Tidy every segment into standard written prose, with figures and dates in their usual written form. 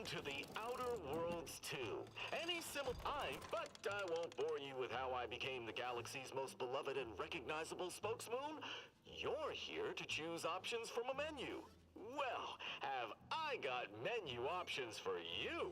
to the Outer Worlds 2. But I won't bore you with how I became the galaxy's most beloved and recognizable spokesmoon. You're here to choose options from a menu. Well, have I got menu options for you?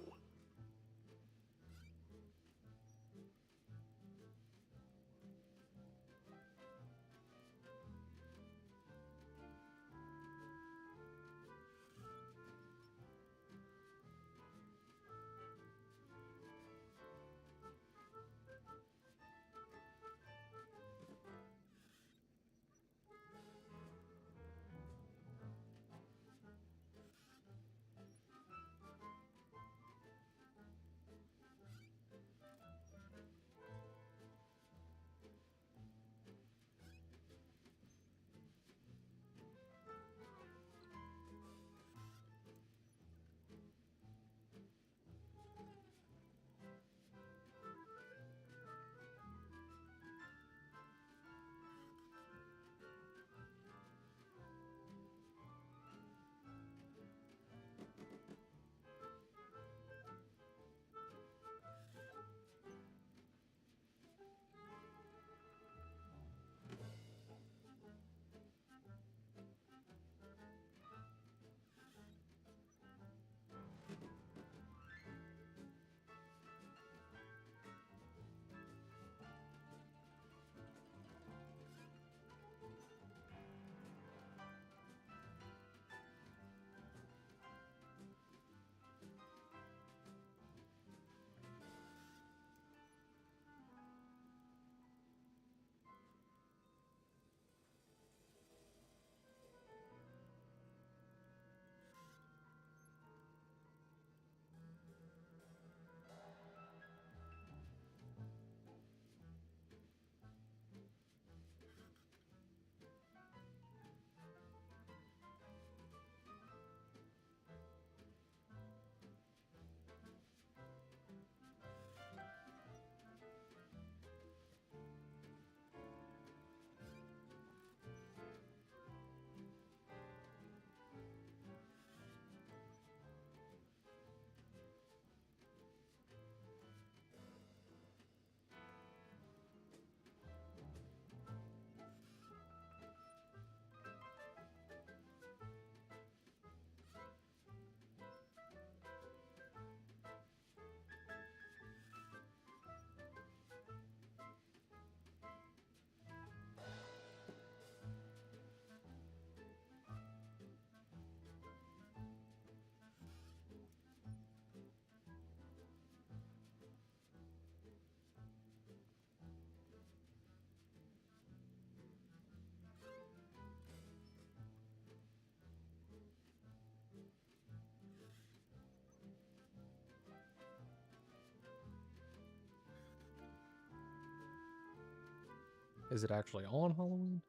Is it actually on Halloween?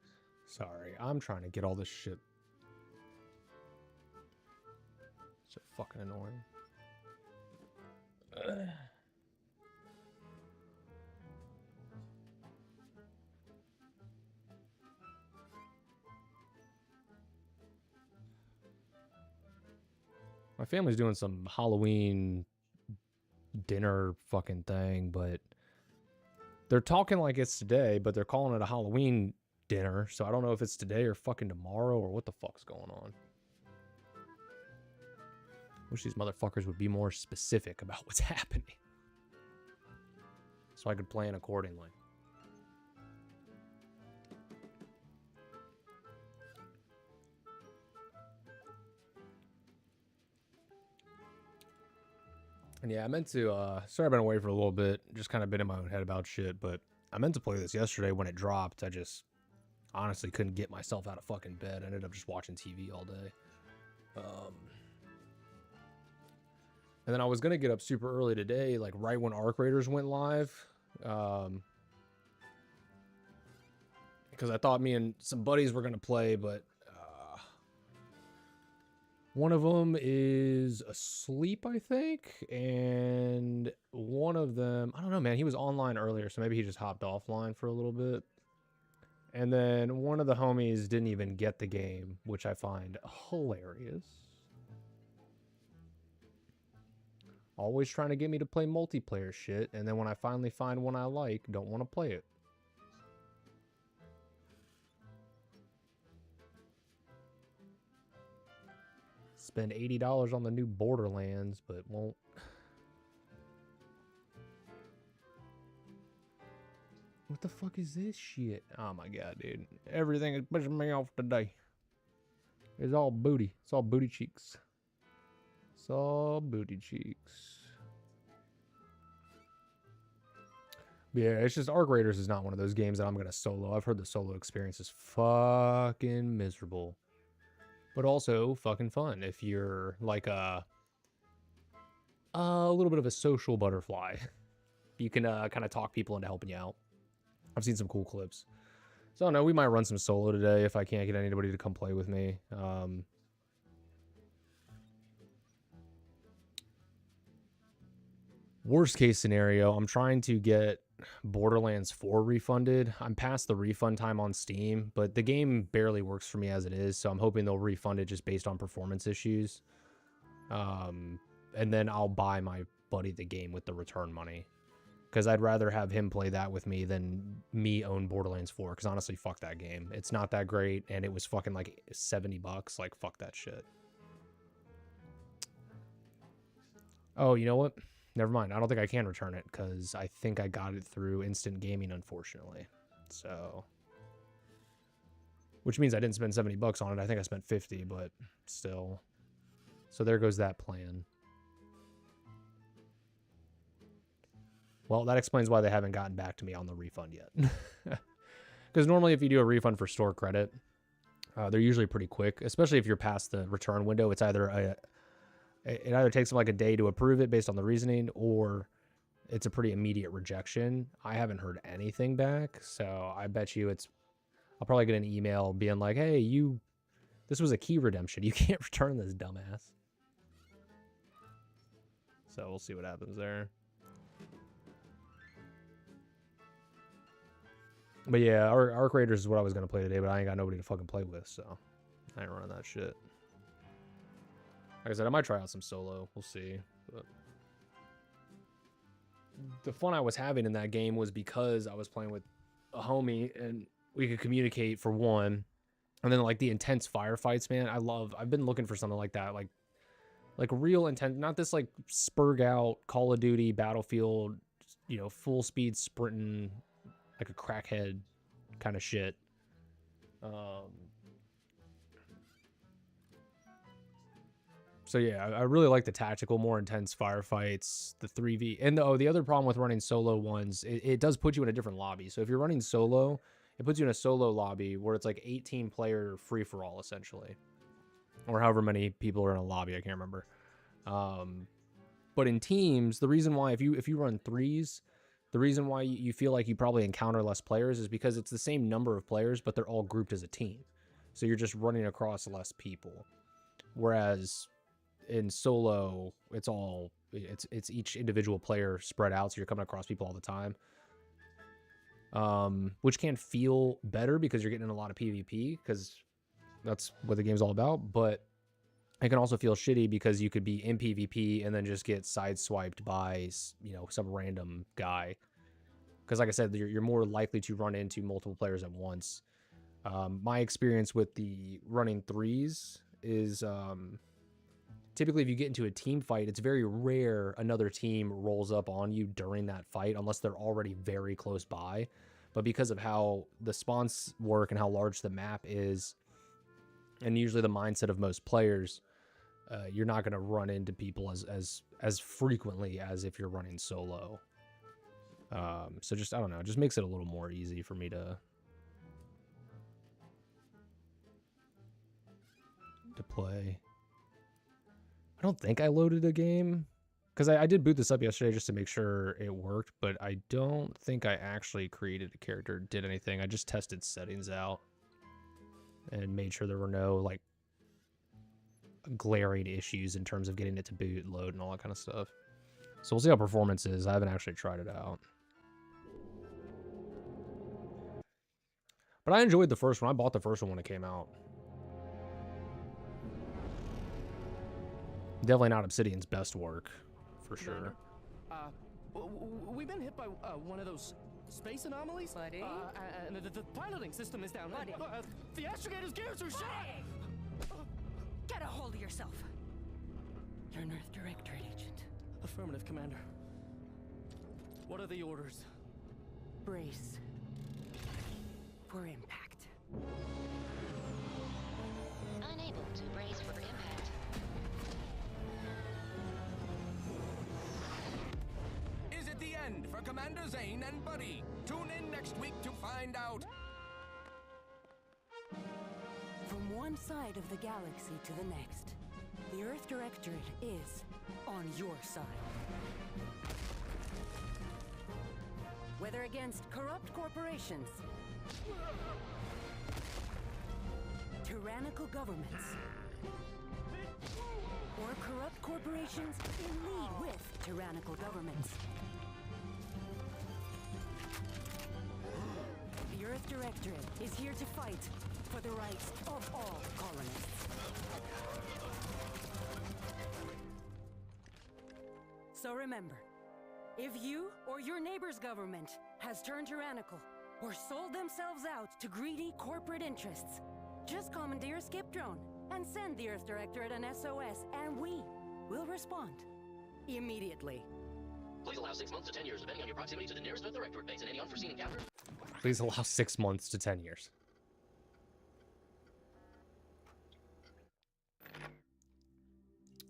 Sorry, I'm trying to get all this shit. So fucking annoying. My family's doing some Halloween dinner fucking thing, but they're talking like it's today, but they're calling it a Halloween dinner, so I don't know if it's today or fucking tomorrow or what the fuck's going on. Wish these motherfuckers would be more specific about what's happening, so I could plan accordingly. And yeah, I meant to, sorry I've been away for a little bit, just kind of been in my own head about shit, but I meant to play this yesterday when it dropped. I just honestly couldn't get myself out of fucking bed. I ended up just watching TV all day. And then I was going to get up super early today, like right when Arc Raiders went live. Because I thought me and some buddies were going to play, but one of them is asleep, I think. And one of them, I don't know, man, he was online earlier, so maybe he just hopped offline for a little bit. And then one of the homies didn't even get the game, which I find hilarious. Always trying to get me to play multiplayer shit, and then when I finally find one I like, don't want to play it. Spend $80 on the new Borderlands, but won't. What the fuck is this shit? Oh my god, dude. Everything is pushing me off today. It's all booty. It's all booty cheeks. It's all booty cheeks. But yeah, it's just Arc Raiders is not one of those games that I'm going to solo. I've heard the solo experience is fucking miserable. But also fucking fun if you're like a little bit of a social butterfly. You can kind of talk people into helping you out. I've seen some cool clips. So I don't know, we might run some solo today if I can't get anybody to come play with me. Worst case scenario, I'm trying to get Borderlands 4 refunded. I'm past the refund time on Steam, but the game barely works for me as it is, so I'm hoping they'll refund it just based on performance issues. And then I'll buy my buddy the game with the return money. Because I'd rather have him play that with me than me own Borderlands 4. Because honestly, fuck that game. It's not that great, and it was fucking like $70. Like, fuck that shit. Oh, you know what? Never mind. I don't think I can return it, because I think I got it through Instant Gaming, unfortunately. So... which means I didn't spend $70 on it. I think I spent 50, but still. So there goes that plan. Well, that explains why they haven't gotten back to me on the refund yet. Because normally if you do a refund for store credit, they're usually pretty quick, especially if you're past the return window. It's either it either takes them like a day to approve it based on the reasoning, or it's a pretty immediate rejection. I haven't heard anything back, so I bet you I'll probably get an email being like, hey, this was a key redemption. You can't return this, dumbass. So we'll see what happens there. But yeah, Arc Raiders is what I was going to play today, but I ain't got nobody to fucking play with, so I ain't running that shit. Like I said, I might try out some solo. We'll see. But the fun I was having in that game was because I was playing with a homie, and we could communicate for one. And then, like, the intense firefights, man. I've been looking for something like that. Like real intense, not this, like, spurg out Call of Duty, Battlefield, you know, full speed sprinting, like a crackhead kind of shit. So yeah, I really like the tactical, more intense firefights, the 3v. And the other problem with running solo ones, it does put you in a different lobby. So if you're running solo, it puts you in a solo lobby where it's like 18 player free-for-all, essentially. Or however many people are in a lobby, I can't remember. But in teams, the reason why, if you run threes, the reason why you feel like you probably encounter less players is because it's the same number of players, but they're all grouped as a team. So you're just running across less people. Whereas in solo, it's each individual player spread out, so you're coming across people all the time. Which can feel better because you're getting in a lot of PvP, because that's what the game's all about, but it can also feel shitty because you could be in PvP and then just get sideswiped by, you know, some random guy. Because like I said, you're more likely to run into multiple players at once. My experience with the running threes is typically if you get into a team fight, it's very rare another team rolls up on you during that fight unless they're already very close by. But because of how the spawns work and how large the map is, and usually the mindset of most players, you're not going to run into people as frequently as if you're running solo. So just, I don't know, it just makes it a little more easy for me to play. I don't think I loaded a game, because I did boot this up yesterday just to make sure it worked, but I don't think I actually created a character, did anything. I just tested settings out and made sure there were no, like, glaring issues in terms of getting it to boot, load, and all that kind of stuff. So we'll see how performance is. I haven't actually tried it out. But I enjoyed the first one. I bought the first one when it came out. Definitely not Obsidian's best work, for sure. We've been hit by one of those space anomalies. Buddy? And the piloting system is down. Buddy. The astrogator's gears are shot! Get a hold of yourself. You're an Earth Directorate agent. Affirmative, Commander. What are the orders? Brace for impact. Unable to brace for impact. Is it the end for Commander Zane and Buddy? Tune in next week to find out. From one side of the galaxy to the next, the Earth Directorate is on your side. Whether against corrupt corporations, tyrannical governments, or corrupt corporations in league with tyrannical governments, the Earth Directorate is here to fight for the rights of all colonists. So remember, if you or your neighbor's government has turned tyrannical or sold themselves out to greedy corporate interests, just commandeer a skip drone and send the Earth Directorate an SOS, and we will respond immediately. Please allow 6 months to 10 years, depending on your proximity to the nearest Earth Directorate base and any unforeseen encounters. Please allow 6 months to 10 years.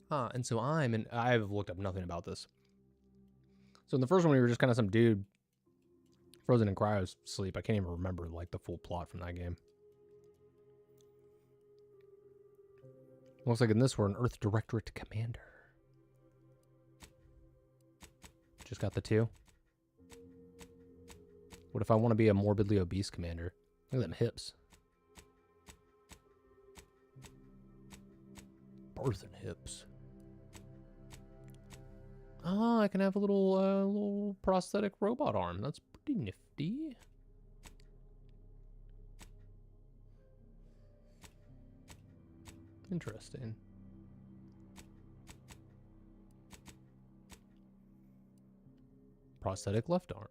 And so I've looked up nothing about this. So in the first one, we were just kind of some dude frozen in cryo sleep. I can't even remember like the full plot from that game. Looks like in this we're an Earth Directorate commander. Just got the 2. What if I want to be a morbidly obese commander? Look at them hips. Birthing hips. Oh, I can have a little prosthetic robot arm. That's pretty nifty. Interesting. Prosthetic left arm.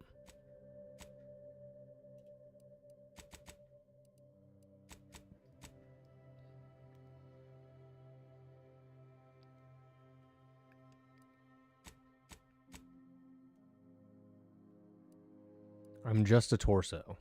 I'm just a torso.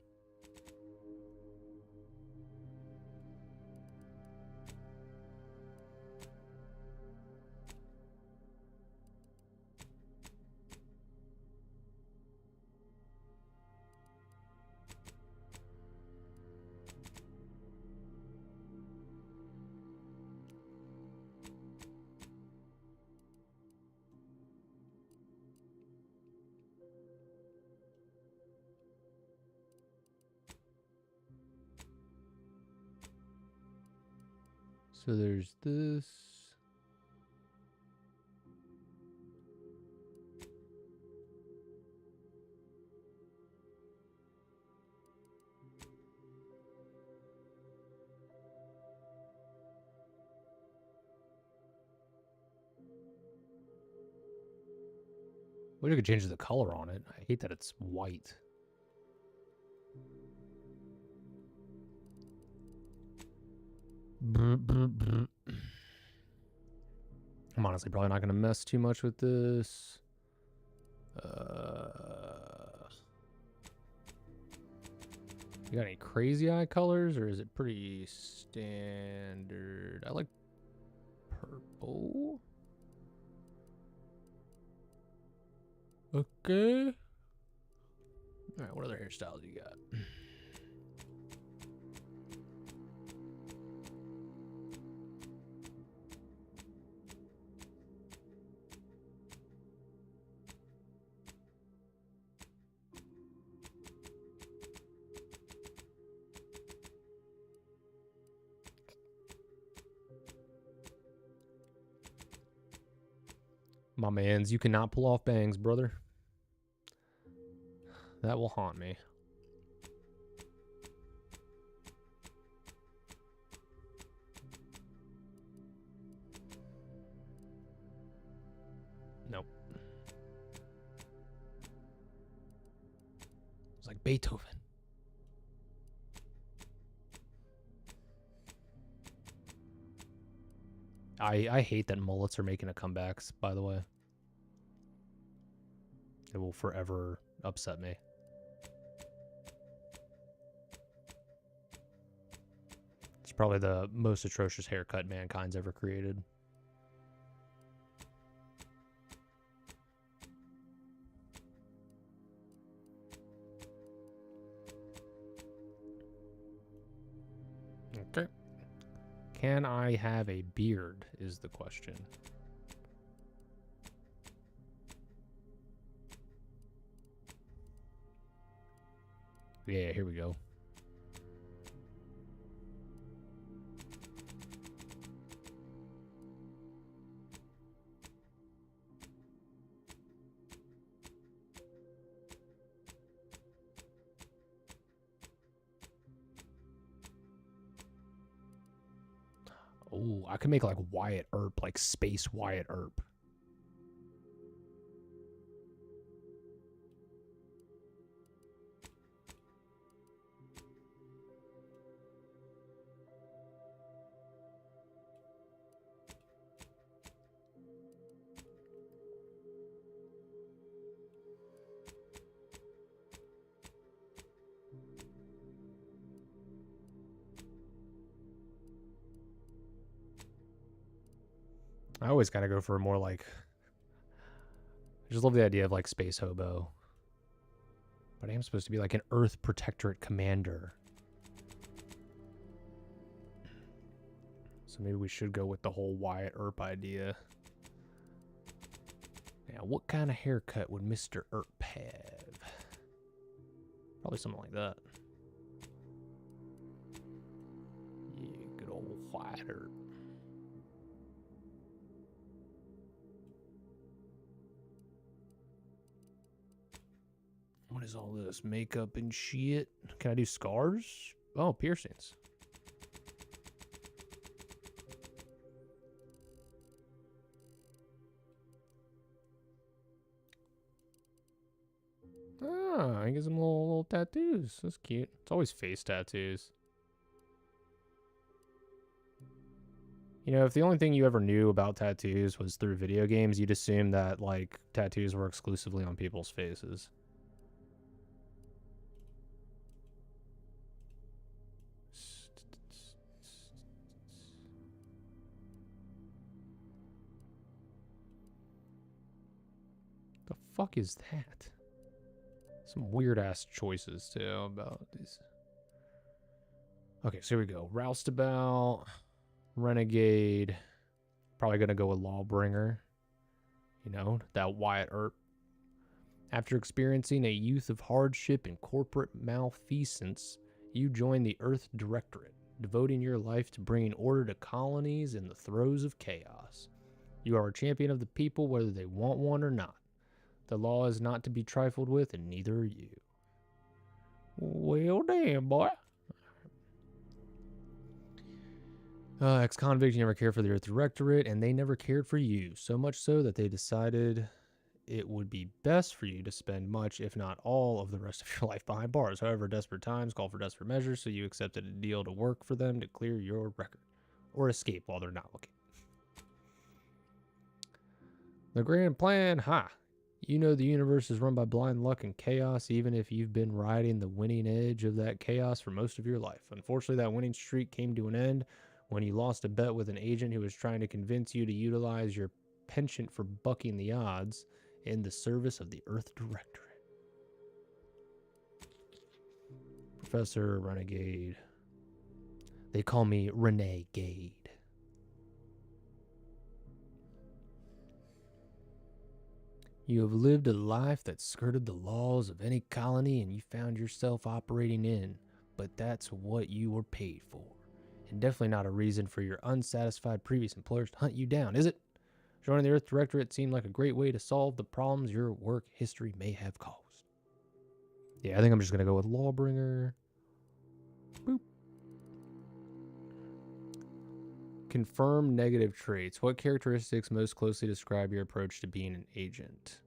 So there's this. Wish I could change the color on it. I hate that it's white. I'm honestly probably not going to mess too much with this. You got any crazy eye colors, or is it pretty standard? I like purple. Okay. All right, what other hairstyles you got? My mans, you cannot pull off bangs, brother. That will haunt me. Nope. It's like Beethoven. I hate that mullets are making a comeback, by the way. It will forever upset me. It's probably the most atrocious haircut mankind's ever created. Okay. Can I have a beard is the question. Yeah, here we go. Oh, I could make like Wyatt Earp, like Space Wyatt Earp. I always kind of go for a more like... I just love the idea of like Space Hobo. But I am supposed to be like an Earth Protectorate commander. So maybe we should go with the whole Wyatt Earp idea. Now, what kind of haircut would Mr. Earp have? Probably something like that. Yeah, good old Wyatt Earp. What is all this? Makeup and shit? Can I do scars? Oh, piercings. Ah, I get some little tattoos. That's cute. It's always face tattoos. You know, if the only thing you ever knew about tattoos was through video games, you'd assume that, like, tattoos were exclusively on people's faces. The fuck is that? Some weird ass choices too about these. Okay, so here we go. Roustabout, Renegade. Probably gonna go with Lawbringer. You know, that Wyatt Earp. After experiencing a youth of hardship and corporate malfeasance, you join the Earth Directorate, devoting your life to bringing order to colonies in the throes of chaos. You are a champion of the people whether they want one or not. The law is not to be trifled with, and neither are you. Well, damn, boy. Ex-convict, you never cared for the Earth Directorate, and they never cared for you. So much so that they decided it would be best for you to spend much, if not all, of the rest of your life behind bars. However, desperate times call for desperate measures, so you accepted a deal to work for them to clear your record. Or escape while they're not looking. The grand plan, ha! You know the universe is run by blind luck and chaos, even if you've been riding the winning edge of that chaos for most of your life. Unfortunately, that winning streak came to an end when you lost a bet with an agent who was trying to convince you to utilize your penchant for bucking the odds in the service of the Earth Directorate. Professor Renegade. They call me Renegade. You have lived a life that skirted the laws of any colony and you found yourself operating in, but that's what you were paid for. And definitely not a reason for your unsatisfied previous employers to hunt you down, is it? Joining the Earth Directorate seemed like a great way to solve the problems your work history may have caused. Yeah, I think I'm just going to go with Lawbringer. Boop. Confirm negative traits. What characteristics most closely describe your approach to being an agent?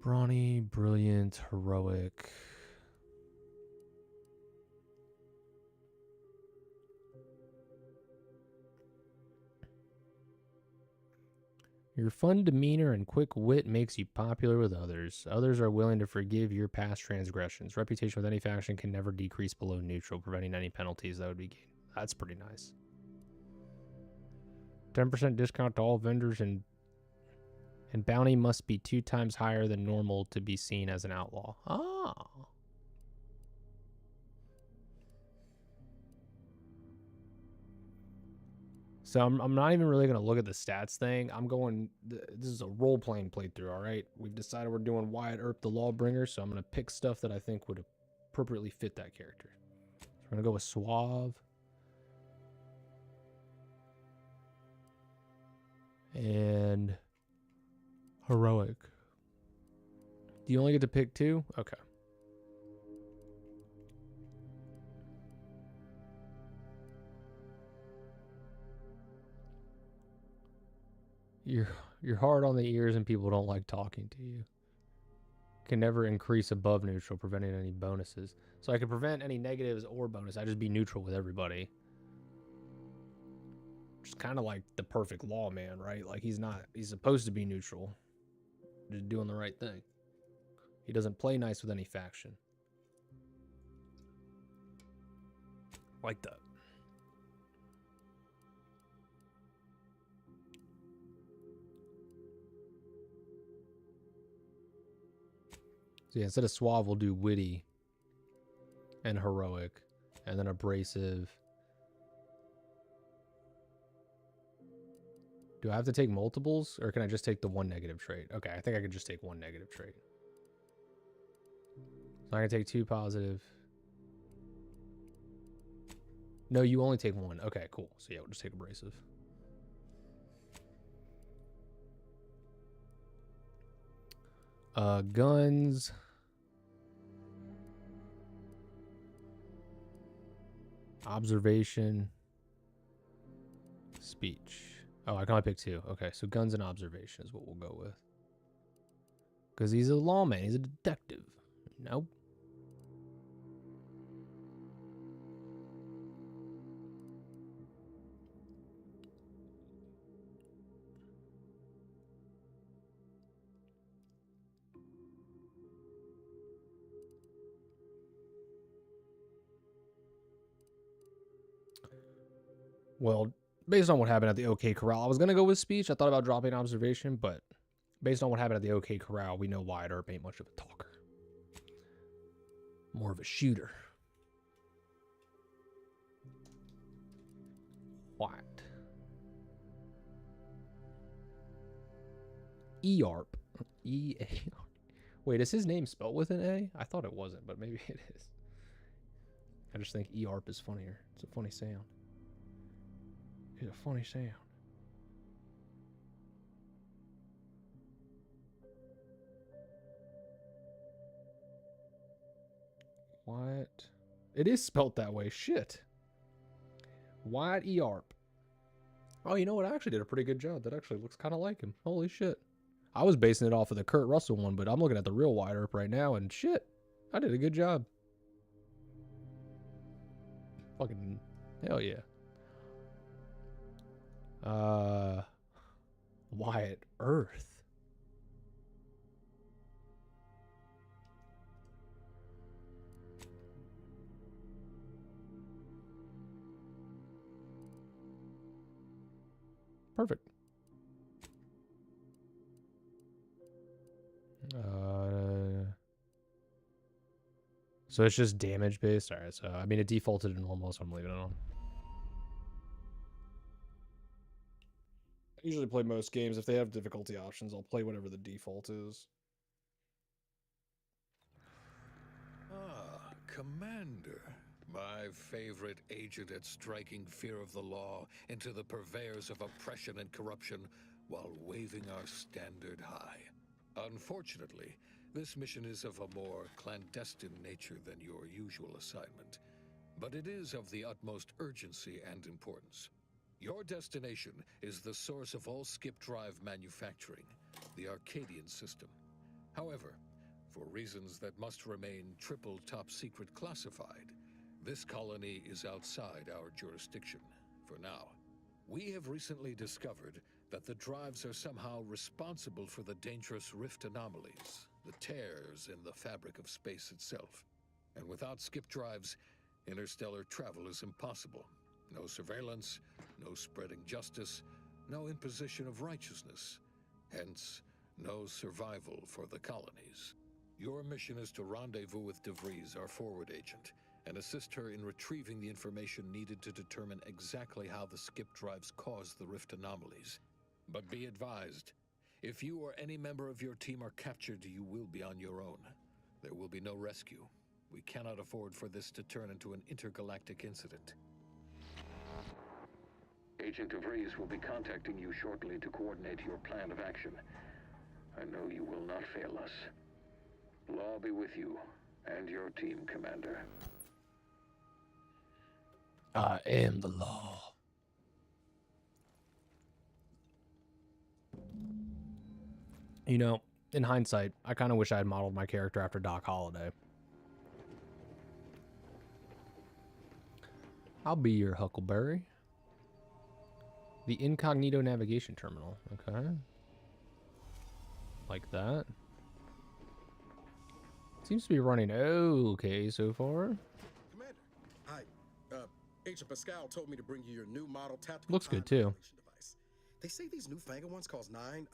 Brawny, brilliant, heroic. Your fun demeanor and quick wit makes you popular with others. Others are willing to forgive your past transgressions. Reputation with any faction can never decrease below neutral, preventing any penalties that would be gained. That's pretty nice. 10% discount to all vendors, and bounty must be 2 times higher than normal to be seen as an outlaw. Ah. So I'm not even really going to look at the stats thing. I'm going, this is a role-playing playthrough, all right? We've decided we're doing Wyatt Earp the Lawbringer, so I'm going to pick stuff that I think would appropriately fit that character. So we're going to go with Suave. And Heroic. Do you only get to pick 2? Okay. You're hard on the ears and people don't like talking to you. Can never increase above neutral, preventing any bonuses. So I can prevent any negatives or bonus. I just be neutral with everybody. Just kind of like the perfect lawman, right? Like he's supposed to be neutral. Just doing the right thing. He doesn't play nice with any faction. Like that. So yeah, instead of suave, we'll do witty and heroic, and then abrasive. Do I have to take multiples, or can I just take the 1 negative trait? Okay, I think I could just take 1 negative trait. So I can take 2 positive. No, you only take 1. Okay, cool. So yeah, we'll just take abrasive. Guns. Observation. Speech. Oh, I can only pick 2. Okay, so guns and observation is what we'll go with. Because he's a lawman. He's a detective. Nope. Well, based on what happened at the OK Corral, I was going to go with speech. I thought about dropping observation, but based on what happened at the OK Corral, we know Wyatt Earp ain't much of a talker. More of a shooter. What? EARP. E-A-R. Wait, is his name spelled with an A? I thought it wasn't, but maybe it is. I just think EARP is funnier. It's a funny sound. It's a funny sound. What? It is spelt that way. Shit. Wyatt EARP. Oh, you know what? I actually did a pretty good job. That actually looks kind of like him. Holy shit. I was basing it off of the Kurt Russell one, but I'm looking at the real Wyatt Earp right now, and shit. I did a good job. Fucking hell yeah. Wyatt Earth. Perfect. So it's just damage based. All right. So I mean, it defaulted to normal, so I'm leaving it on. I usually play most games. If they have difficulty options, I'll play whatever the default is. Ah, Commander. My favorite agent at striking fear of the law into the purveyors of oppression and corruption while waving our standard high. Unfortunately, this mission is of a more clandestine nature than your usual assignment, but it is of the utmost urgency and importance. Your destination is the source of all skip drive manufacturing, the Arcadian system. However, for reasons that must remain triple top secret classified, this colony is outside our jurisdiction for now. We have recently discovered that the drives are somehow responsible for the dangerous rift anomalies, the tears in the fabric of space itself. And without skip drives, interstellar travel is impossible. No surveillance, no spreading justice, no imposition of righteousness. Hence, no survival for the colonies. Your mission is to rendezvous with DeVries, our forward agent, and assist her in retrieving the information needed to determine exactly how the skip drives cause the rift anomalies. But be advised, if you or any member of your team are captured, you will be on your own. There will be no rescue. We cannot afford for this to turn into an intergalactic incident. Agent DeVries will be contacting you shortly to coordinate your plan of action. I know you will not fail us. Law be with you and your team, Commander. I am the law. You know, in hindsight, I kind of wish I had modeled my character after Doc Holliday. I'll be your Huckleberry. The incognito navigation terminal. Okay. Like that. Seems to be running okay so far. Commander, hi. Agent Pascal told me to bring you your new model tactical Looks good, time too. manipulation device. They say these newfangled ones cost 9,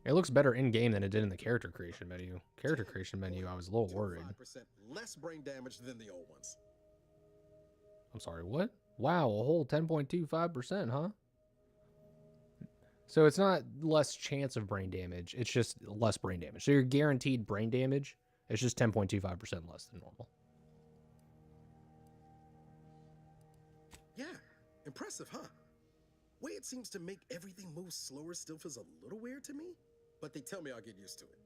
It looks better in game than it did in the character creation menu. Character creation menu, I was a little worried. 5% less brain damage than the old ones. I'm sorry, what? Wow, a whole 10.25%, huh? So it's not less chance of brain damage, it's just less brain damage. So you're guaranteed brain damage, it's just 10.25% less than normal. Yeah, impressive, huh? Way it seems to make everything move slower still feels a little weird to me, but they tell me I'll get used to it.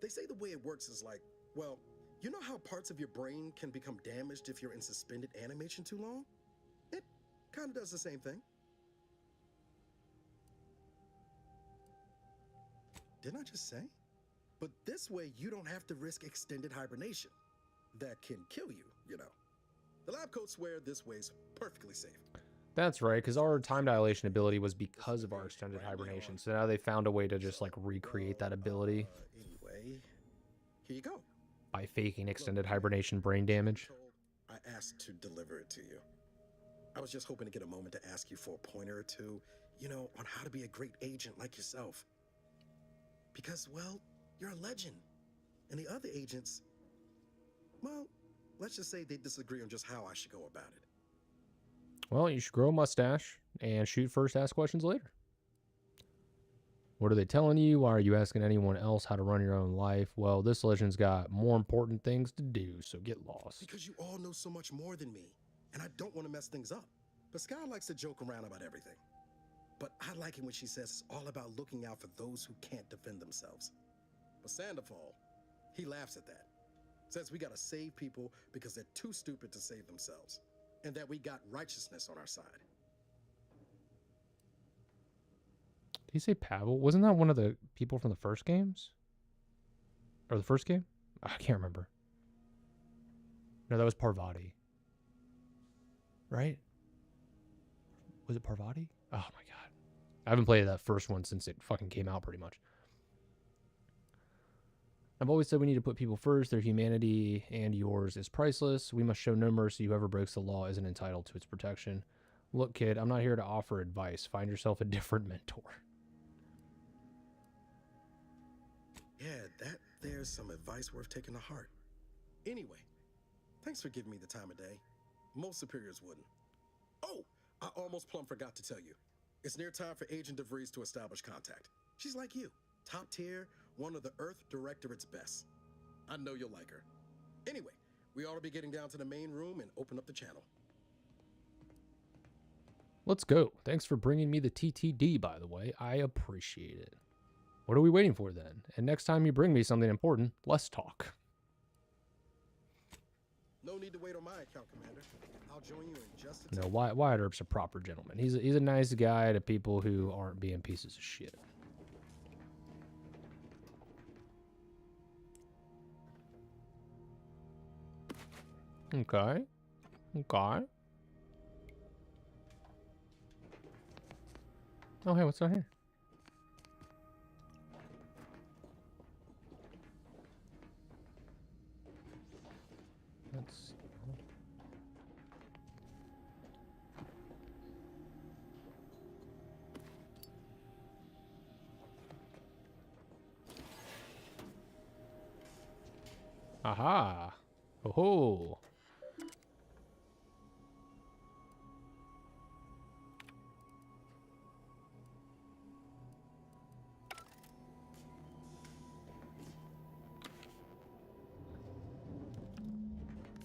They say the way it works is like, well, you know how parts of your brain can become damaged if you're in suspended animation too long? It kind of does the same thing. Didn't I just say? But this way, you don't have to risk extended hibernation. That can kill you, you know. The lab coats swear this way's perfectly safe. That's right, because our time dilation ability was because of our extended hibernation. So now they found a way to just like recreate that ability Anyway, here you go. by faking extended hibernation brain damage. I asked to deliver it to you. I was just hoping to get a moment to ask you for a pointer or two, you know, on how to be a great agent like yourself. Because, well, you're a legend. And the other agents, well, let's just say they disagree on just how I should go about it. Well, you should grow a mustache and shoot first, ask questions later. What are they telling you? Why are you asking anyone else how to run your own life? Well, this legend's got more important things to do, so get lost. Because you all know so much more than me, and I don't want to mess things up. Pascal likes to joke around about everything. But I like it when she says it's all about looking out for those who can't defend themselves. But Sandoval, he laughs at that. Says we gotta save people because they're too stupid to save themselves. And that we got righteousness on our side. Did he say Pavel? Wasn't that one of the people from the first games? Or the first game? I can't remember. No, that was Parvati. Right? Was it Parvati? Oh my god. I haven't played that first one since it fucking came out pretty much. I've always said we need to put people first. Their humanity and yours is priceless. We must show no mercy. Whoever breaks the law isn't entitled to its protection. Look, kid, I'm not here to offer advice. Find yourself a different mentor. Yeah, there's some advice worth taking to heart. Anyway, thanks for giving me the time of day. Most superiors wouldn't. Oh, I almost plumb forgot to tell you. It's near time for Agent DeVries to establish contact. She's like you, top tier, one of the Earth Directorate's best. I know you'll like her. Anyway, we ought to be getting down to the main room and open up the channel. Let's go. Thanks for bringing me the TTD, by the way. I appreciate it. What are we waiting for then? And next time you bring me something important, let's talk. No need to wait on my account, Commander. I'll join you in just a No, Wyatt Earp's a proper gentleman. He's a nice guy to people who aren't being pieces of shit. Okay. Okay. Oh, hey, what's down here? Let's see. Aha. Oh.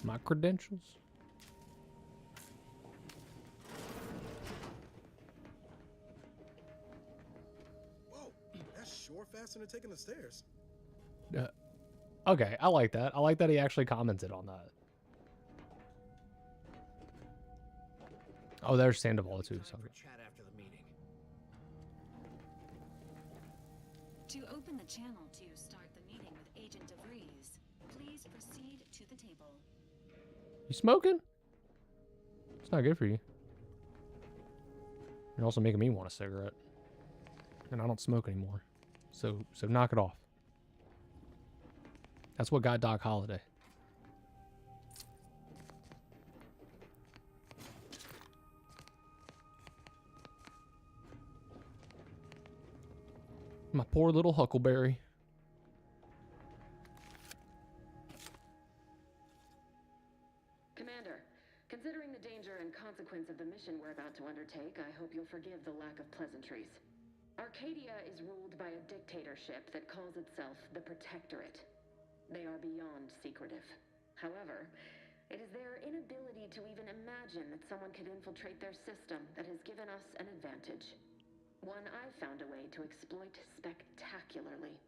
My credentials. Whoa, that's sure faster than taking the stairs. Okay, I like that. I like that he actually commented on that. Oh, there's Sandoval too. Sorry. Chat after the meeting. To open the channel to start the meeting with Agent DeVries, please proceed to the table. You smoking? It's not good for you. You're also making me want a cigarette. And I don't smoke anymore. So knock it off. That's what got Doc Holliday. My poor little Huckleberry. Commander, considering the danger and consequence of the mission we're about to undertake, I hope you'll forgive the lack of pleasantries. Arcadia is ruled by a dictatorship that calls itself the Protectorate. They are beyond secretive. However, it is their inability to even imagine that someone could infiltrate their system that has given us an advantage. One I've found a way to exploit spectacularly.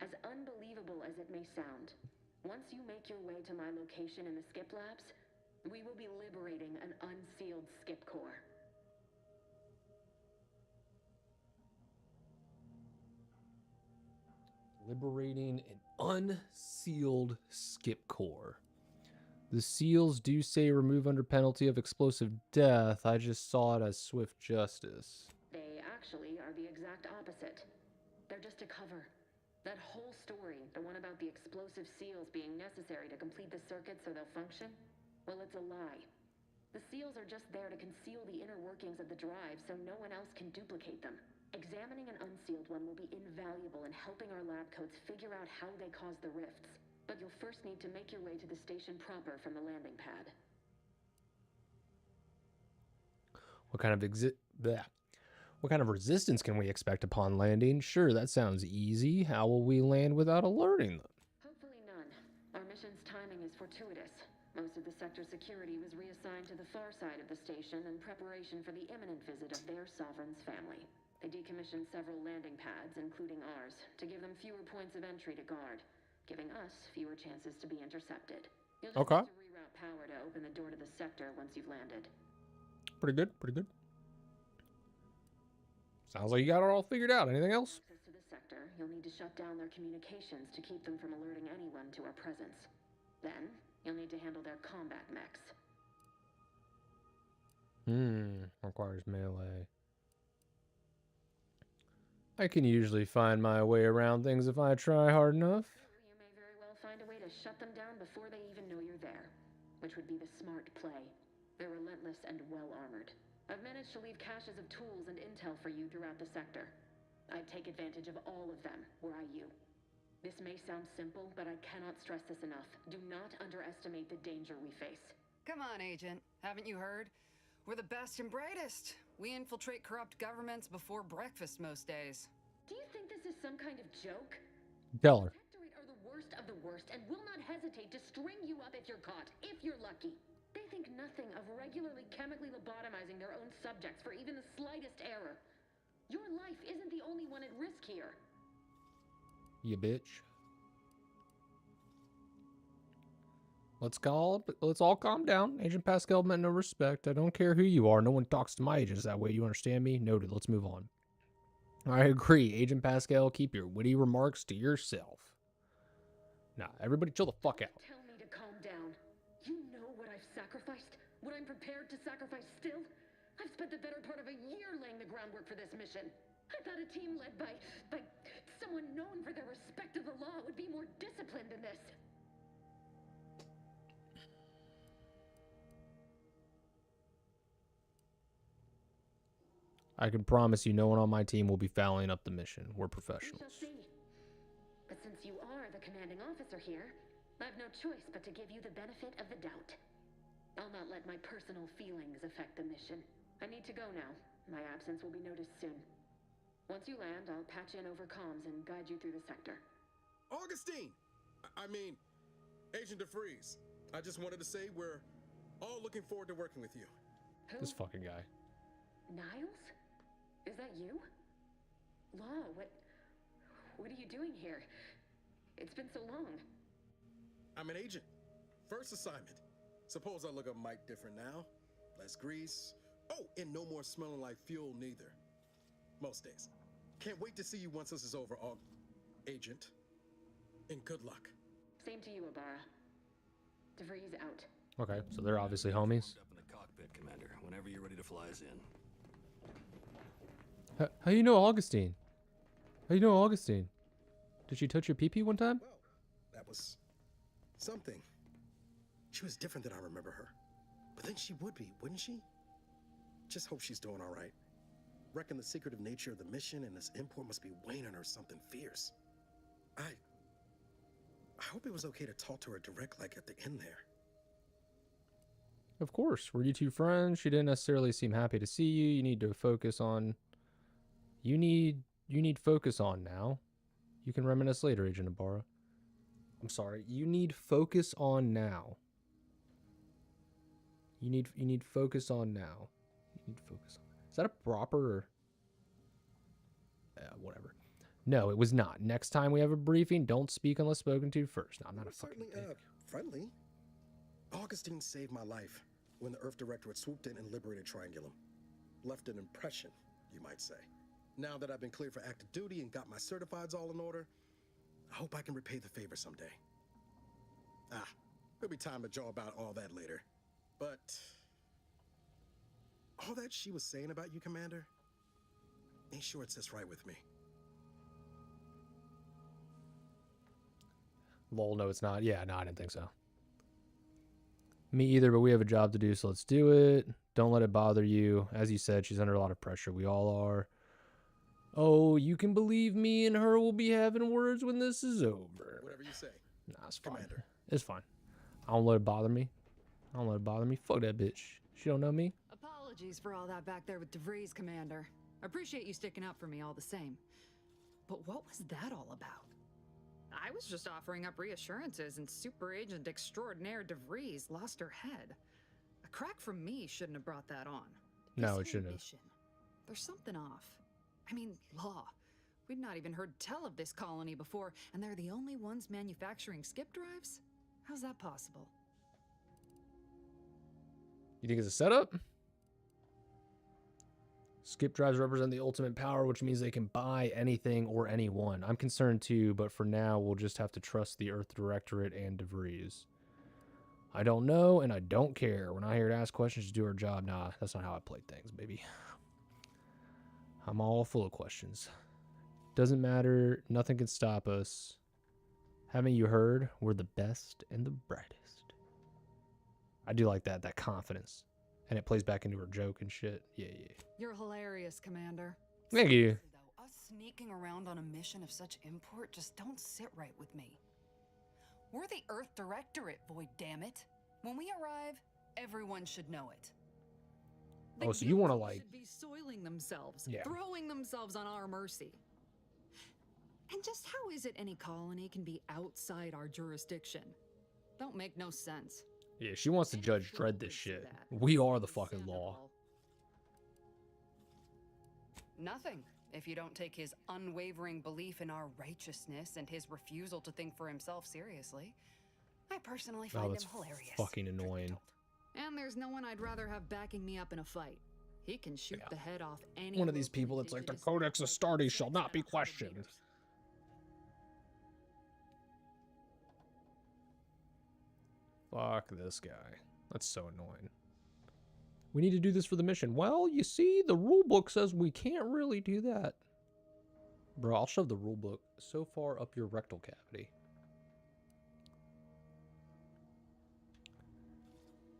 As unbelievable as it may sound, once you make your way to my location in the Skip Labs, we will be liberating an unsealed Skip Core. Liberating an unsealed Skip Core. The seals do say remove under penalty of explosive death. I just saw it as swift justice. They actually are the exact opposite. They're just a cover. That whole story, the one about the explosive seals being necessary to complete the circuit so they'll function, well, it's a lie. The seals are just there to conceal the inner workings of the drive so no one else can duplicate them. Examining an unsealed one will be invaluable in helping our lab coats figure out how they cause the rifts. But you'll first need to make your way to the station proper from the landing pad. What kind of resistance can we expect upon landing? Sure, that sounds easy. How will we land without alerting them? Hopefully none. Our mission's timing is fortuitous. Most of the sector security was reassigned to the far side of the station in preparation for the imminent visit of their sovereign's family. They decommissioned several landing pads, including ours, to give them fewer points of entry to guard, giving us fewer chances to be intercepted. You'll just Okay. need to reroute power to open the door to the sector once you've landed. Pretty good, pretty good. Sounds like you got it all figured out. Anything else? Access to the sector, you'll need to shut down their communications to keep them from alerting anyone to our presence. Then, you'll need to handle their combat mechs. Requires melee. I can usually find my way around things if I try hard enough. You may very well find a way to shut them down before they even know you're there, which would be the smart play. They're relentless and well-armored. I've managed to leave caches of tools and intel for you throughout the sector. I'd take advantage of all of them, were I you. This may sound simple, but I cannot stress this enough. Do not underestimate the danger we face. Come on, Agent. Haven't you heard? We're the best and brightest. We infiltrate corrupt governments before breakfast most days. Do you think this is some kind of joke? Tell her. Protectorate are the worst of the worst and will not hesitate to string you up if you're caught, if you're lucky. They think nothing of regularly chemically lobotomizing their own subjects for even the slightest error. Your life isn't the only one at risk here. You bitch. Let's all calm down. Agent Pascal meant no respect. I don't care who you are. No one talks to my agents that way. You understand me? Noted. Let's move on. I agree. Agent Pascal, keep your witty remarks to yourself. Nah, everybody chill the fuck out. Tell me to calm down. You know what sacrificed? What I'm prepared to sacrifice still? I've spent the better part of a year laying the groundwork for this mission. I thought a team led by someone known for their respect of the law would be more disciplined than this. I can promise you no one on my team will be fouling up the mission. We're We professionals. shall see. But since you are the commanding officer here, I've no choice but to give you the benefit of the doubt. I'll not let my personal feelings affect the mission. I need to go now. My absence will be noticed soon. Once you land, I'll patch in over comms and guide you through the sector. Augustine! I mean, Agent DeVries. I just wanted to say we're all looking forward to working with you. Who? This fucking guy. Niles? Is that you? Law, what are you doing here? It's been so long. I'm an agent. First assignment. Suppose I look a mite different now. Less grease. Oh, and no more smelling like fuel neither. Most days. Can't wait to see you once this is over, Agent. And good luck. Same to you, Ibarra. DeVries out. Okay, so they're obviously homies. Up in the cockpit, Commander. Whenever you're ready to fly us in. How you know Augustine? How you know Augustine? Did she touch your pee-pee one time? Well, that was something. She was different than I remember her. But then she would be, wouldn't she? Just hope she's doing all right. Reckon the secretive nature of the mission and this import must be weighing on her something fierce. I hope it was okay to talk to her direct like at the end there. Of course. Were you two friends? She didn't necessarily seem happy to see you. You need to focus on... You need focus on now. You can reminisce later, Agent Ibarra. I'm sorry. You need focus on now. You need focus on now. You need focus on. Is that a proper? Whatever. No, it was not. Next time we have a briefing, don't speak unless spoken to first. No, I'm not a fucking Certainly, dick. friendly. Augustine saved my life when the Earth Directorate swooped in and liberated Triangulum. Left an impression, you might say. Now that I've been cleared for active duty and got my certifieds all in order, I hope I can repay the favor someday. There'll be time to jaw about all that later. But all that she was saying about you, Commander, ain't sure it sits right with me. Lol, no, it's not. Yeah, no, I didn't think so. Me either, but we have a job to do, so let's do it. Don't let it bother you. As you said, she's under a lot of pressure. We all are. Oh, you can believe me and her will be having words when this is over. Whatever you say. Nah, it's fine. Commander. It's fine. I don't let it bother me. I don't let it bother me. Fuck that bitch. She don't know me. Apologies for all that back there with DeVries, Commander. I appreciate you sticking up for me all the same. But what was that all about? I was just offering up reassurances and Super Agent Extraordinaire DeVries lost her head. A crack from me shouldn't have brought that on. No, This it shouldn't whole have. mission, there's something off. I mean, Law. We'd not even heard tell of this colony before, and they're the only ones manufacturing skip drives? How's that possible? You think it's a setup? Skip drives represent the ultimate power, which means they can buy anything or anyone. I'm concerned too, but for now, we'll just have to trust the Earth Directorate and DeVries. I don't know, and I don't care. We're not here to ask questions to do our job. Nah, that's not how I play things, baby. I'm all full of questions. Doesn't matter. Nothing can stop us. Haven't you heard? We're the best and the brightest. I do like that confidence. And it plays back into her joke and shit. Yeah. You're hilarious, Commander. Thank you. Seriously, though, us sneaking around on a mission of such import just don't sit right with me. We're the Earth Directorate, Void, damn it. When we arrive, everyone should know it. The Oh, so you want to guilty like... should be soiling themselves, Yeah. throwing themselves on our mercy. And just how is it any colony can be outside our jurisdiction? Don't make no sense. Yeah, she wants to Any Judge fool Dredd could this see shit. that. We are the fucking law. Sandoval. Nothing. If you don't take his unwavering belief in our righteousness and his refusal to think for himself seriously. I personally Oh, find that's him hilarious. fucking annoying. And there's no one I'd rather have backing me up in a fight. He can shoot the head off any One of these locally people that's like, the indigenous Codex like Astartes shall not be 600 questioned. meters. Fuck this guy. That's so annoying. We need to do this for the mission. Well, you see, the rule book says we can't really do that. Bro, I'll shove the rule book so far up your rectal cavity.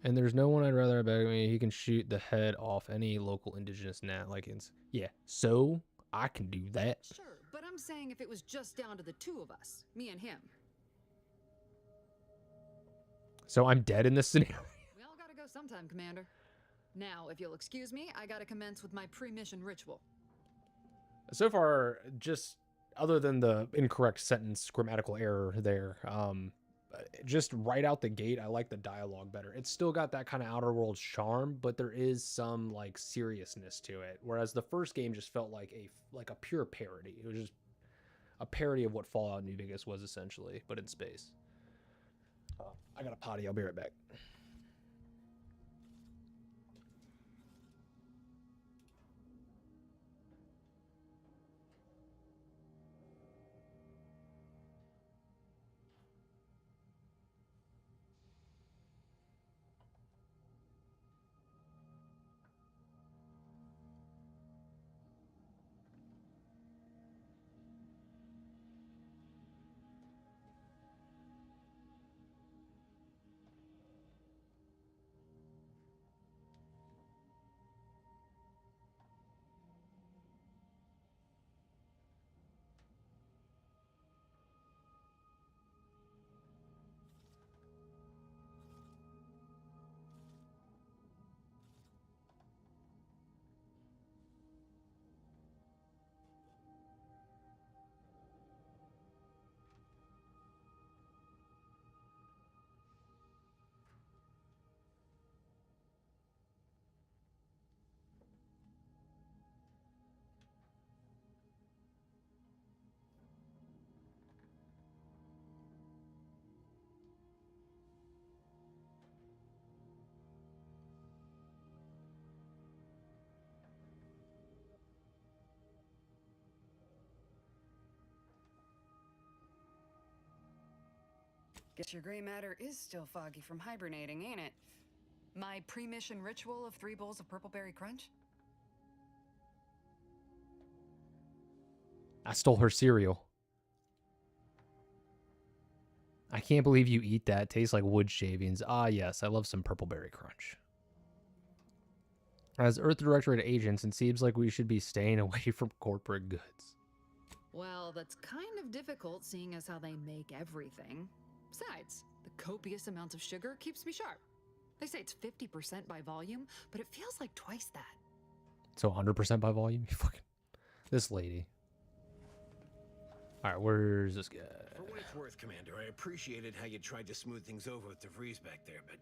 And there's no one I'd rather beg me. He can shoot the head off any local indigenous Natlikans. Yeah, so I can do that. Sure, but I'm saying if it was just down to the two of us, me and him. So I'm dead in this scenario. We all gotta go sometime, Commander. Now, if you'll excuse me, I gotta commence with my pre-mission ritual. So far, just other than the incorrect sentence grammatical error there, just right out the gate, I like the dialogue better. It's still got that kind of Outer Worlds charm, but there is some like seriousness to it. Whereas the first game just felt like a pure parody. It was just a parody of what Fallout New Vegas was essentially, but in space. I got a potty. I'll be right back. Guess your gray matter is still foggy from hibernating, ain't it? My pre-mission ritual of 3 bowls of purple berry crunch? I stole her cereal. I can't believe you eat that. It tastes like wood shavings. Ah, yes, I love some purple berry crunch. As Earth Directorate agents, it seems like we should be staying away from corporate goods. Well, that's kind of difficult seeing as how they make everything. Besides, the copious amounts of sugar keeps me sharp. They say it's 50% by volume, but it feels like twice that. So 100% by volume? You fucking... This lady. Alright, where's this guy? For what it's worth, Commander, I appreciated how you tried to smooth things over with DeVries back there, but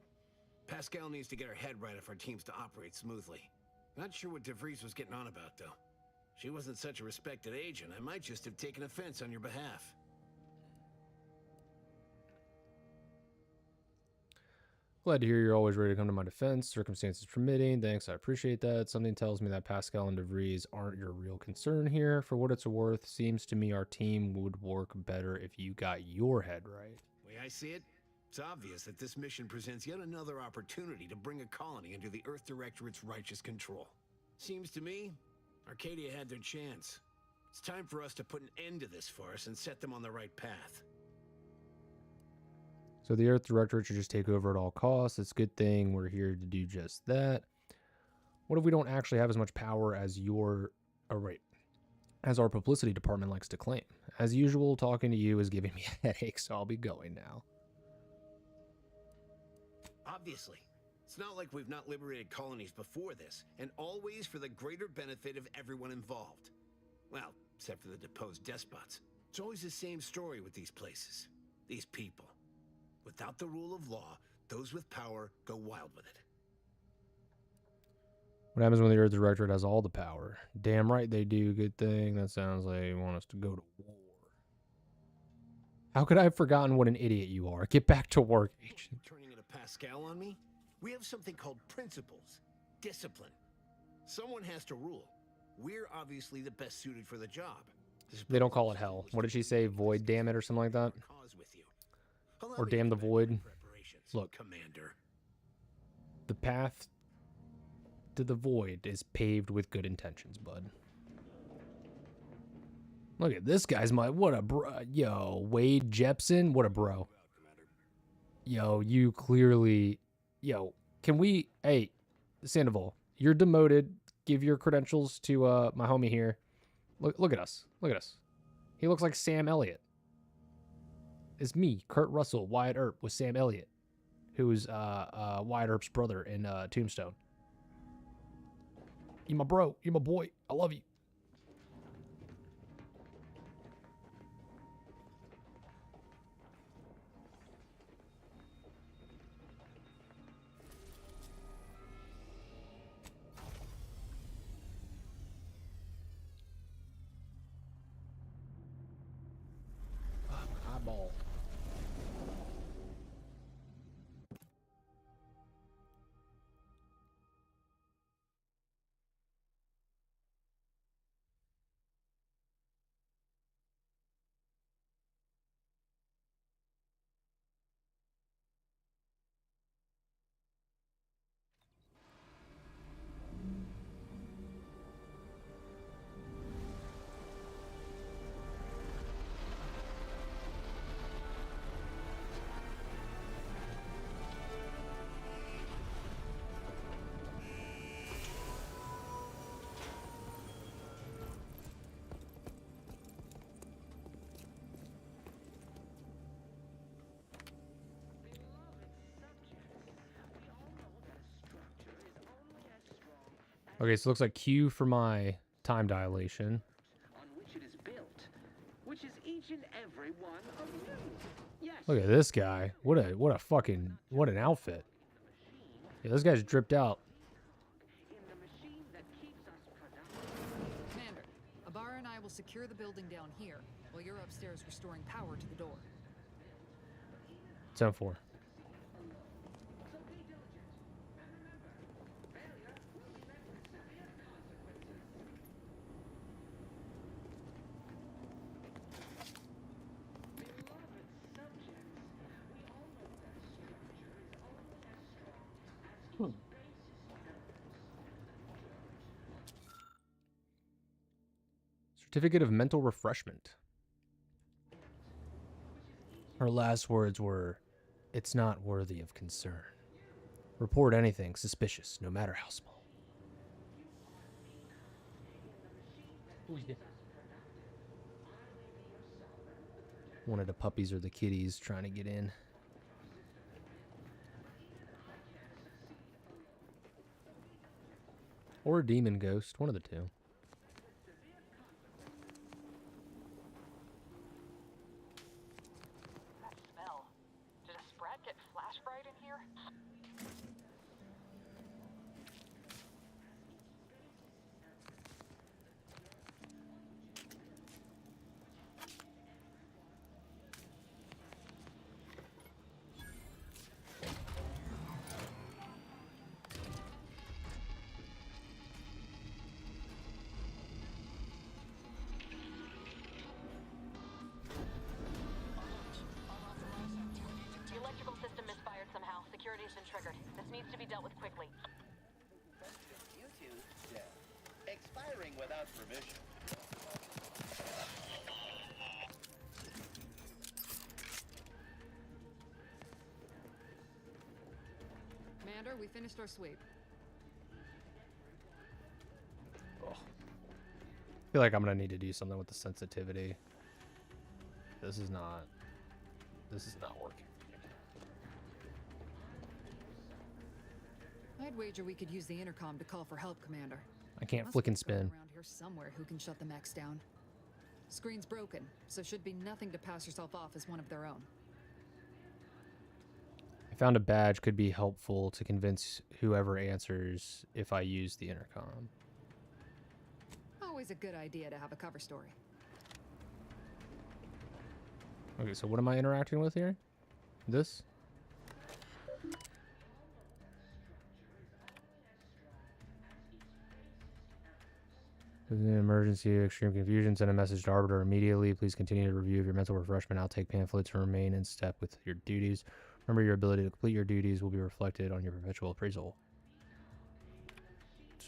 Pascal needs to get her head right if our team's to operate smoothly. Not sure what DeVries was getting on about, though. She wasn't such a respected agent. I might just have taken offense on your behalf. Glad to hear you're always ready to come to my defense, circumstances permitting. Thanks, I appreciate that. Something tells me that Pascal and DeVries aren't your real concern here. For what it's worth, seems to me our team would work better if you got your head right. The way I see it, it's obvious that this mission presents yet another opportunity to bring a colony under the Earth Directorate's righteous control. Seems to me, Arcadia had their chance. It's time for us to put an end to this farce and set them on the right path. So the Earth Directorate should just take over at all costs. It's a good thing we're here to do just that. What if we don't actually have as much power as as our publicity department likes to claim? As usual, talking to you is giving me a headache, so I'll be going now. Obviously. It's not like we've not liberated colonies before this, and always for the greater benefit of everyone involved. Well, except for the deposed despots. It's always the same story with these places. These people. Without the rule of law, those with power go wild with it. What happens when the Earth Directorate has all the power? Damn right they do. Good thing. That sounds like they want us to go to war. How could I have forgotten what an idiot you are? Get back to work, agent. Turning into Pascal on me? We have something called principles. Discipline. Someone has to rule. We're obviously the best suited for the job. They don't call it hell. What did she say? Void, damn it, or something like that? Or damn the void. Look, Commander. The path to the void is paved with good intentions, bud. Look at this guy's what a bro. Yo, Wade Jepson, what a bro. Yo, you clearly, yo, can we, hey, Sandoval, you're demoted. Give your credentials to my homie here. Look at us. Look at us. He looks like Sam Elliott. It's me, Kurt Russell, Wyatt Earp with Sam Elliott, who's Wyatt Earp's brother in Tombstone. You my bro. You my boy. I love you. Eyeball. Okay, so it looks like Q for my time dilation. On which it is built, which is each and every one of you. Yes. Look at this guy. What an outfit. Yeah, this guy's dripped out. Commander, Abara and I will secure the building down here while you're upstairs restoring power to the door. 10-4. Certificate of mental refreshment. Her last words were, "It's not worthy of concern. Report anything suspicious, no matter how small." One of the puppies or the kitties trying to get in. Or a demon ghost, one of the two. Expiring without permission. Commander, we finished our sweep. Oh. I feel like I'm gonna need to do something with the sensitivity. This is not working. I'd wager we could use the intercom to call for help, Commander. I can't Must flick be and spin. around here somewhere who can shut the mechs down. Screen's broken, so should be nothing to pass yourself off as one of their own. I found a badge could be helpful to convince whoever answers if I use the intercom. Always a good idea to have a cover story. Okay, so what am I interacting with here? This? There's an emergency, extreme confusion. Send a message to Arbiter immediately. Please continue to review your mental refreshment. I'll take pamphlets and remain in step with your duties. Remember, your ability to complete your duties will be reflected on your perpetual appraisal.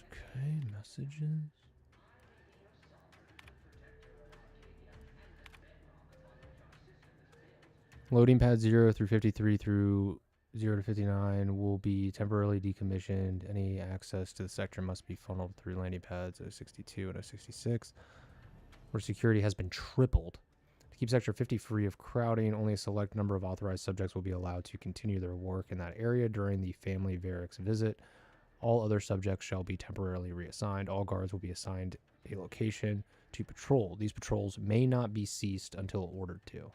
Okay, messages. Loading pad 0 through 53 through 0 to 59 will be temporarily decommissioned. Any access to the sector must be funneled through landing pads 062 and 066, where security has been tripled. To keep Sector 50 free of crowding, only a select number of authorized subjects will be allowed to continue their work in that area during the Family Varric's visit. All other subjects shall be temporarily reassigned. All guards will be assigned a location to patrol. These patrols may not be ceased until ordered to.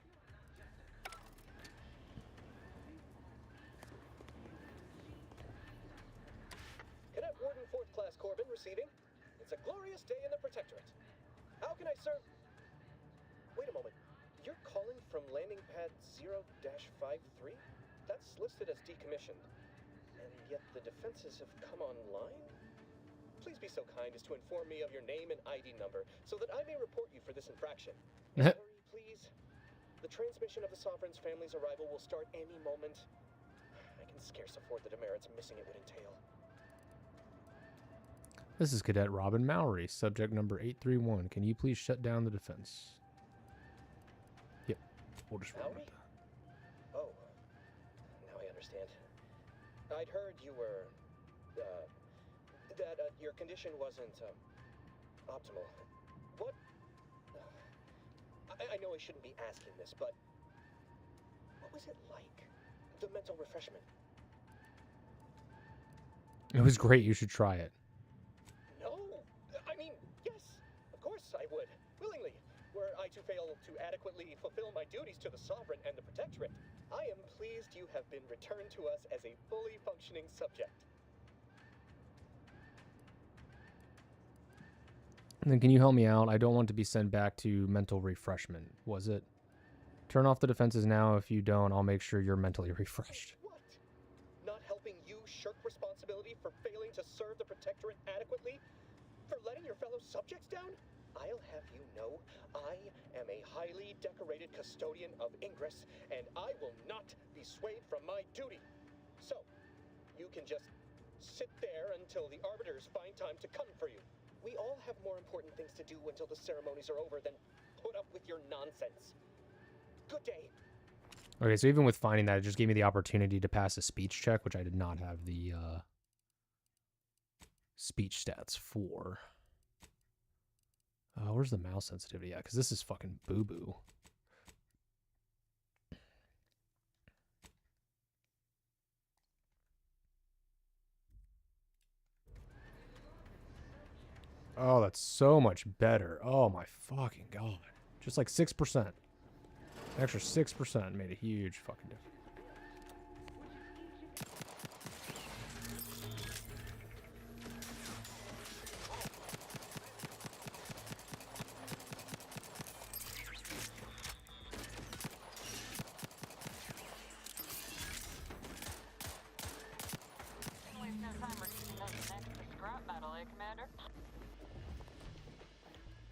Cadet Warden 4th Class Corbin receiving. It's a glorious day in the Protectorate. How can I serve? Wait a moment. You're calling from landing pad 0-53? That's listed as decommissioned. And yet the defenses have come online? Please be so kind as to inform me of your name and ID number so that I may report you for this infraction. Hurry, please. The transmission of the Sovereign's family's arrival will start any moment. I can scarce afford the demerits missing it would entail. This is Cadet Robin Mallory, subject number 831. Can you please shut down the defense? Yep, we'll just run with that. Oh, now I understand. I'd heard you were, that your condition wasn't, optimal. What? I know I shouldn't be asking this, but what was it like? The mental refreshment? It was great. You should try it. No, I mean, yes, of course I would, willingly. Were I to fail to adequately fulfill my duties to the Sovereign and the Protectorate, I am pleased you have been returned to us as a fully functioning subject. And then can you help me out? I don't want to be sent back to mental refreshment, was it? Turn off the defenses now. If you don't, I'll make sure you're mentally refreshed. What? Not helping you shirk responsibility for failing to serve the Protectorate adequately? For letting your fellow subjects down? I'll have you know, I am a highly decorated custodian of Ingress, and I will not be swayed from my duty. So, you can just sit there until the Arbiters find time to come for you. We all have more important things to do until the ceremonies are over than put up with your nonsense. Good day. Okay, so even with finding that, it just gave me the opportunity to pass a speech check, which I did not have the speech stats for. Where's the mouse sensitivity at? Because this is fucking boo-boo. Oh, that's so much better. Oh my fucking god. Just like 6%. Extra 6% made a huge fucking difference.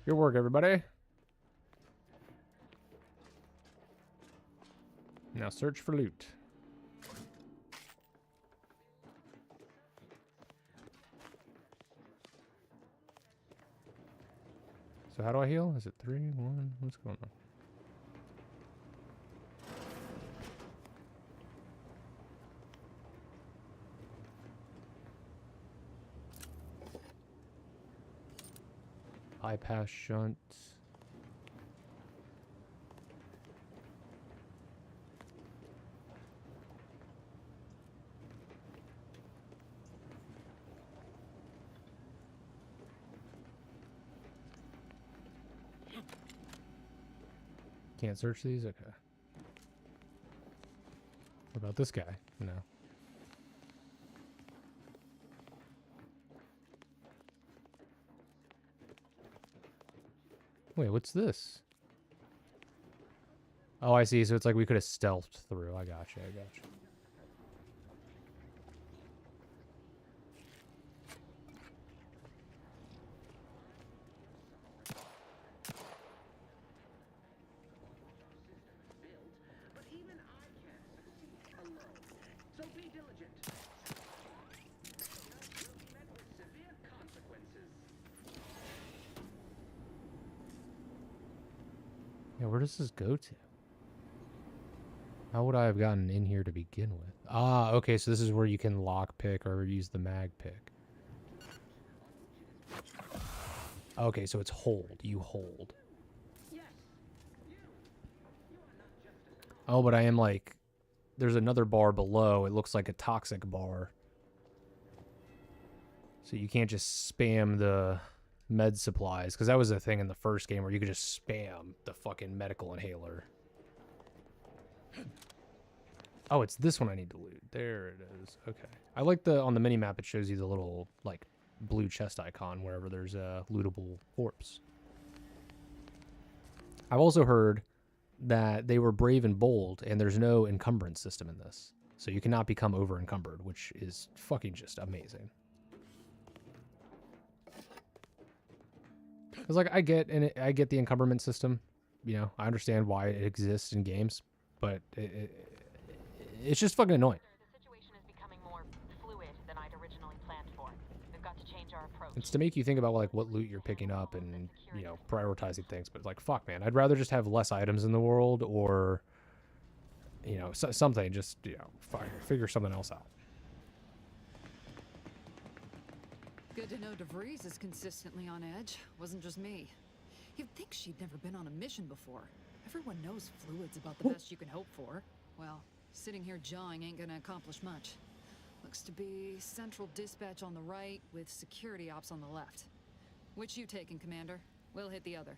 Good work, everybody. Now search for loot. So how do I heal? Is it 3, 1? What's going on? Bypass shunt. Can't search these? Okay. What about this guy? No. Wait, what's this? Oh, I see. So it's like we could have stealthed through. I gotcha. I gotcha. But even I can't succeed alone. so be diligent. Will be met with severe consequences. Yeah, where does this go to? How would I have gotten in here to begin with? Ah, okay, so this is where you can lock pick or use the mag pick. Okay, so it's hold. You hold. Oh, but I am like... There's another bar below. It looks like a toxic bar. So you can't just spam the med supplies. Because that was a thing in the first game where you could just spam the fucking medical inhaler. Oh, it's this one I need to loot. There it is. Okay. I like the... On the mini-map, it shows you the little, like, blue chest icon wherever there's a lootable corpse. I've also heard that they were brave and bold, and there's no encumbrance system in this. So you cannot become over-encumbered, which is fucking just amazing. Because, like, I get the encumberment system. You know, I understand why it exists in games, but it's just fucking annoying. The situation is becoming more fluid than I'd originally planned for. We've got to change our approach. It's to make you think about, like, what loot you're picking up and, you know, prioritizing things. But, like, fuck, man. I'd rather just have less items in the world or, you know, something. Just, you know, figure something else out. Good to know DeVries is consistently on edge. Wasn't just me. You'd think she'd never been on a mission before. Everyone knows fluid's about the best you can hope for. Well, sitting here jawing ain't gonna accomplish much. Looks to be central dispatch on the right with security ops on the left. Which you taking, Commander? We'll hit the other.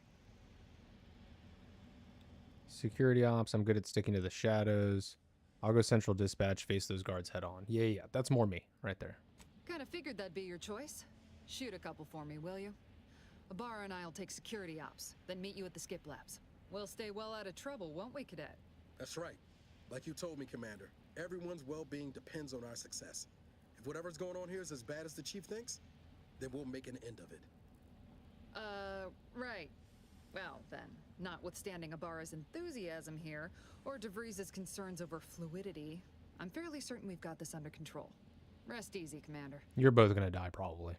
Security ops, I'm good at sticking to the shadows. I'll go central dispatch, face those guards head on. Yeah, that's more me, right there. Kinda figured that'd be your choice. Shoot a couple for me, will you? Ibarra and I'll take security ops, then meet you at the skip labs. We'll stay well out of trouble, won't we, Cadet? That's right. Like you told me, Commander, everyone's well-being depends on our success. If whatever's going on here is as bad as the Chief thinks, then we'll make an end of it. Right. Well, then, notwithstanding Ibarra's enthusiasm here, or DeVries' concerns over fluidity, I'm fairly certain we've got this under control. Rest easy, Commander. You're both gonna die, probably.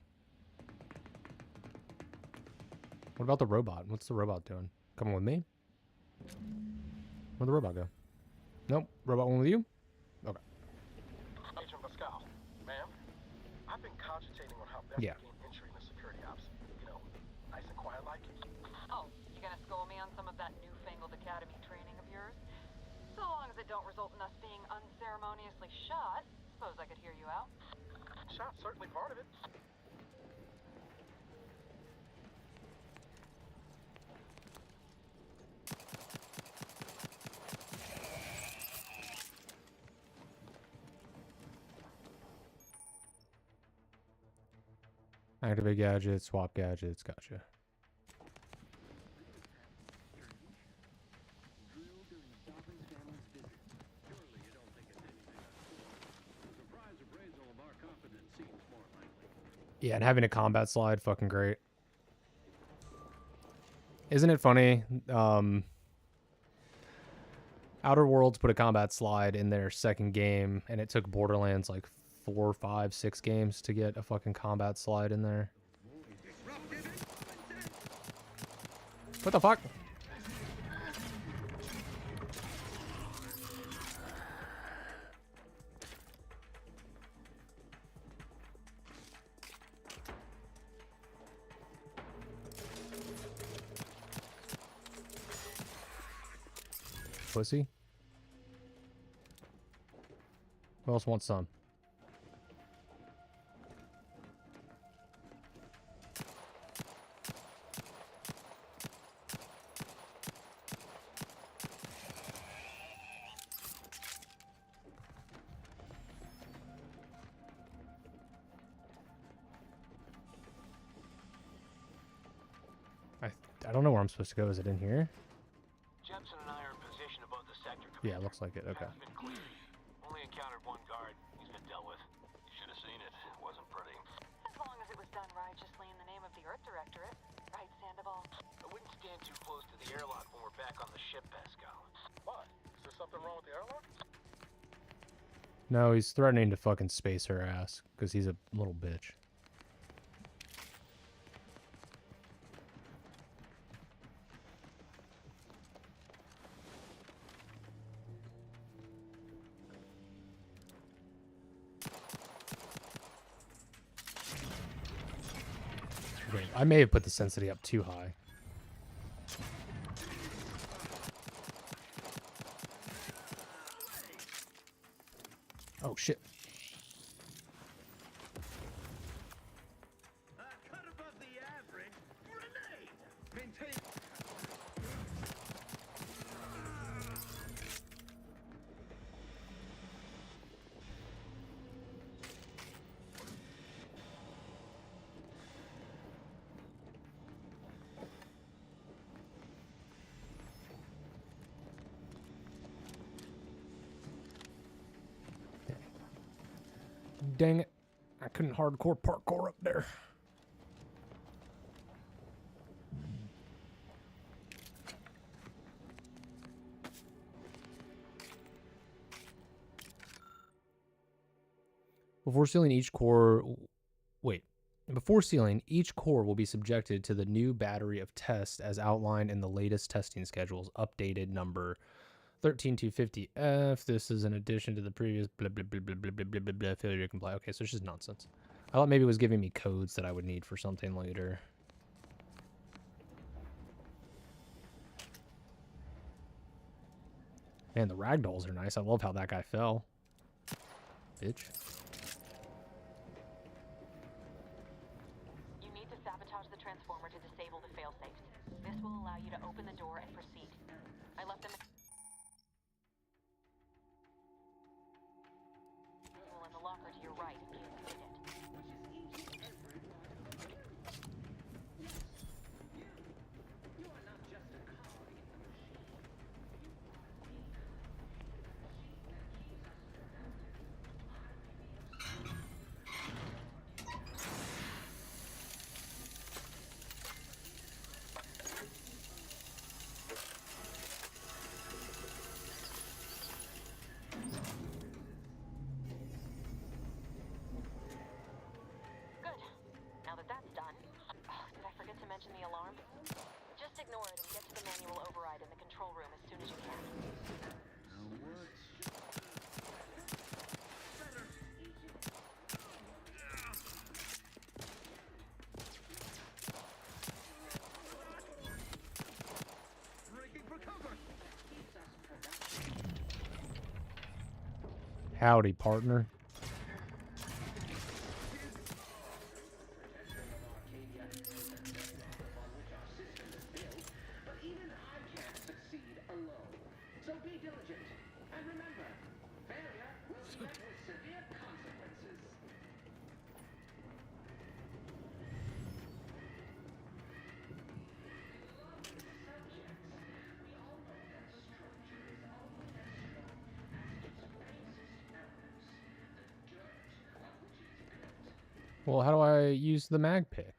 What about the robot? What's the robot doing? Coming with me? Where'd the robot go? Nope. Robot went with you? Okay. Agent Pascal, ma'am, I've been cogitating on how best to gain entry in the security ops. You know, nice and quiet like. Oh, you gonna school me on some of that newfangled academy training of yours? So long as it don't result in us being unceremoniously shot, suppose I could hear you out. Shot's certainly part of it. Activate gadgets, swap gadgets, gotcha. Yeah, and having a combat slide, fucking great. Isn't it funny? Outer Worlds put a combat slide in their second game, and it took Borderlands like 4, 5, 6 games to get a fucking combat slide in there. What the fuck? Pussy? Who else wants some? I don't know where I'm supposed to go. Is it in here? Jepson and I are in position above the sector. Yeah, it looks like it. Okay. Been clear. Only encountered one guard. He's been dealt with. You should have seen it. It wasn't pretty. As long as it was done righteously in the name of the Earth Directorate. Right, Sandoval? I wouldn't stand too close to the airlock when we're back on the ship, Pascal. Why? Is there something wrong with the airlock? No, he's threatening to fucking space her ass because he's a little bitch. Wait, I may have put the sensitivity up too high. Oh shit. Cut above the average. Grenade. Maintain. Dang it. I couldn't hardcore parkour up there. Before sealing each core... Wait. Before sealing, each core will be subjected to the new battery of tests as outlined in the latest testing schedules, updated number 13250F. This is in addition to the previous blah blah blah blah blah blah blah blah, blah failure to comply. Okay, so it's just nonsense. I thought maybe it was giving me codes that I would need for something later. Man, the ragdolls are nice. I love how that guy fell. Bitch. You need to sabotage the transformer to disable the failsafes. This will allow you to open the door and proceed. I left them in the locker to your right if you need it. The alarm? Just ignore it and get to the manual override in the control room as soon as you can. Howdy, partner. Well, how do I use the mag pick?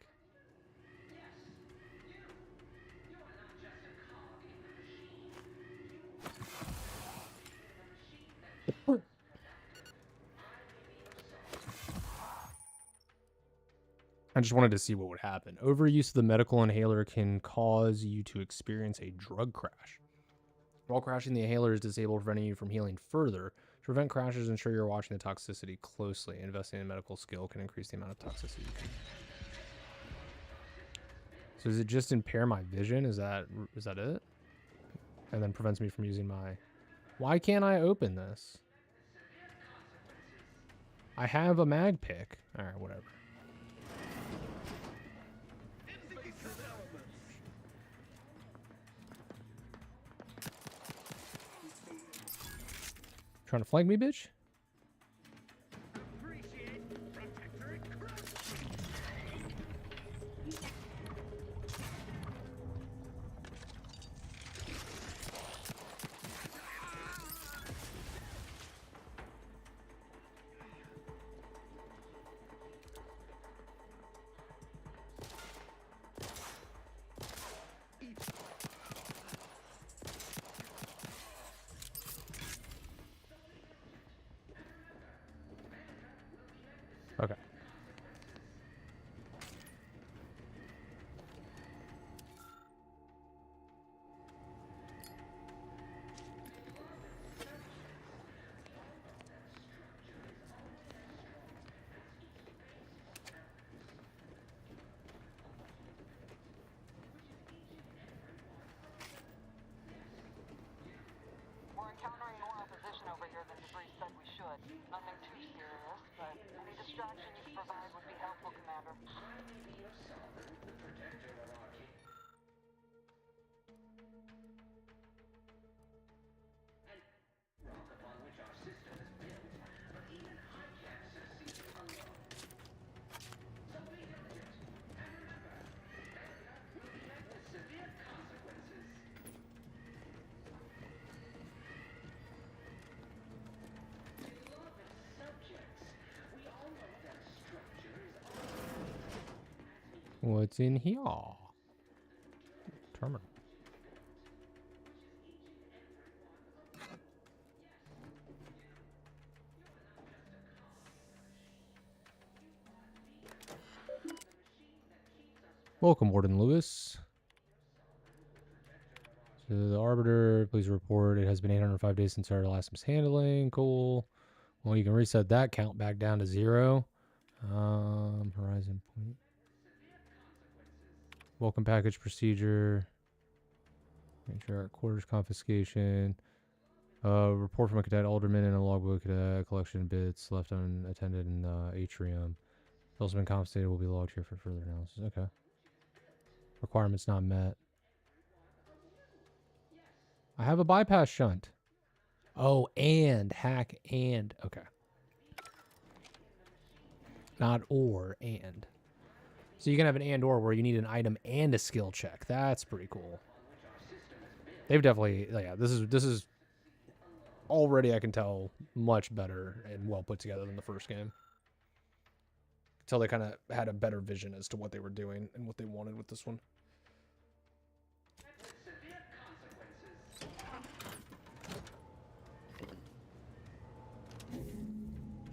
I just wanted to see what would happen. Overuse of the medical inhaler can cause you to experience a drug crash. While crashing, the inhaler is disabled, preventing you from healing further. To prevent crashes, ensure you're watching the toxicity closely. Investing in medical skill can increase the amount of toxicity you can. So does it just impair my vision? Is that it? And then prevents me from using my... Why can't I open this? I have a mag pick. Alright, whatever. Trying to flank me, bitch? Nothing too serious, but any distraction you can provide would be helpful, Commander. What's in here? Terminal. Welcome, Warden Lewis. So the Arbiter, please report. It has been 805 days since our last mishandling. Cool. Well, you can reset that count back down to 0. Horizon point. Welcome package procedure. Make sure quarters confiscation. Report from a cadet alderman and a logbook collection bits left unattended in the atrium. It's also been confiscated. Will be logged here for further analysis. Okay. Requirements not met. I have a bypass shunt. Oh, and hack and. Okay. Not or, and. So you can have an and or where you need an item and a skill check. That's pretty cool. They've definitely, yeah, this is already, I can tell, much better and well put together than the first game. Until they kind of had a better vision as to what they were doing and what they wanted with this one.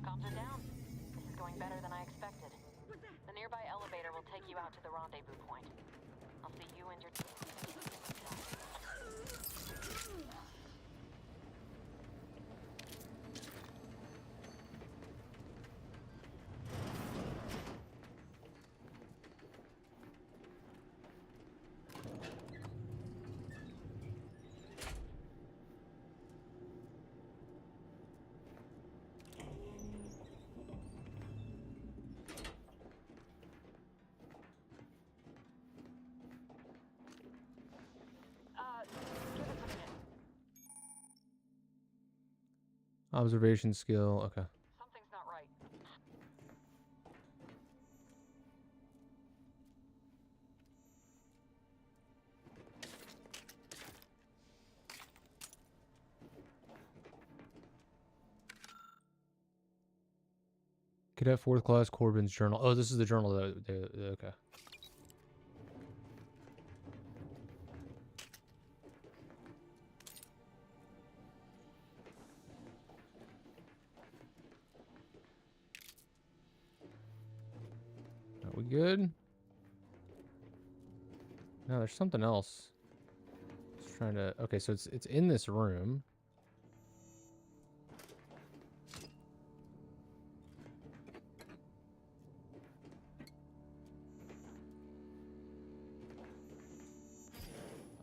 Comms are down. This is going better than I expected. The nearby elevator will take you out to the rendezvous point. I'll see you and your team. Observation skill, okay. Something's not right. Cadet 4th class Corbin's journal. Oh, this is the journal that okay. Are we good? No, there's something else. Just trying to. Okay, so it's in this room.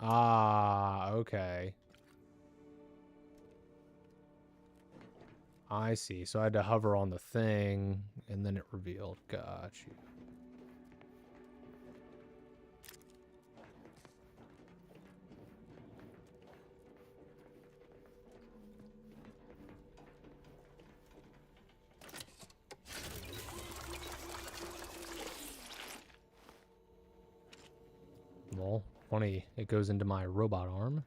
Ah, okay. I see. So I had to hover on the thing, and then it revealed. Got you. Well, funny, it goes into my robot arm.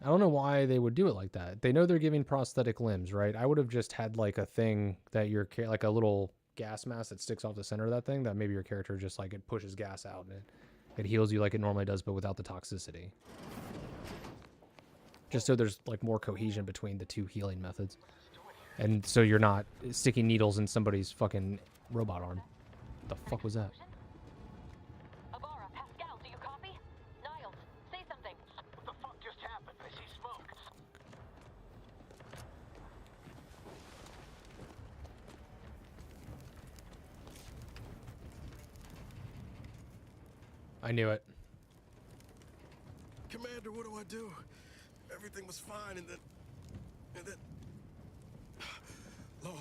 I don't know why they would do it like that. They know they're giving prosthetic limbs, right? I would have just had like a thing that like a little gas mask that sticks off the center of that thing that maybe your character just like it pushes gas out and it heals you like it normally does, but without the toxicity. Just so there's like more cohesion between the two healing methods. And so you're not sticking needles in somebody's fucking robot arm. What the fuck was that? Abara, Pascal, do you copy? Niles, say something. What the fuck just happened? I see smoke. I knew it. Commander, what do I do? Everything was fine, and then... Law,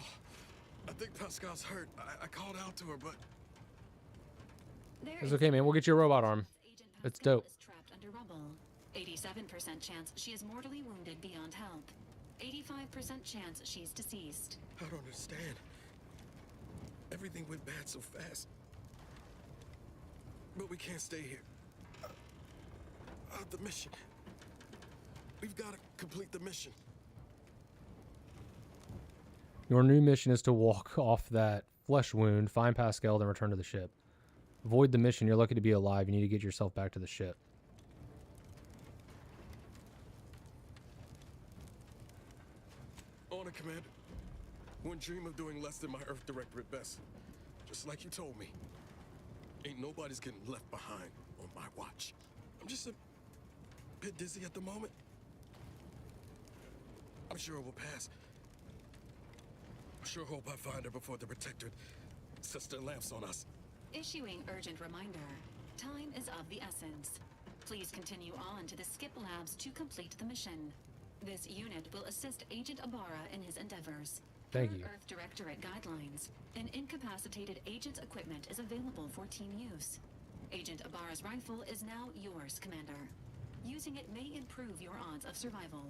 I think Pascal's hurt. I called out to her, but... It's okay, man. We'll get you a robot arm. It's dope. Is trapped under rubble. 87% chance she is mortally wounded beyond help. 85% chance she's deceased. I don't understand. Everything went bad so fast. But we can't stay here. The mission. We've got to complete the mission. Your new mission is to walk off that flesh wound, find Pascal, then return to the ship. Avoid the mission. You're lucky to be alive. You need to get yourself back to the ship. On it, Commander. Wouldn't dream of doing less than my Earth Director at best. Just like you told me. Ain't nobody's getting left behind on my watch. I'm just a bit dizzy at the moment. I'm sure it will pass. I sure hope I find her before the Protectorate sets their lamps on us. Issuing urgent reminder. Time is of the essence. Please continue on to the Skip Labs to complete the mission. This unit will assist Agent Ibarra in his endeavors. Thank Per you. Earth Directorate guidelines, an incapacitated agent's equipment is available for team use. Agent Ibarra's rifle is now yours, Commander. Using it may improve your odds of survival.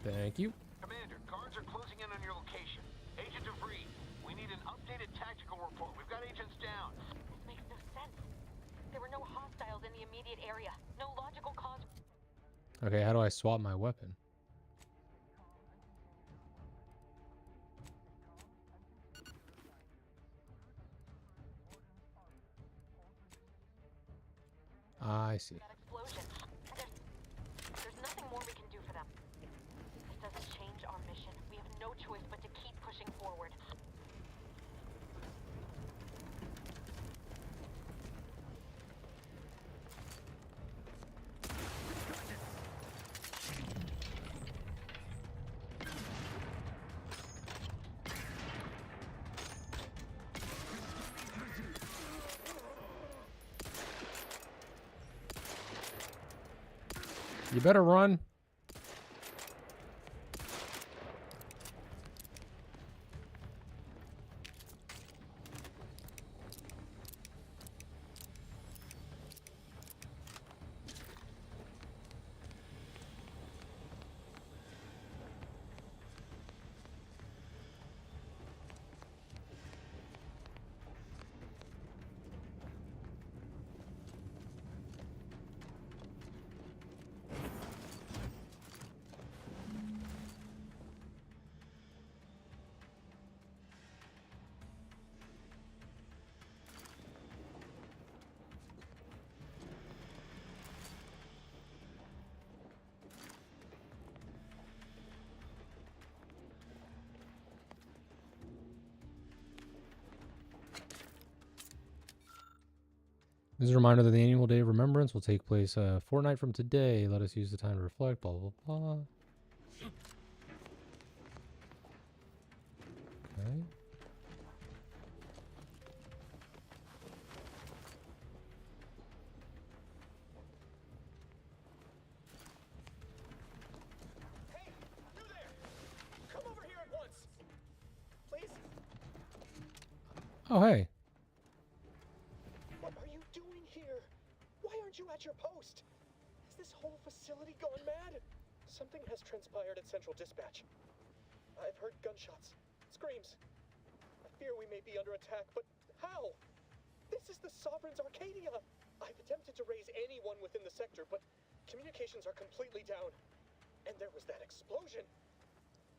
Thank you. Commander, guards are closing in on your location. Agent DeVries, we need an updated tactical report. We've got agents down. This makes no sense. There were no hostiles in the immediate area. No logical cause. Okay, how do I swap my weapon? I see. That explosion. There's nothing more we can do for them. This doesn't change our mission. We have no choice but to keep pushing forward. You better run. This is a reminder that the annual Day of Remembrance will take place a fortnight from today. Let us use the time to reflect, blah, blah, blah. Okay. Hey, you there! Come over here at once! Please? Oh, hey. What are you doing here? Why aren't you at your post? Has this whole facility gone mad? Something has transpired at Central Dispatch. I've heard gunshots, screams. I fear we may be under attack, but how? This is the Sovereign's Arcadia. I've attempted to raise anyone within the sector, but communications are completely down. And there was that explosion.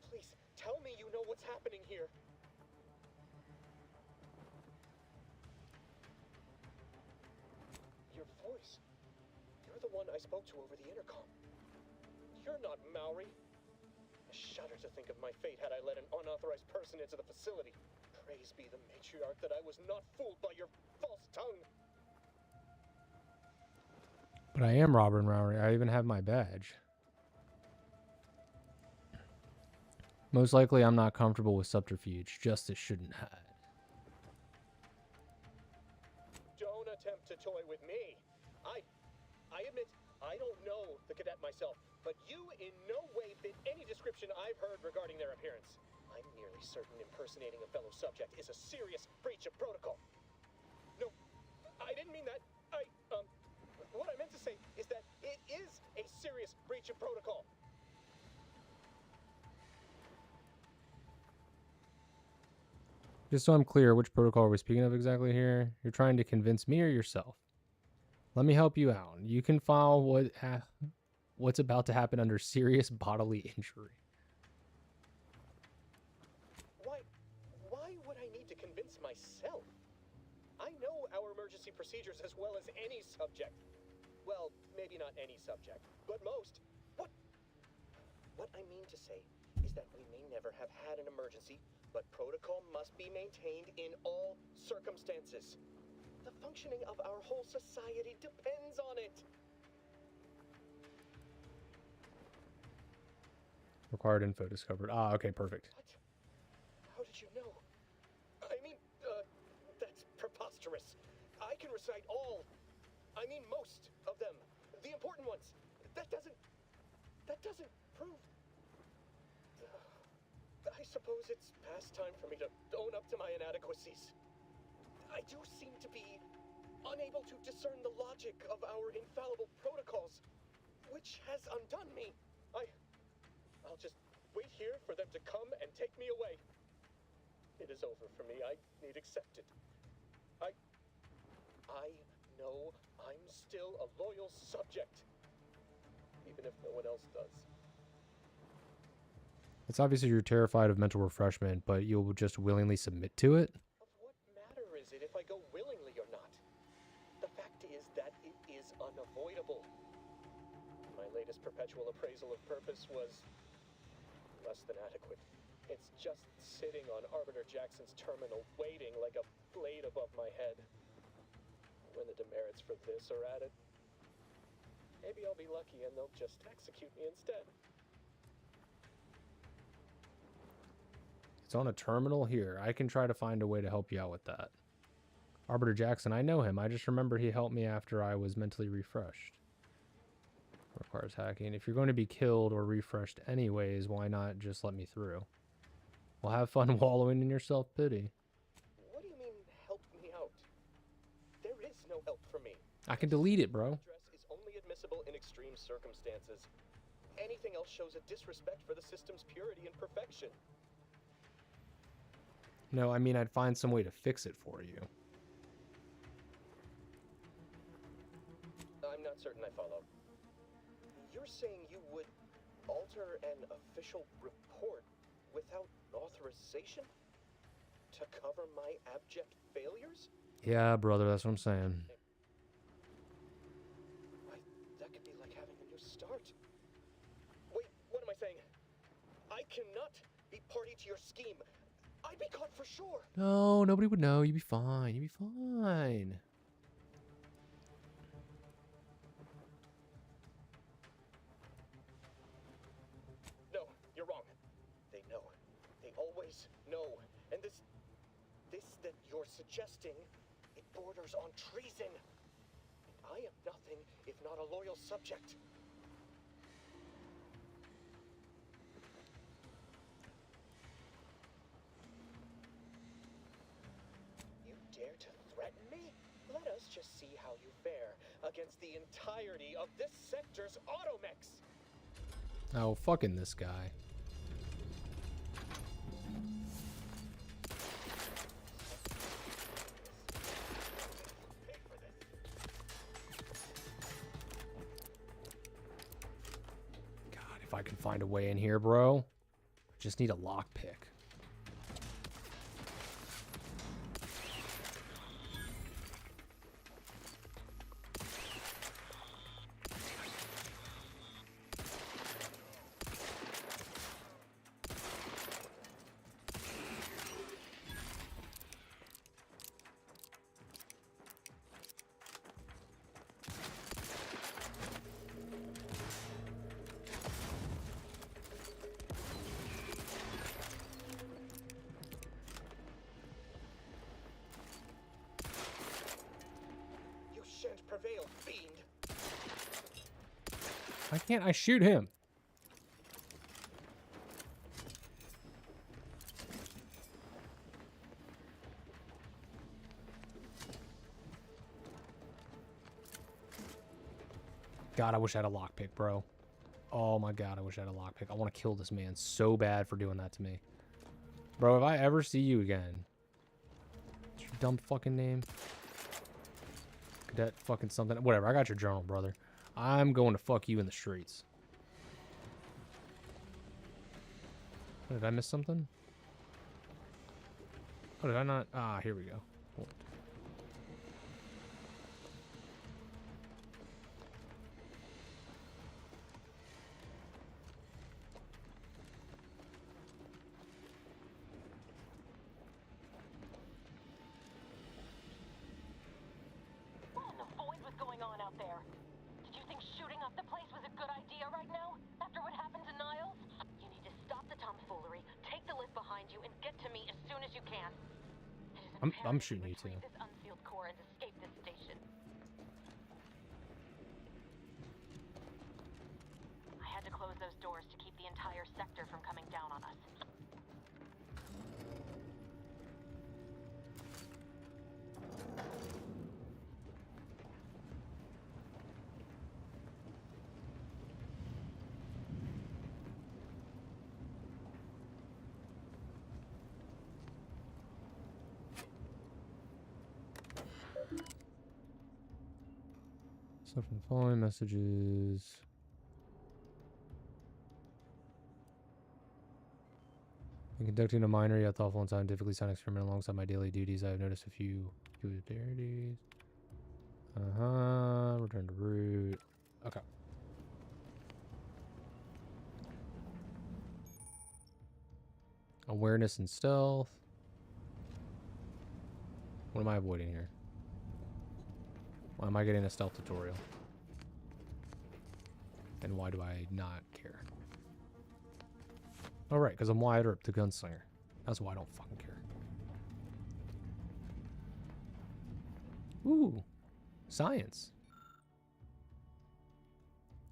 Please, tell me you know what's happening here. Your voice. You're the one I spoke to over the intercom. You're not Maori. I shudder to think of my fate had I let an unauthorized person into the facility. Praise be the matriarch that I was not fooled by your false tongue. But I am Robert Rowery. I even have my badge. Most likely I'm not comfortable with subterfuge. Justice shouldn't hide. Don't attempt to toy with me. I admit I don't know the cadet myself, but you in no way fit any description I've heard regarding their appearance. I'm nearly certain impersonating a fellow subject is a serious breach of protocol. No, I didn't mean that. What I meant to say is that it is a serious breach of protocol. Just so I'm clear, which protocol are we speaking of exactly here? You're trying to convince me or yourself? Let me help you out. You can file what's about to happen under serious bodily injury. Why would I need to convince myself? I know our emergency procedures as well as any subject. Well, maybe not any subject, but most. What I mean to say is that we may never have had an emergency, but protocol must be maintained in all circumstances. The functioning of our whole society depends on it. Required info discovered. Ah, okay, perfect. What? How did you know? I mean, that's preposterous. I can recite most of them. The important ones. That doesn't prove... I suppose it's past time for me to own up to my inadequacies. I do seem to be unable to discern the logic of our infallible protocols, which has undone me. I'll just wait here for them to come and take me away. It is over for me. I need accept it. I know I'm still a loyal subject, even if no one else does. It's obviously you're terrified of mental refreshment, but you'll just willingly submit to it? Of what matter is it if I go willingly or not? The fact is that it is unavoidable. My latest perpetual appraisal of purpose was less than adequate. It's just sitting on Arbiter Jackson's terminal, waiting like a blade above my head. When the demerits for this are added, maybe I'll be lucky and they'll just execute me instead. It's on a terminal here. I can try to find a way to help you out with that. Arbiter Jackson, I know him. I just remember he helped me after I was mentally refreshed. Requires hacking. If you're going to be killed or refreshed anyways, why not just let me through? Well, have fun wallowing in your self-pity. What do you mean, help me out? There is no help for me. I can delete it, bro. Address is only admissible in extreme circumstances. Anything else shows a disrespect for the system's purity and perfection. No, I mean, I'd find some way to fix it for you. I'm not certain I follow. You're saying you would alter an official report without authorization? To cover my abject failures? Yeah, brother, that's what I'm saying. That could be like having a new start. Wait, what am I saying? I cannot be party to your scheme. I'd be caught for sure. No, nobody would know. You'd be fine. You'd be fine. No, you're wrong. They know. They always know. And this that you're suggesting, it borders on treason. And I am nothing if not a loyal subject. You dare to threaten me? Let us just see how you fare against the entirety of this sector's automechs. Oh, fucking this guy. God, if I can find a way in here, bro. I just need a lockpick. Why can't I shoot him? God, I wish I had a lockpick, bro. Oh my God, I wish I had a lockpick. I want to kill this man so bad for doing that to me. Bro, if I ever see you again... What's your dumb fucking name? Cadet fucking something. Whatever, I got your journal, brother. I'm going to fuck you in the streets. Oh, did I miss something? Oh, did I not? Ah, here we go. Cool. What in the void was going on out there? Did you think shooting up the place was a good idea right now? After what happened to Niles? You need to stop the tomfoolery, take the lift behind you, and get to me as soon as you can. I'm shooting you too. Retrieve this unsealed core and escape this station. I had to close those doors to keep the entire sector from coming down on us. So from the following messages. In conducting a minor yet thoughtful and scientifically sound experiment alongside my daily duties, I have noticed a few peculiarities. Return to root. Okay. Awareness and stealth. What am I avoiding here? Why am I getting a stealth tutorial? And why do I not care? Oh, right, because I'm Wyatt Earp, the gunslinger. That's why I don't fucking care. Ooh, science.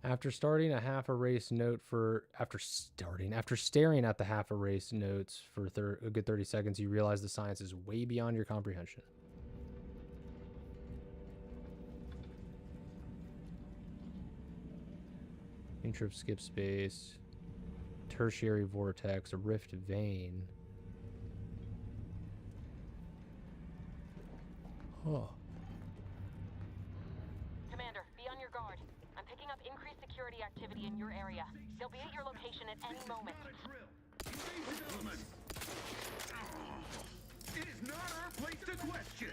After staring at the half erased notes for a good 30 seconds, you realize the science is way beyond your comprehension. Trip, skip space, tertiary vortex, a rift vein. Oh. Commander, be on your guard. I'm picking up increased security activity in your area. They'll be at your location at any moment. It is not our place to question.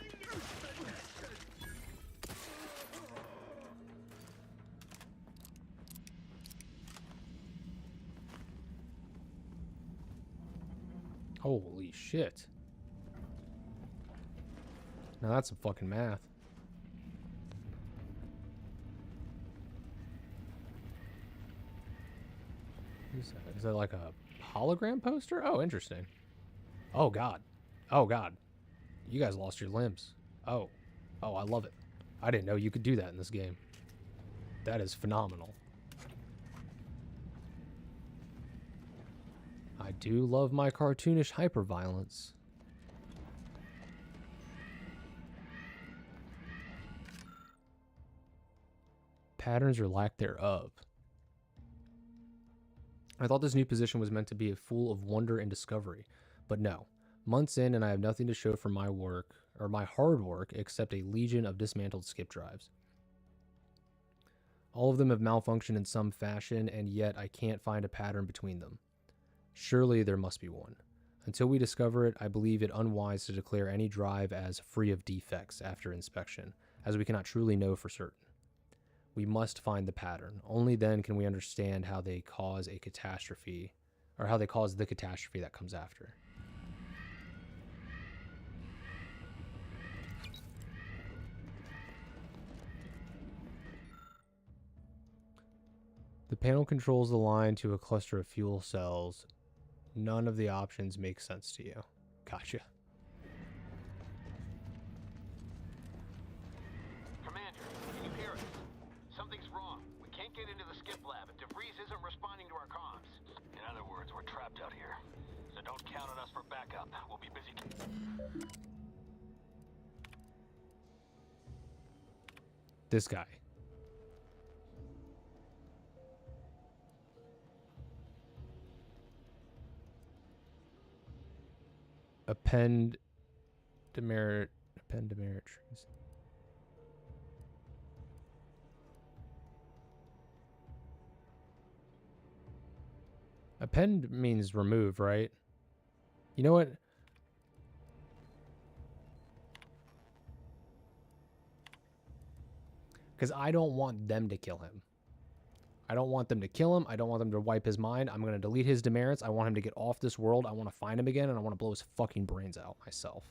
Holy shit. Now that's some fucking math. Is that like a hologram poster? Oh, interesting. Oh, God. Oh, God. You guys lost your limbs. Oh. Oh, I love it. I didn't know you could do that in this game. That is phenomenal. I do love my cartoonish hyperviolence. Patterns or lack thereof. I thought this new position was meant to be full of wonder and discovery, but no. Months in and I have nothing to show for my work, or my hard work, except a legion of dismantled skip drives. All of them have malfunctioned in some fashion, and yet I can't find a pattern between them. Surely there must be one. Until we discover it, I believe it unwise to declare any drive as free of defects after inspection, as we cannot truly know for certain. We must find the pattern. Only then can we understand how they cause a catastrophe, or how they cause the catastrophe that comes after. The panel controls the line to a cluster of fuel cells. None of the options make sense to you. Gotcha. Commander, can you hear us? Something's wrong. We can't get into the skip lab. count on us for backup. We'll be busy. This guy. Append demerit trees. Append means remove, right? You know what? Because I don't want them to kill him. I don't want them to kill him. I don't want them to wipe his mind. I'm going to delete his demerits. I want him to get off this world. I want to find him again, and I want to blow his fucking brains out myself.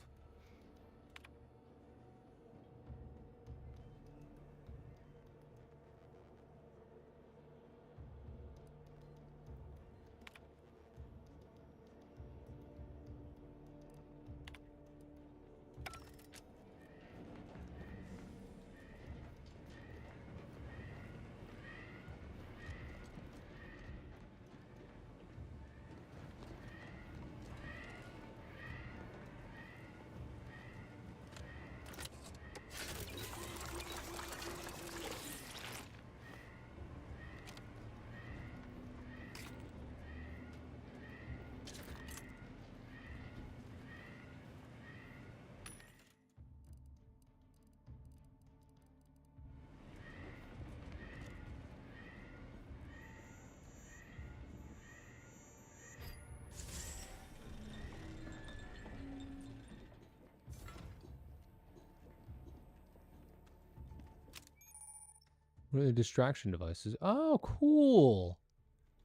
What are the distraction devices? Oh, cool.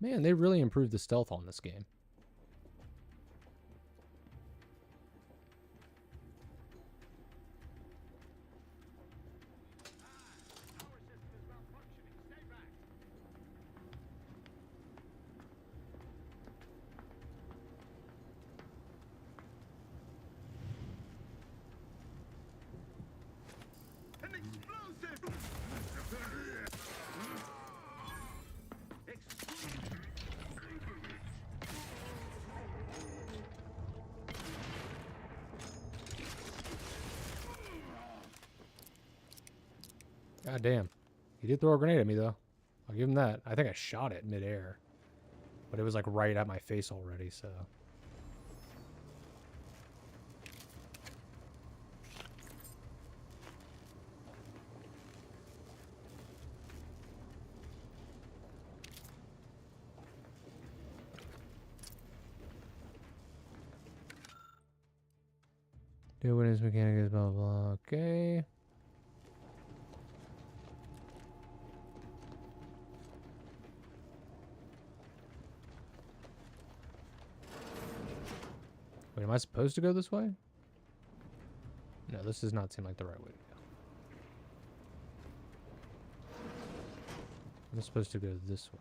Man, they really improved the stealth on this game. God damn. He did throw a grenade at me, though. I'll give him that. I think I shot it midair. But it was like right at my face already, so... Do what his mechanic is, blah, blah, okay. Wait, am I supposed to go this way? No, this does not seem like the right way to go. I'm supposed to go this way.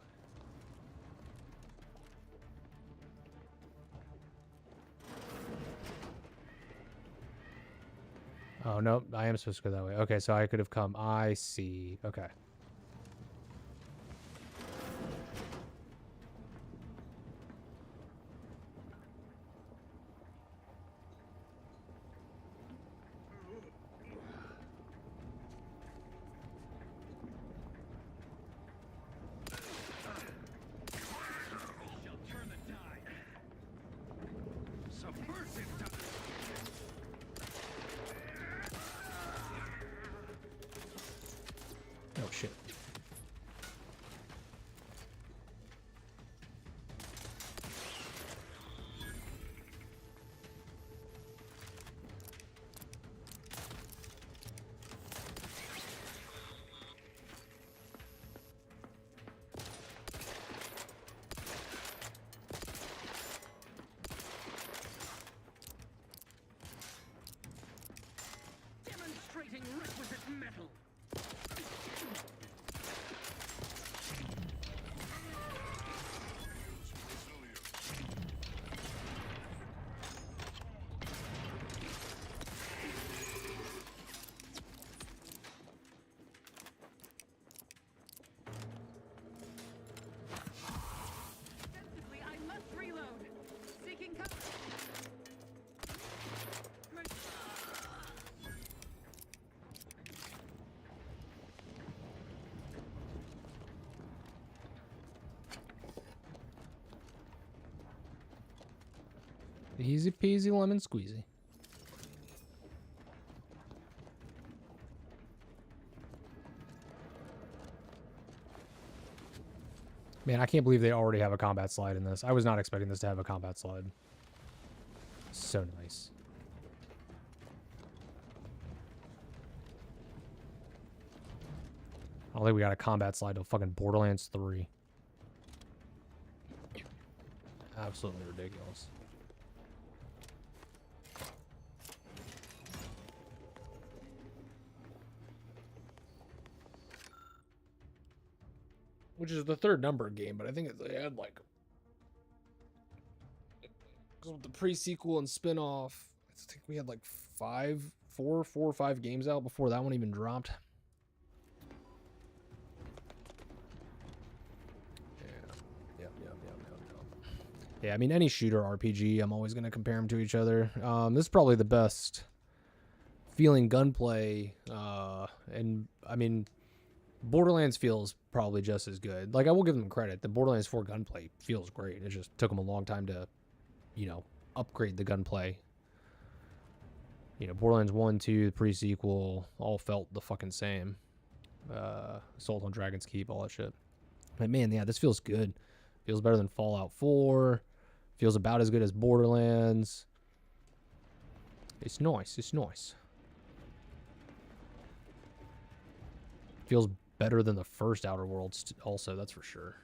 Oh, no, I am supposed to go that way. Okay, so I could have come. I see. Okay. Oh, shit. Easy peasy lemon squeezy. Man, I can't believe they already have a combat slide in this. I was not expecting this to have a combat slide. So nice. I don't think we got a combat slide to fucking Borderlands 3. Absolutely ridiculous. Which is the third number game, but I think they had like... Because with the pre-sequel and spin-off, I think we had like four or five games out before that one even dropped. Yeah, I mean, any shooter RPG, I'm always going to compare them to each other. This is probably the best feeling gunplay. And, I mean, Borderlands feels probably just as good. Like, I will give them credit. The Borderlands 4 gunplay feels great. It just took them a long time to, you know, upgrade the gunplay. You know, Borderlands 1, 2, the pre-sequel, all felt the fucking same. Assault on Dragon's Keep, all that shit. But, man, yeah, this feels good. Feels better than Fallout 4. Feels about as good as Borderlands. It's nice. It's nice. Feels better than the first Outer Worlds also, that's for sure.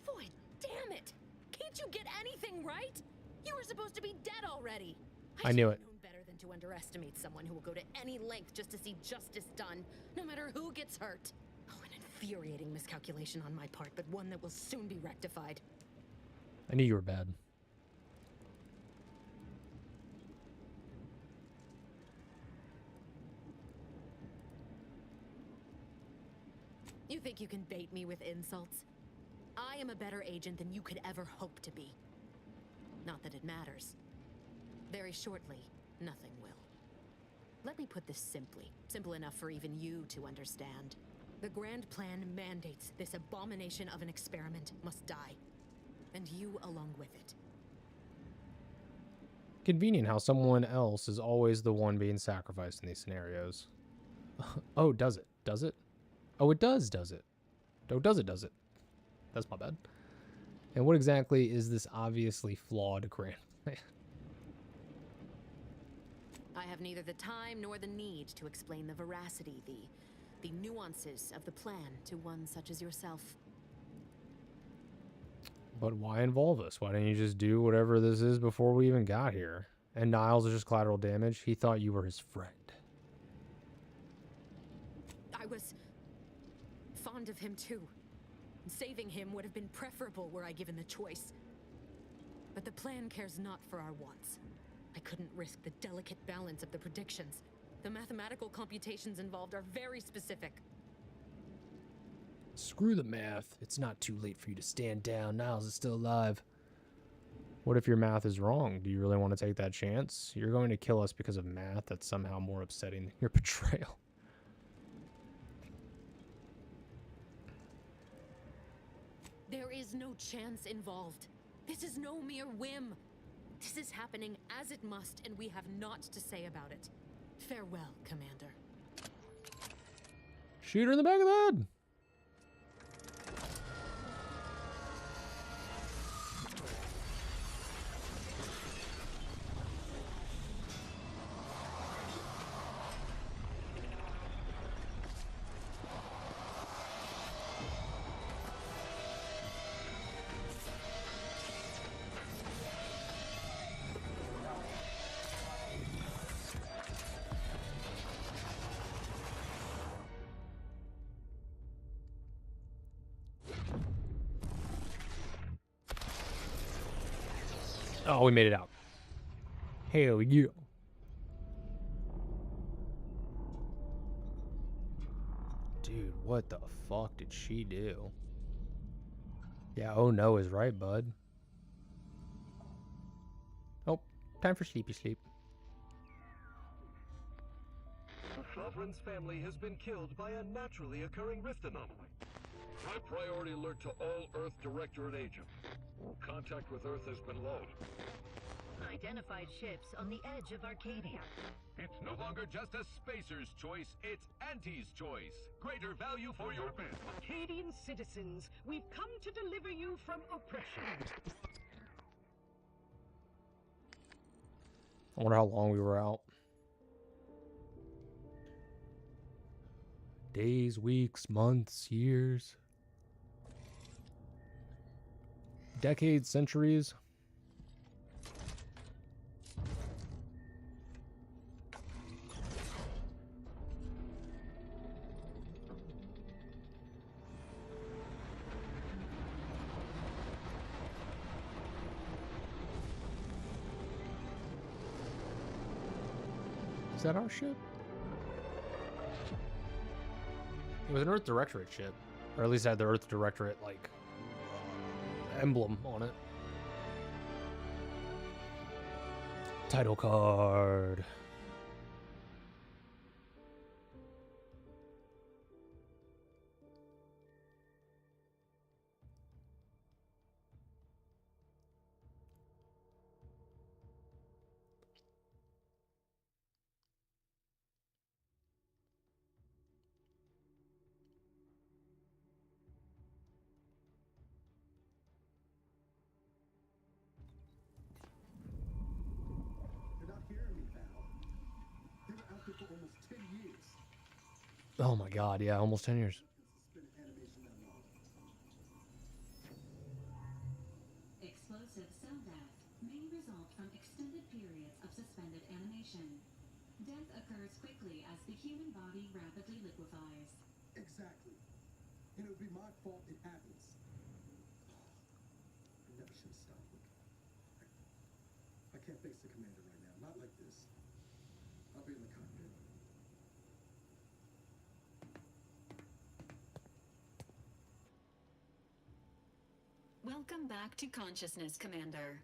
Boy, damn it! Can't you get anything right? You were supposed to be dead already. I knew it. Known better than to underestimate someone who will go to any length just to see justice done, no matter who gets hurt. Oh, an infuriating miscalculation on my part, but one that will soon be rectified. I knew you were bad. You think you can bait me with insults? I am a better agent than you could ever hope to be. Not that it matters. Very shortly, nothing will. Let me put this simply. Simple enough for even you to understand. The grand plan mandates this abomination of an experiment must die. And you along with it. Convenient how someone else is always the one being sacrificed in these scenarios. Oh, does it? Does it? Oh, it does it? Oh, does it? That's my bad. And what exactly is this obviously flawed grand plan? I have neither the time nor the need to explain the veracity, the nuances of the plan to one such as yourself. But why involve us? Why didn't you just do whatever this is before we even got here? And Niles is just collateral damage. He thought you were his friend. I was fond of him too. Saving him would have been preferable were I given the choice. But the plan cares not for our wants. I couldn't risk the delicate balance of the predictions. The mathematical computations involved are very specific. Screw the math. It's not too late for you to stand down. Niles is still alive. What if your math is wrong? Do you really want to take that chance? You're going to kill us because of math that's somehow more upsetting than your betrayal. There is no chance involved. This is no mere whim. This is happening as it must, and we have naught to say about it. Farewell, Commander. Shoot her in the back of the head. Oh, we made it out. Hell yeah. Dude, what the fuck did she do? Yeah, oh no is right, bud. Oh, time for sleepy sleep. The Sovereign's family has been killed by a naturally occurring rift anomaly. High priority alert to all Earth Directorate agents. Contact with Earth has been low. unidentified ships on the edge of Arcadia. It's no longer just a spacer's choice, it's Auntie's choice. Greater value for your men. Arcadian citizens, we've come to deliver you from oppression. I wonder how long we were out. Days, weeks, months, years. Decades, centuries. Is that our ship? It was an Earth Directorate ship. Or at least it had the Earth Directorate, like, emblem on it. Title card. Oh my god, yeah, almost 10 years. Explosive cell death may result from extended periods of suspended animation. Death occurs quickly as the human body rapidly liquefies. Exactly. And it would be my fault it happens. I never should have stopped looking. I can't face the commander right now. Not like this. I'll be in the cockpit. Welcome back to consciousness, Commander.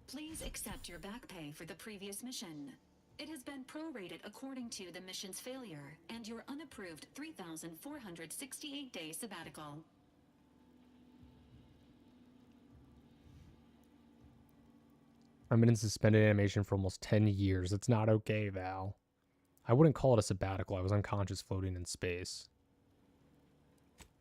Please accept your back pay for the previous mission. It has been prorated according to the mission's failure and your unapproved 3,468-day sabbatical. I've been in suspended animation for almost 10 years. It's not okay, Val. I wouldn't call it a sabbatical. I was unconscious floating in space.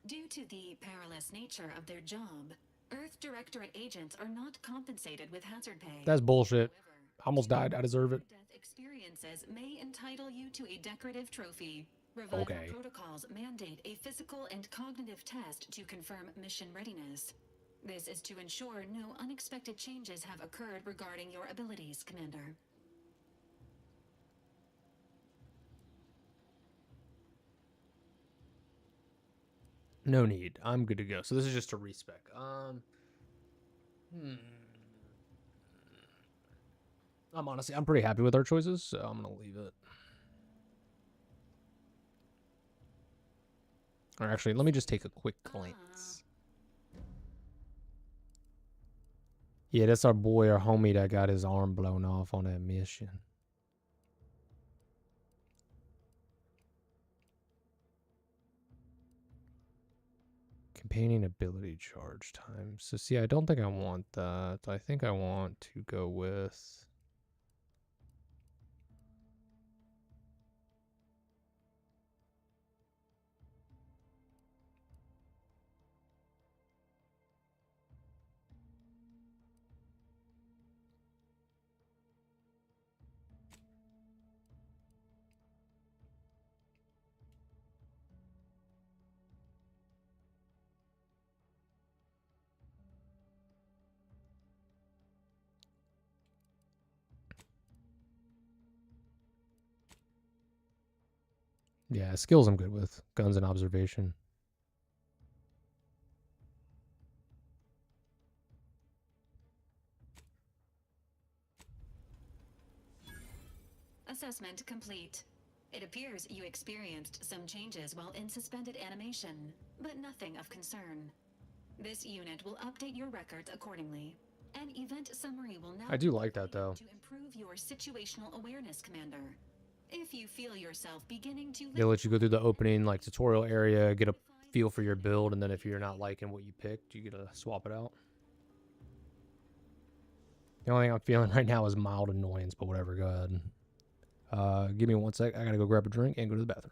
Due to the perilous nature of their job, Earth Directorate agents are not compensated with hazard pay. That's bullshit. I almost died. I deserve it. Death experiences may entitle you to a decorative trophy. Revival protocols mandate a physical and cognitive test to confirm mission readiness. This is to ensure no unexpected changes have occurred regarding your abilities, Commander. No need. I'm good to go. So this is just a respec. I'm pretty happy with our choices, so I'm gonna leave it. Or actually, let me just take a quick glance. Yeah, that's our boy, our homie that got his arm blown off on that mission. Companion ability charge time. So see, I don't think I want that. I think I want to go with... Yeah, skills I'm good with. Guns and observation. Assessment complete. It appears you experienced some changes while in suspended animation, but nothing of concern. This unit will update your records accordingly. An event summary will now... I do like that, though. ...to improve your situational awareness, Commander. If you feel yourself beginning to... They'll let you go through the opening, like, tutorial area, get a feel for your build, and then if you're not liking what you picked, you get to swap it out. The only thing I'm feeling right now is mild annoyance, but whatever. Go ahead. Give me 1 sec. I gotta go grab a drink and go to the bathroom.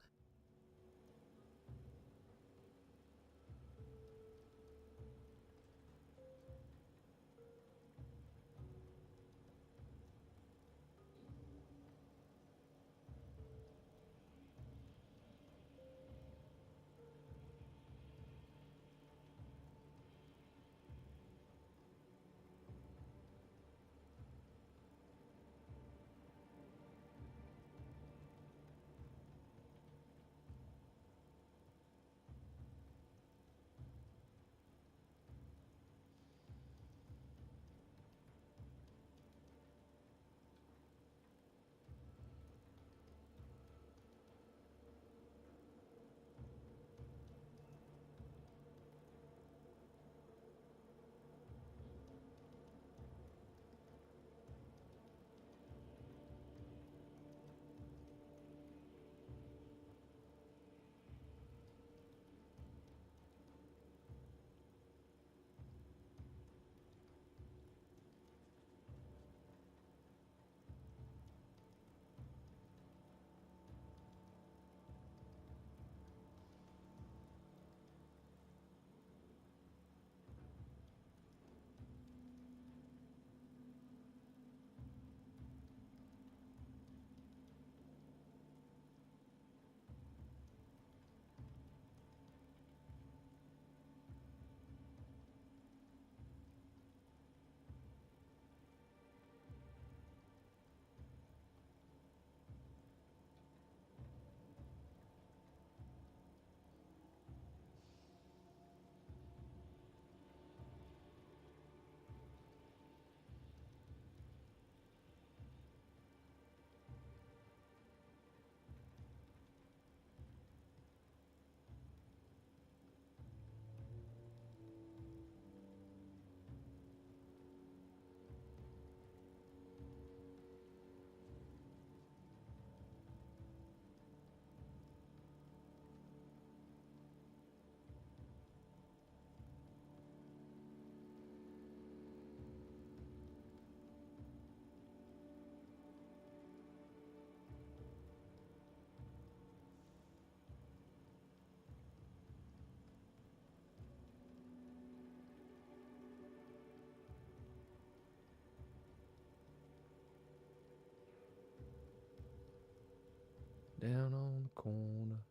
Down on the corner,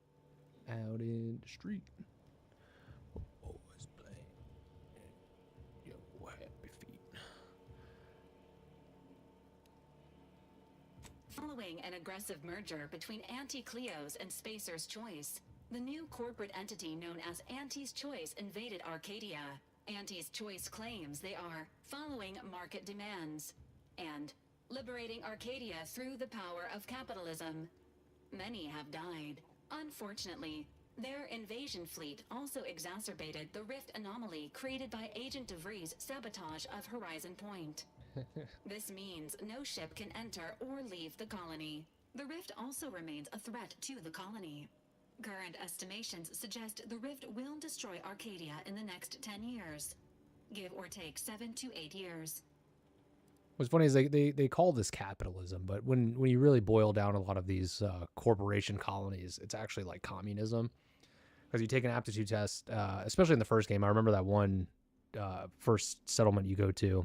out in the street. Boys playing your happy feet. Following an aggressive merger between Anti-Cleo's and Spacer's Choice, the new corporate entity known as Anti's Choice invaded Arcadia. Anti's Choice claims they are following market demands and liberating Arcadia through the power of capitalism. Many have died. Unfortunately, their invasion fleet also exacerbated the rift anomaly created by Agent DeVries' sabotage of Horizon Point. This means no ship can enter or leave the colony. The rift also remains a threat to the colony. Current estimations suggest the rift will destroy Arcadia in the next 10 years. Give or take 7 to 8 years. What's funny is they call this capitalism, but when you really boil down a lot of these corporation colonies, it's actually like communism. Because you take an aptitude test, especially in the first game. I remember that one first settlement you go to,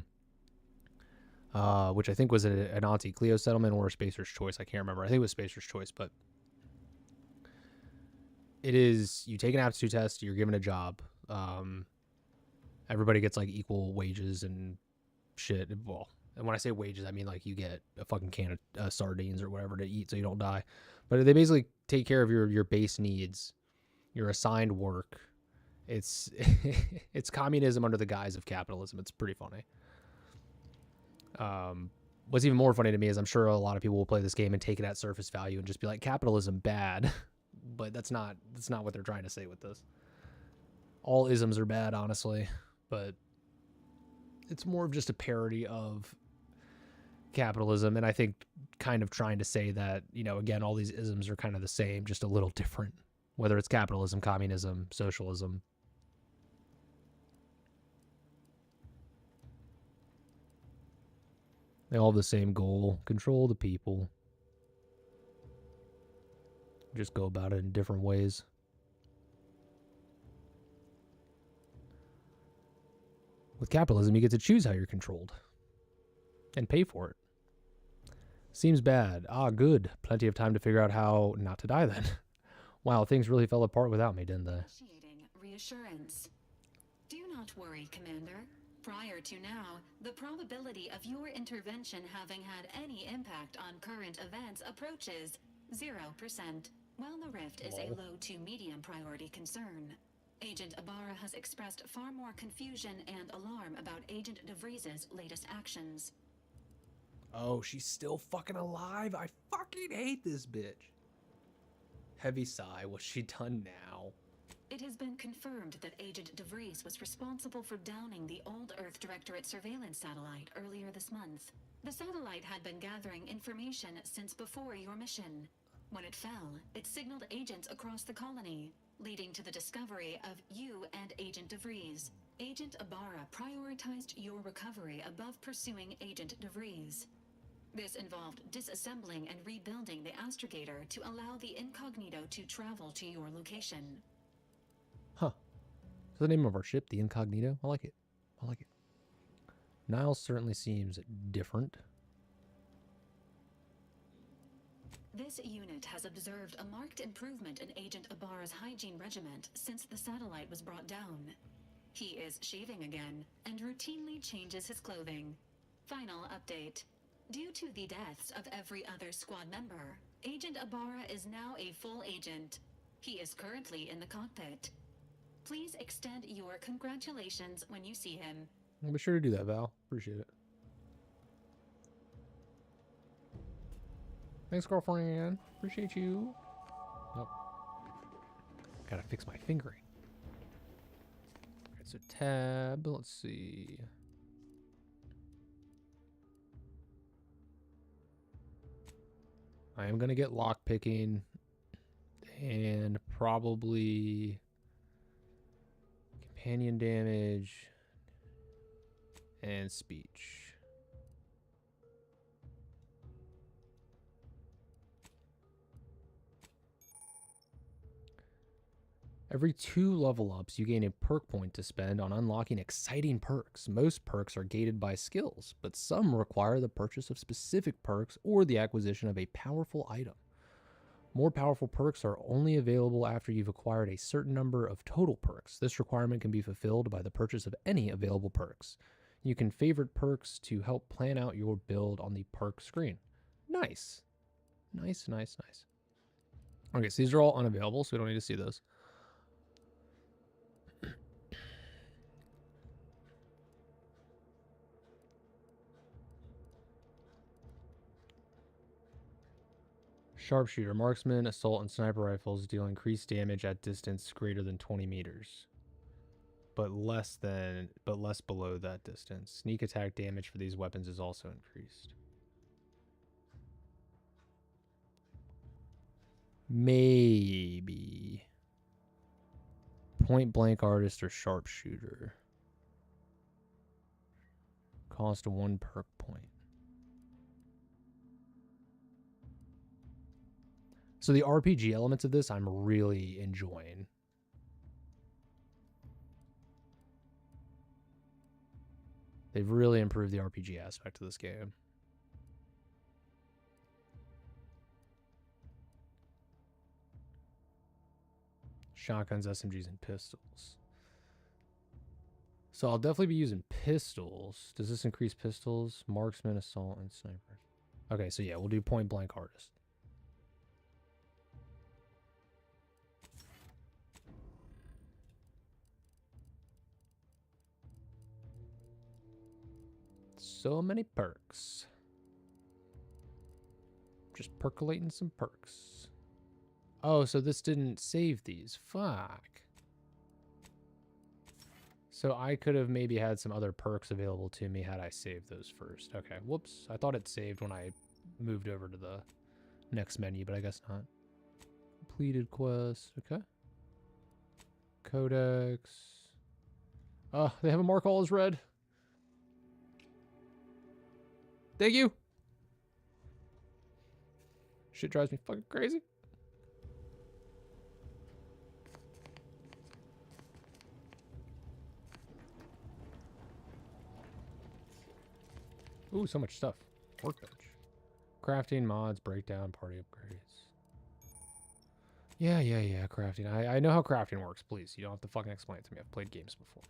which I think was an Anti-Cleo settlement or a Spacer's Choice. I can't remember. I think it was Spacer's Choice, but it is, you take an aptitude test, you're given a job. Everybody gets like equal wages and shit. Well, and when I say wages, I mean like you get a fucking can of sardines or whatever to eat so you don't die. But they basically take care of your base needs. Your assigned work. It's it's communism under the guise of capitalism. It's pretty funny. What's even more funny to me is I'm sure a lot of people will play this game and take it at surface value and just be like, capitalism bad. But that's not what they're trying to say with this. All isms are bad, honestly, but it's more of just a parody of capitalism, and I think kind of trying to say that, you know, again, all these isms are kind of the same, just a little different, whether it's capitalism, communism, socialism. They all have the same goal. Control the people. Just go about it in different ways. With capitalism, you get to choose how you're controlled. And pay for it. Seems bad. Ah, good. Plenty of time to figure out how not to die then. Wow, things really fell apart without me, didn't they? Initiating reassurance. Do not worry, Commander. Prior to now, the probability of your intervention having had any impact on current events approaches 0%, while the rift is a low to medium priority concern. Agent Ibarra has expressed far more confusion and alarm about Agent DeVries's latest actions. Oh, she's still fucking alive? I fucking hate this bitch. Heavy sigh. What's she done now? It has been confirmed that Agent DeVries was responsible for downing the Old Earth Directorate surveillance satellite earlier this month. The satellite had been gathering information since before your mission. When it fell, it signaled agents across the colony, leading to the discovery of you and Agent DeVries. Agent Ibarra prioritized your recovery above pursuing Agent DeVries. This involved disassembling and rebuilding the astrogator to allow the incognito to travel to your location. Huh. That's the name of our ship, the Incognito. I like it. I like it. Niles certainly seems different. This unit has observed a marked improvement in Agent Ibarra's hygiene regiment since the satellite was brought down. He is shaving again and routinely changes his clothing. Final update. Due to the deaths of every other squad member, Agent Ibarra is now a full agent. He is currently in the cockpit. Please extend your congratulations when you see him. I'll be sure to do that, Val. Appreciate it. Thanks, girlfriend. Appreciate you. Nope. Gotta fix my fingering. Alright, so tab. Let's see. I am gonna get lockpicking and probably companion damage and speech. Every 2 level ups, you gain a perk point to spend on unlocking exciting perks. Most perks are gated by skills, but some require the purchase of specific perks or the acquisition of a powerful item. More powerful perks are only available after you've acquired a certain number of total perks. This requirement can be fulfilled by the purchase of any available perks. You can favorite perks to help plan out your build on the perk screen. Nice. Nice, nice, nice. Okay, so these are all unavailable, so we don't need to see those. Sharpshooter, marksman, assault, and sniper rifles deal increased damage at distance greater than 20 meters, but less below that distance. Sneak attack damage for these weapons is also increased. Maybe point blank artist or sharpshooter. Cost 1 perk point. So the RPG elements of this I'm really enjoying. They've really improved the RPG aspect of this game. Shotguns, SMGs, and pistols. So I'll definitely be using pistols. Does this increase pistols? Marksman, assault, and snipers. Okay, so yeah, we'll do point blank artist. So many perks. Just percolating some perks. Oh, so this didn't save these. Fuck. So I could have maybe had some other perks available to me had I saved those first. Okay, whoops. I thought it saved when I moved over to the next menu, but I guess not. Completed quest. Okay. Codex. Oh, they have a mark all as red. Thank you. Shit drives me fucking crazy. Ooh, so much stuff. Workbench. Crafting, mods, breakdown, party upgrades. Yeah, crafting. I know how crafting works, please. You don't have to fucking explain it to me. I've played games before.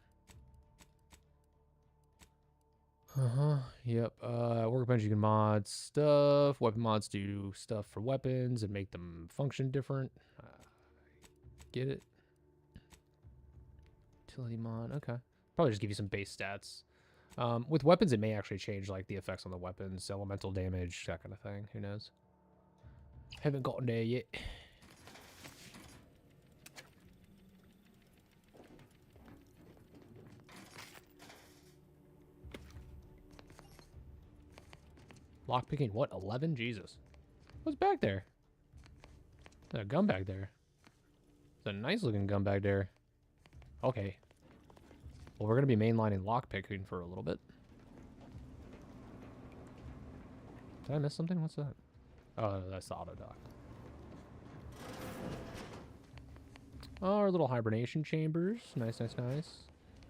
Yep. Workbench, you can mod stuff. Weapon mods do stuff for weapons and make them function different. Get it? Utility mod. Okay. Probably just give you some base stats. With weapons, it may actually change like the effects on the weapons, elemental damage, that kind of thing. Who knows? Haven't gotten there yet. Lockpicking, what? 11? Jesus. What's back there? There's a gun back there. It's a nice looking gun back there. Okay. Well, we're going to be mainlining lockpicking for a little bit. Did I miss something? What's that? Oh, that's the auto dock. Oh, our little hibernation chambers. Nice, nice, nice.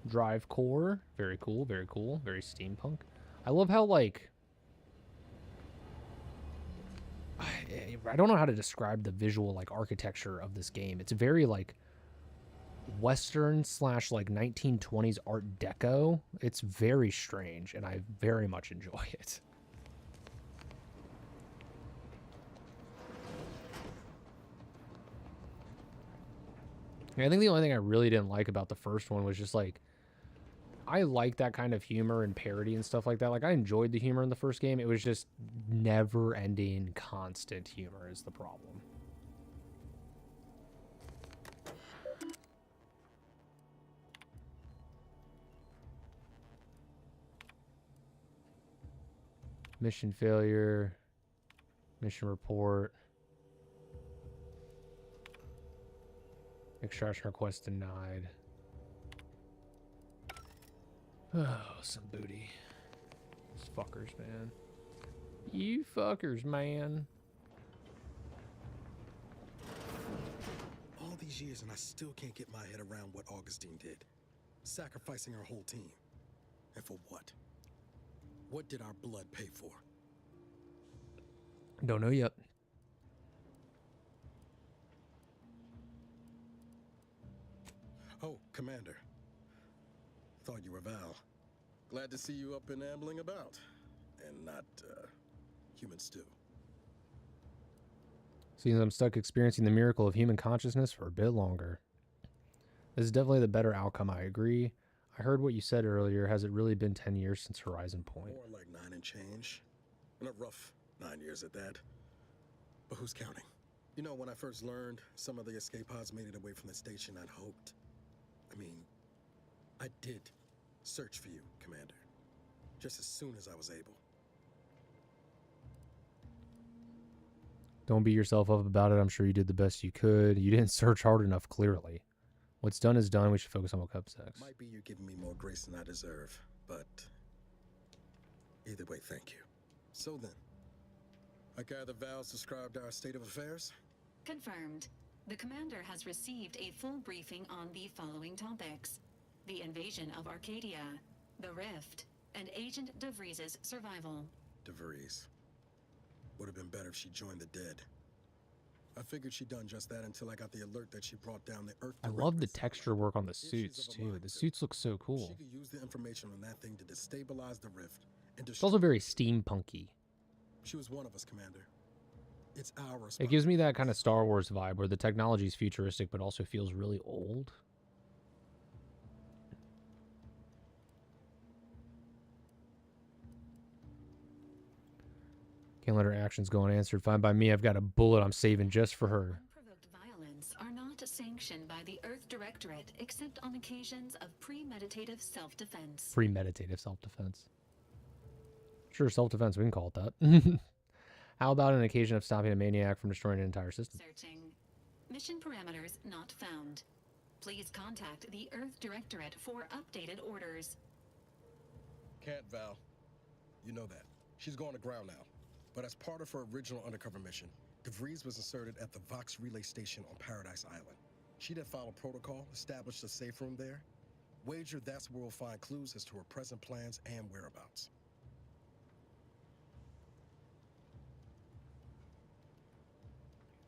Drive core. Very cool, very cool. Very steampunk. I love how, like... I don't know how to describe the visual, like, architecture of this game. It's very, like, Western / like 1920s Art Deco. It's very strange, and I very much enjoy it. I think the only thing I really didn't like about the first one was just, like, I like that kind of humor and parody and stuff like that. Like, I enjoyed the humor in the first game. It was just never-ending, constant humor is the problem. Mission failure. Mission report. Extraction request denied. Oh, some booty. These fuckers, man. You fuckers, man. All these years and I still can't get my head around what Augustine did. Sacrificing our whole team. And for what? What did our blood pay for? Don't know yet. Oh, Commander. Thought you were Val. Glad to see you up and ambling about. And not, human stew. Seems I'm stuck experiencing the miracle of human consciousness for a bit longer. This is definitely the better outcome, I agree. I heard what you said earlier. Has it really been 10 years since Horizon Point? More like 9 and change. And a rough 9 years at that. But who's counting? You know, when I first learned some of the escape pods made it away from the station, I'd hoped. I did search for you, Commander. Just as soon as I was able. Don't beat yourself up about it. I'm sure you did the best you could. You didn't search hard enough, clearly. What's done is done. We should focus on what comes next. Might be you're giving me more grace than I deserve, but either way, thank you. So then, I gather Val's described our state of affairs? Confirmed. The commander has received a full briefing on the following topics: the invasion of Arcadia, the Rift, and Agent DeVries's survival. DeVries. Would have been better if she joined the dead. I figured she'd done just that until I got the alert that she brought down the Earth. I love the texture work on the suits, too. The suits look so cool. She could use the information on that thing to destabilize the Rift. And it's also very steampunky. She was one of us, Commander. It's our responsibility. It gives me that kind of Star Wars vibe where the technology is futuristic but also feels really old. Can't let her actions go unanswered. Fine by me. I've got a bullet I'm saving just for her. Unprovoked violence are not sanctioned by the Earth Directorate except on occasions of premeditative self-defense. Premeditative self-defense. Sure, self-defense. We can call it that. How about an occasion of stopping a maniac from destroying an entire system? Searching. Mission parameters not found. Please contact the Earth Directorate for updated orders. Can't, Val. You know that. She's going to ground now. But as part of her original undercover mission, DeVries was inserted at the Vox Relay Station on Paradise Island. She then followed protocol, established a safe room there. Wager that's where we'll find clues as to her present plans and whereabouts.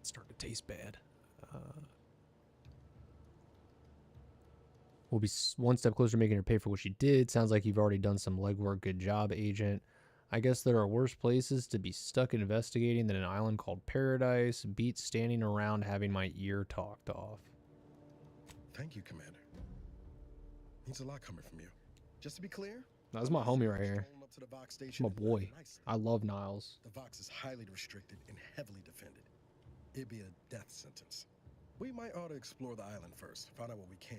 It's starting to taste bad. We'll be one step closer to making her pay for what she did. Sounds like you've already done some legwork. Good job, Agent. I guess there are worse places to be stuck investigating than an island called Paradise. Beats standing around having my ear talked off. Thank you, Commander. Means a lot coming from you. Just to be clear, That's my homie right here. My boy. I love Niles. The Vox is highly restricted and heavily defended. It'd be a death sentence. We might ought to explore the island first, find out what we can.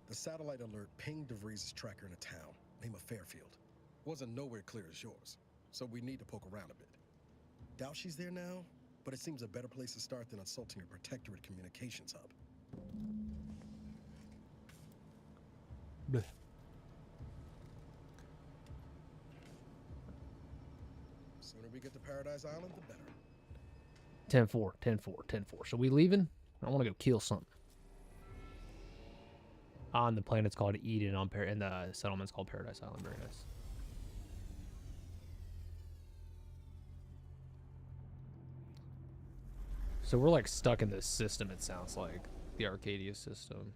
The satellite alert pinged DeVries' tracker in a town, name of Fairfield. Wasn't nowhere clear as yours, so we need to poke around a bit. Doubt she's there now, but it seems a better place to start than assaulting a protectorate communications hub. Blech. Sooner we get to Paradise Island, the better. 10-4, 10-4, 10-4. So we leaving? I want to go kill something. On the planet's called Eden, and the settlement's called Paradise Island. Very nice. So we're like stuck in this system, it sounds like. The Arcadia system.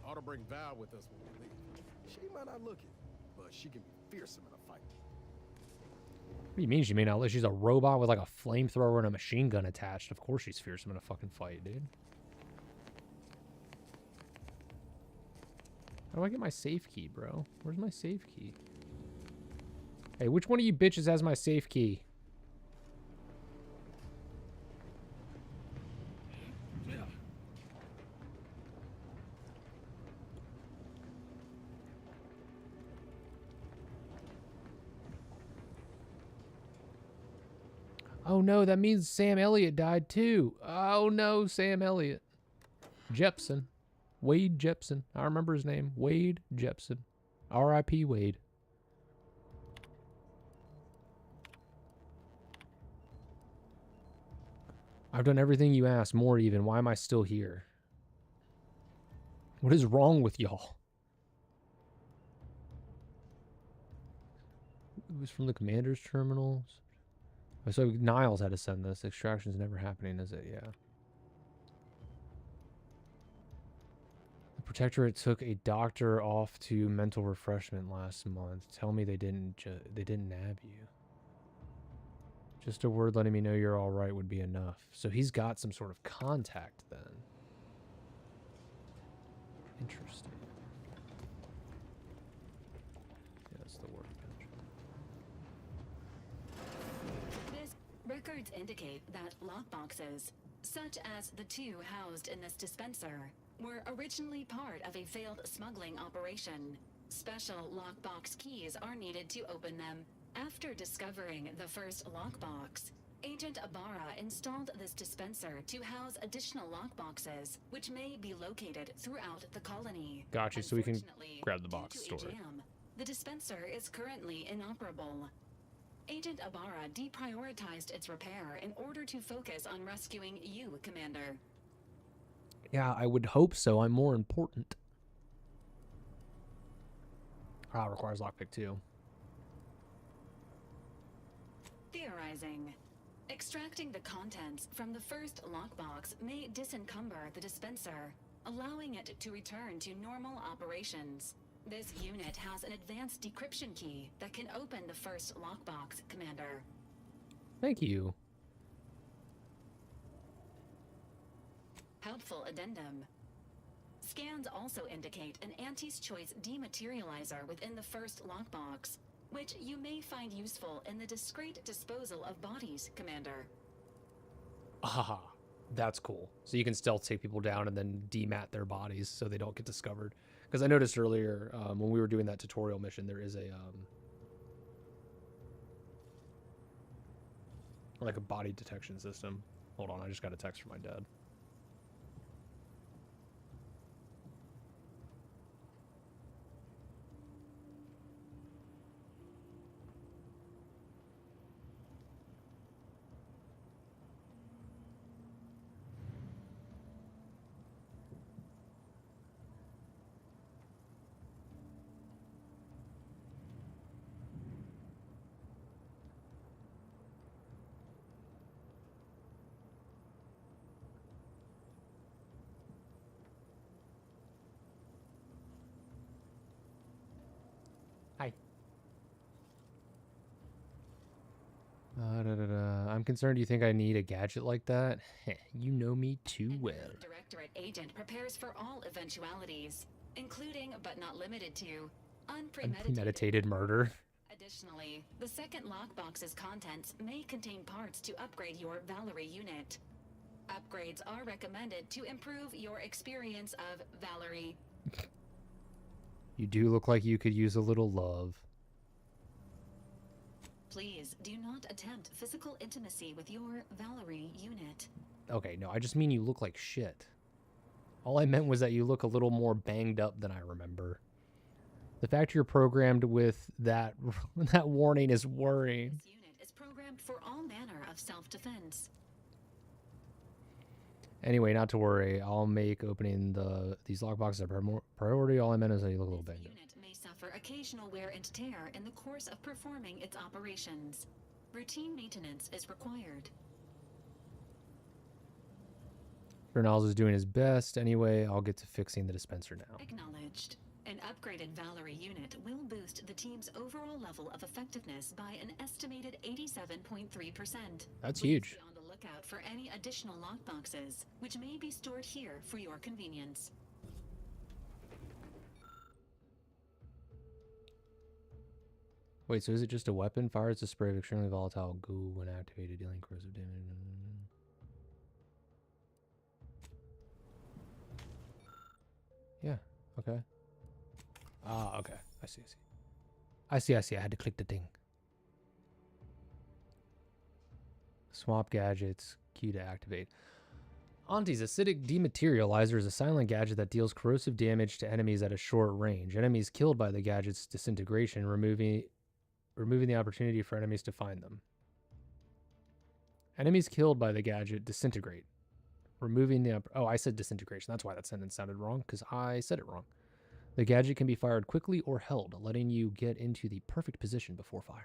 Ought to bring Val with us when we leave. She might not look it, but she can be fearsome in a fight. What do you mean she may not live? She's a robot with like a flamethrower and a machine gun attached. Of course she's fearsome in a fucking fight, dude. How do I get my safe key, bro? Where's my safe key? Hey, which one of you bitches has my safe key? Oh no, that means Sam Elliott died too. Oh no, Sam Elliott. Jepson. Wade Jepson. I remember his name. Wade Jepson. R.I.P. Wade. I've done everything you asked, more even. Why am I still here? What is wrong with y'all? It was from the commander's terminals. So Niles had to send this. Extraction's never happening, is it? Yeah. The Protectorate took a doctor off to mental refreshment last month. Tell me they didn't nab you. Just a word letting me know you're all right would be enough. So he's got some sort of contact then. Interesting. Yeah, that's the word. Records indicate that lockboxes, such as the two housed in this dispenser, were originally part of a failed smuggling operation. Special lockbox keys are needed to open them. After discovering the first lockbox, Agent Ibarra installed this dispenser to house additional lockboxes, which may be located throughout the colony. Gotcha, so we can grab the box store. The dispenser is currently inoperable. Agent Ibarra deprioritized its repair in order to focus on rescuing you, Commander. Yeah, I would hope so. I'm more important. Ah, requires lockpick too. Theorizing. Extracting the contents from the first lockbox may disencumber the dispenser, allowing it to return to normal operations. This unit has an advanced decryption key that can open the first lockbox, Commander. Thank you. Helpful addendum. Scans also indicate an Auntie's Choice dematerializer within the first lockbox, which you may find useful in the discreet disposal of bodies, Commander. Ah, that's cool. So you can stealth take people down and then demat their bodies so they don't get discovered. Because I noticed earlier when we were doing that tutorial mission, there is a like a body detection system. Hold on, I just got a text from my dad. I'm concerned you think I need a gadget like that? You know me too well. Directorate agent prepares for all eventualities, including but not limited to Unpremeditated murder. Additionally, the second lockbox's contents may contain parts to upgrade your Valerie unit. Upgrades are recommended to improve your experience of Valerie. You do look like you could use a little love. Please do not attempt physical intimacy with your Valerie unit. Okay, no, I just mean you look like shit. All I meant was that you look a little more banged up than I remember. The fact you're programmed with that that warning is worrying. This unit is programmed for all manner of self-defense. Anyway, not to worry. I'll make opening these lockboxes a priority. All I meant is that you look a little banged up. Unit may suffer occasional wear and tear in the course of performing its operations. Routine maintenance is required. Bernals is doing his best. Anyway, I'll get to fixing the dispenser now. Acknowledged. An upgraded Valerie unit will boost the team's overall level of effectiveness by an estimated 87.3%. That's huge. Be on the lookout for any additional lockboxes, which may be stored here for your convenience. Wait, so is it just a weapon? Fires a spray of extremely volatile goo when activated, dealing corrosive damage. Yeah, okay. Ah, okay. I see. I see. I had to click the thing. Swap gadgets. Q to activate. Auntie's acidic dematerializer is a silent gadget that deals corrosive damage to enemies at a short range. Enemies killed by the gadget's disintegration, removing the opportunity for enemies to find them. Enemies killed by the gadget disintegrate, removing the... Oh, I said disintegration. That's why that sentence sounded wrong, because I said it wrong. The gadget can be fired quickly or held, letting you get into the perfect position before firing.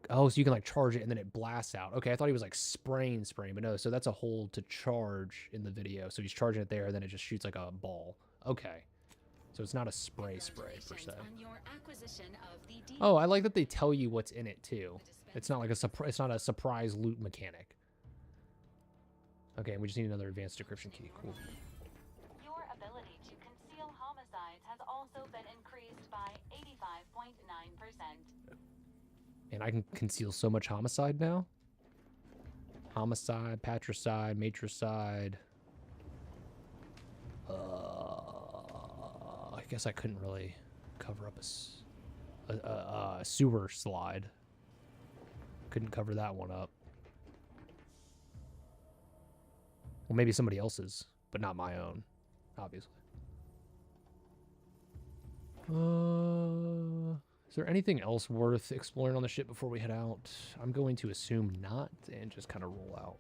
Oh, so you can like charge it and then it blasts out. Okay, I thought he was like spraying, but no. So that's a hold to charge in the video. So he's charging it there, then it just shoots like a ball. Okay. So it's not a spray per se. Oh, I like that they tell you what's in it too. It's not like it's not a surprise loot mechanic. Okay, and we just need another advanced decryption key. Cool. Your ability to conceal homicides has also been increased by 85.9%. And I can conceal so much homicide now. Homicide, patricide, matricide. I guess I couldn't really cover up a sewer slide. Couldn't cover that one up. Well, maybe somebody else's, but not my own, obviously. Is there anything else worth exploring on the ship before we head out? I'm going to assume not and just kind of roll out.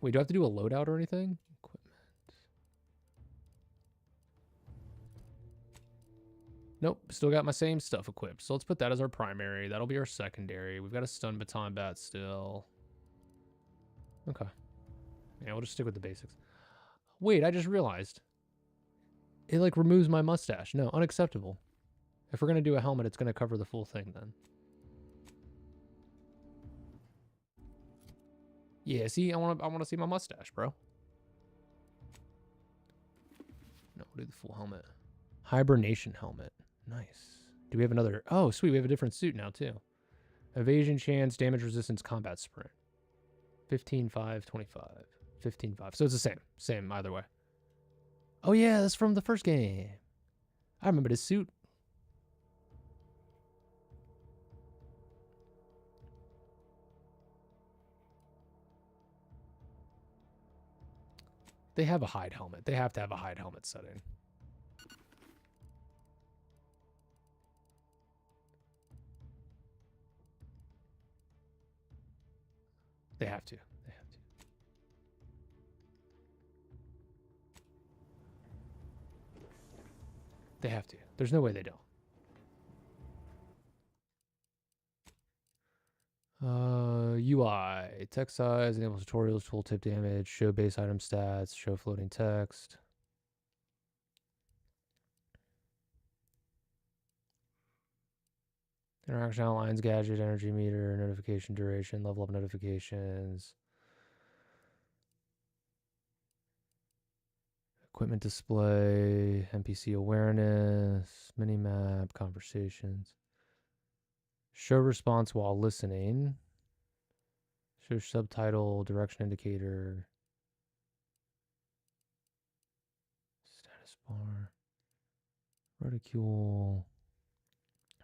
Wait, do I have to do a loadout or anything? Equipment. Nope, still got my same stuff equipped. So let's put that as our primary. That'll be our secondary. We've got a stun baton bat still. Okay. Yeah, we'll just stick with the basics. Wait, I just realized. It like removes my mustache. No, unacceptable. If we're going to do a helmet, it's going to cover the full thing then. Yeah, see, I want to see my mustache, bro. No, we'll do the full helmet. Hibernation helmet. Nice. Do we have another? Oh, sweet. We have a different suit now, too. Evasion chance, damage resistance, combat sprint. 15, 5, 25. 15, 5. So it's the same. Same either way. Oh, yeah, that's from the first game. I remember this suit. They have a hide helmet. They have to have a hide helmet setting. They have to. They have to. They have to. There's no way they don't. UI. Text size, enable tutorials, tooltip damage, show base item stats, show floating text. Interaction outlines, gadget, energy meter, notification duration, level up notifications. Equipment display, NPC awareness, minimap, conversations. Show response while listening. Show subtitle, direction indicator. Status bar. Reticule.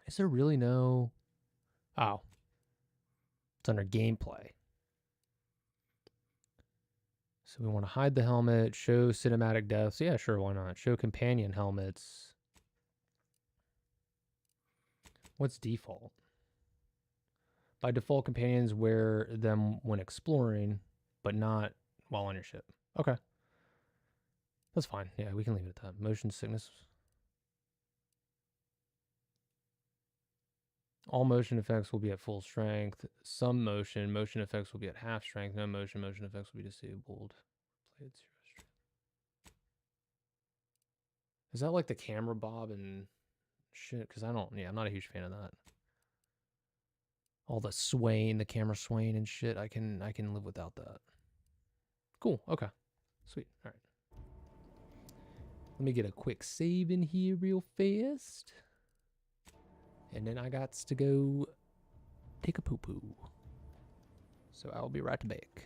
Is there really no... Oh. It's under gameplay. So we want to hide the helmet, show cinematic deaths. Yeah, sure, why not? Show companion helmets. What's default? By default, companions wear them when exploring, but not while on your ship. Okay. That's fine. Yeah, we can leave it at that. Motion sickness. All motion effects will be at full strength. Some motion effects will be at half strength. No motion effects will be disabled. Play at 0 strength. Is that like the camera bob and shit? Because I'm not a huge fan of that. All the swaying, the camera swaying and shit. I can live without that. Cool. Okay. Sweet. All right. Let me get a quick save in here real fast. And then I got to go take a poo-poo. So I'll be right back.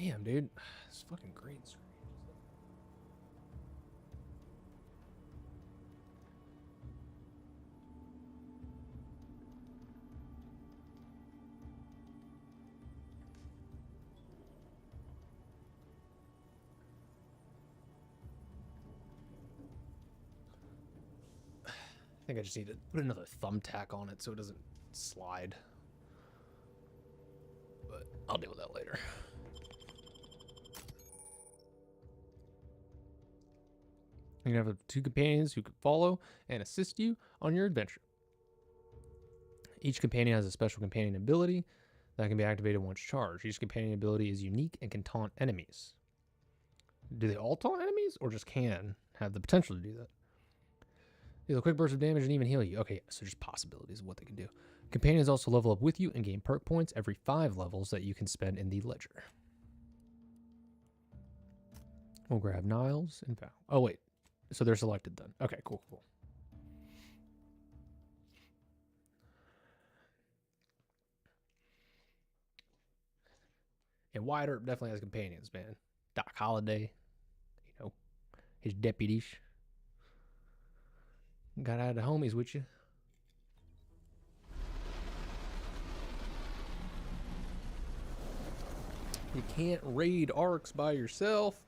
Damn, dude. It's fucking green screen. I think I just need to put another thumbtack on it so it doesn't slide. But I'll deal with that later. You have 2 companions who can follow and assist you on your adventure. Each companion has a special companion ability that can be activated once charged. Each companion ability is unique and can taunt enemies. Do they all taunt enemies or just can have the potential to do that? Deal a quick burst of damage and even heal you. Okay, so just possibilities of what they can do. Companions also level up with you and gain perk points every 5 levels that you can spend in the ledger. We'll grab Niles and Val. Oh, wait. So they're selected then. Okay, cool. And Wyatt Earp definitely has companions, man. Doc Holliday, you know, his deputies. Gotta have the homies with you. You can't raid arcs by yourself.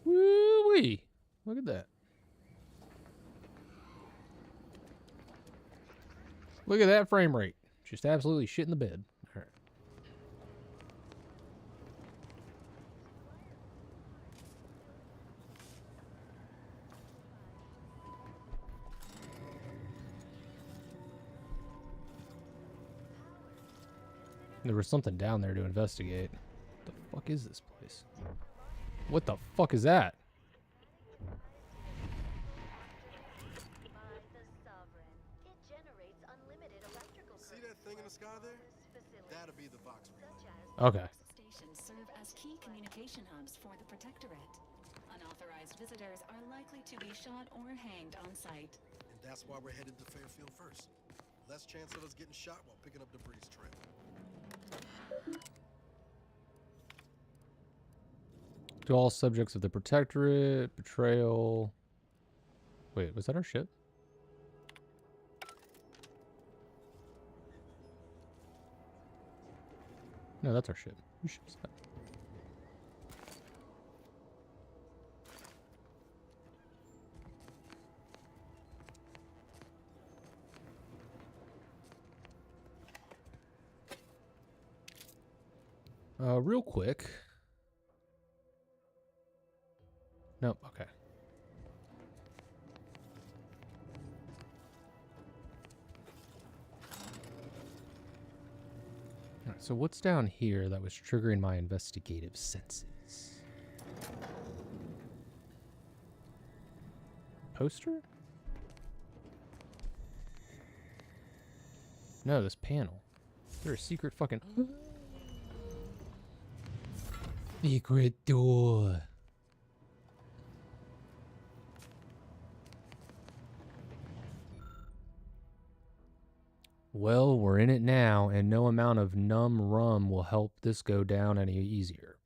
Woo-wee. Look at that. Look at that frame rate. Just absolutely shit in the bed. All right. There was something down there to investigate. What the fuck is this place? What the fuck is that? See that thing in the sky there? That'll be the Vox. Okay. Stations serve as key communication hubs for the Protectorate. Unauthorized visitors are likely to be shot or hanged on site. And that's why we're headed to Fairfield first. Less chance of us getting shot while picking up debris trail. To all subjects of the Protectorate, betrayal. Wait, was that our ship? No, that's our ship. Whose ship's that? Real quick. Nope, okay. Alright, so what's down here that was triggering my investigative senses? Poster? No, this panel. Is there a secret fucking... Secret door. Well, we're in it now, and no amount of numb rum will help this go down any easier.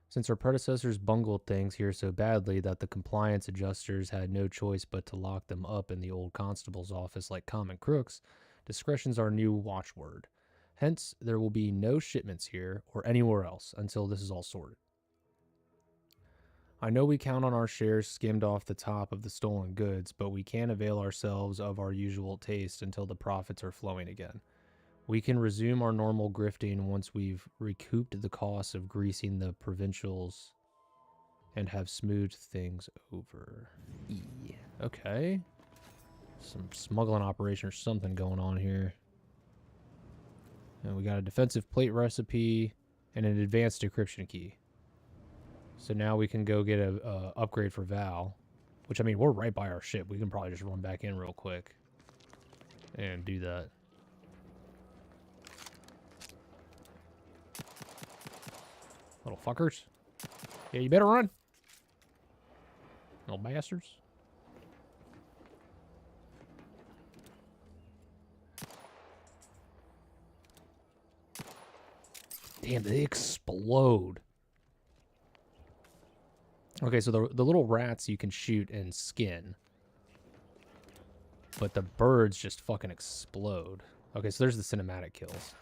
Since our predecessors bungled things here so badly that the compliance adjusters had no choice but to lock them up in the old constable's office like common crooks, discretion's our new watchword. Hence, there will be no shipments here or anywhere else until this is all sorted. I know we count on our shares skimmed off the top of the stolen goods, but we can't avail ourselves of our usual taste until the profits are flowing again. We can resume our normal grifting once we've recouped the costs of greasing the provincials and have smoothed things over. Yeah, okay. Some smuggling operation or something going on here. And we got a defensive plate recipe and an advanced decryption key. So now we can go get a upgrade for Val. Which, I mean, we're right by our ship. We can probably just run back in real quick and do that. Little fuckers. Yeah, you better run. Little bastards. Damn, they explode. Okay, so the little rats you can shoot and skin. But the birds just fucking explode. Okay, so there's the cinematic kills.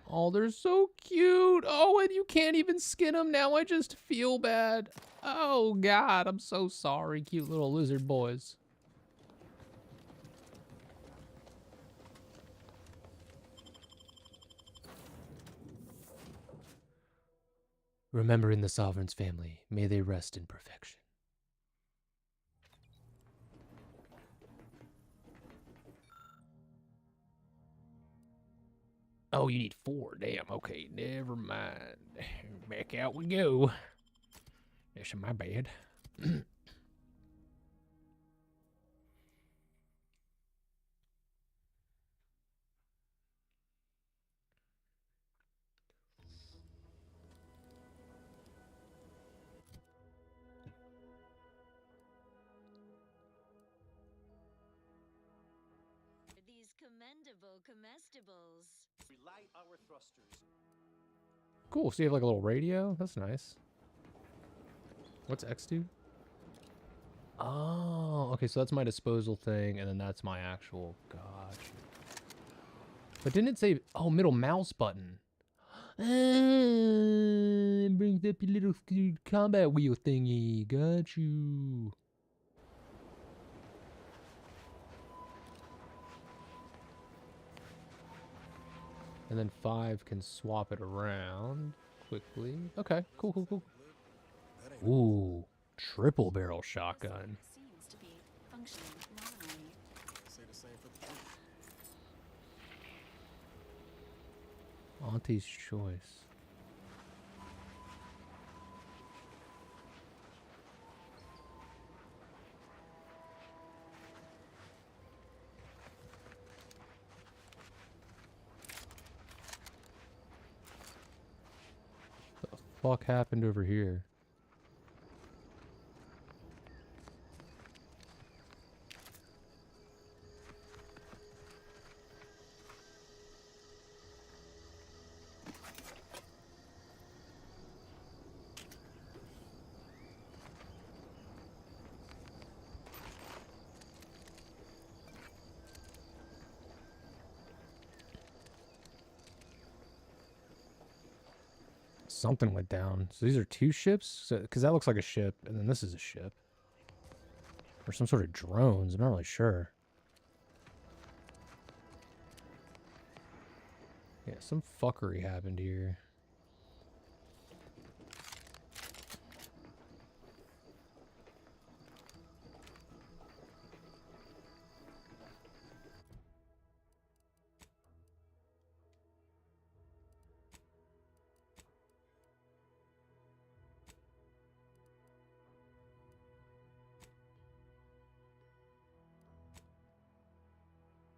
Oh, they're so cute. Oh, and you can't even skin them. Now I just feel bad. Oh, God, I'm so sorry, cute little lizard boys. Remember in the Sovereign's family, may they rest in perfection. Oh, you need 4. Damn, okay, never mind. Back out we go. That's my bad. These commendable comestibles. Relight our thrusters. Cool, so you have like a little radio? That's nice. What's X do? Oh, okay, so that's my disposal thing, and then that's my actual... Gosh. But didn't it say... Oh, middle mouse button. It brings up your little combat wheel thingy. Got you. And then 5 can swap it around quickly. Okay, cool, cool, cool. Ooh, triple barrel shotgun. Seems to be functioning normally. Say the same for the Auntie's choice. What the fuck happened over here? Something went down. So these are 2 ships? Because that looks like a ship, and then this is a ship. Or some sort of drones. I'm not really sure. Yeah, some fuckery happened here.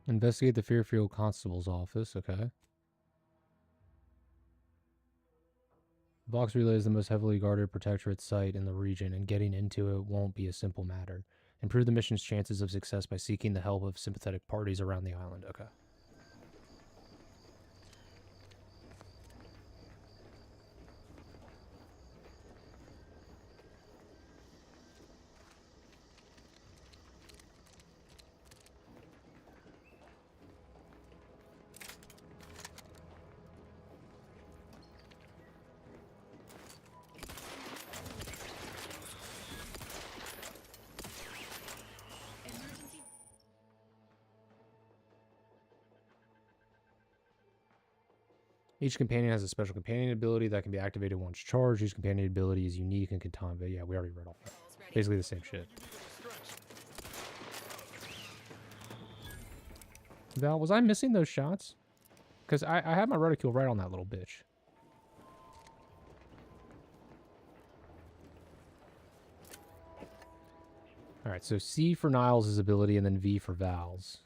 Investigate the Fairfield Constable's office. Okay. Box Relay is the most heavily guarded protectorate site in the region, and getting into it won't be a simple matter. Improve the mission's chances of success by seeking the help of sympathetic parties around the island. Okay. Each companion has a special companion ability that can be activated once charged. Each companion ability is unique and can time, but yeah, we already read all that. Basically the same shit. Val, was I missing those shots? Because I had my reticule right on that little bitch. Alright, so C for Niles' ability and then V for Val's.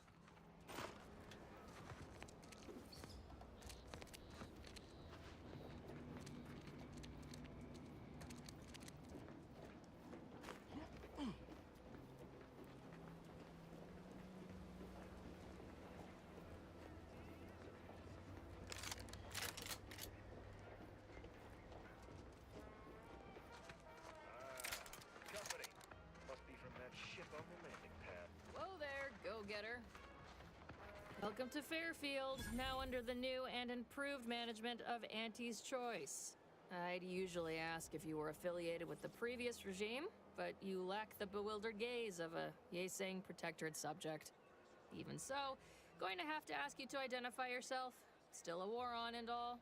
Welcome to Fairfield, now under the new and improved management of Auntie's Choice. I'd usually ask if you were affiliated with the previous regime, but you lack the bewildered gaze of a yay-saying protectorate subject. Even so, going to have to ask you to identify yourself. Still a war on and all.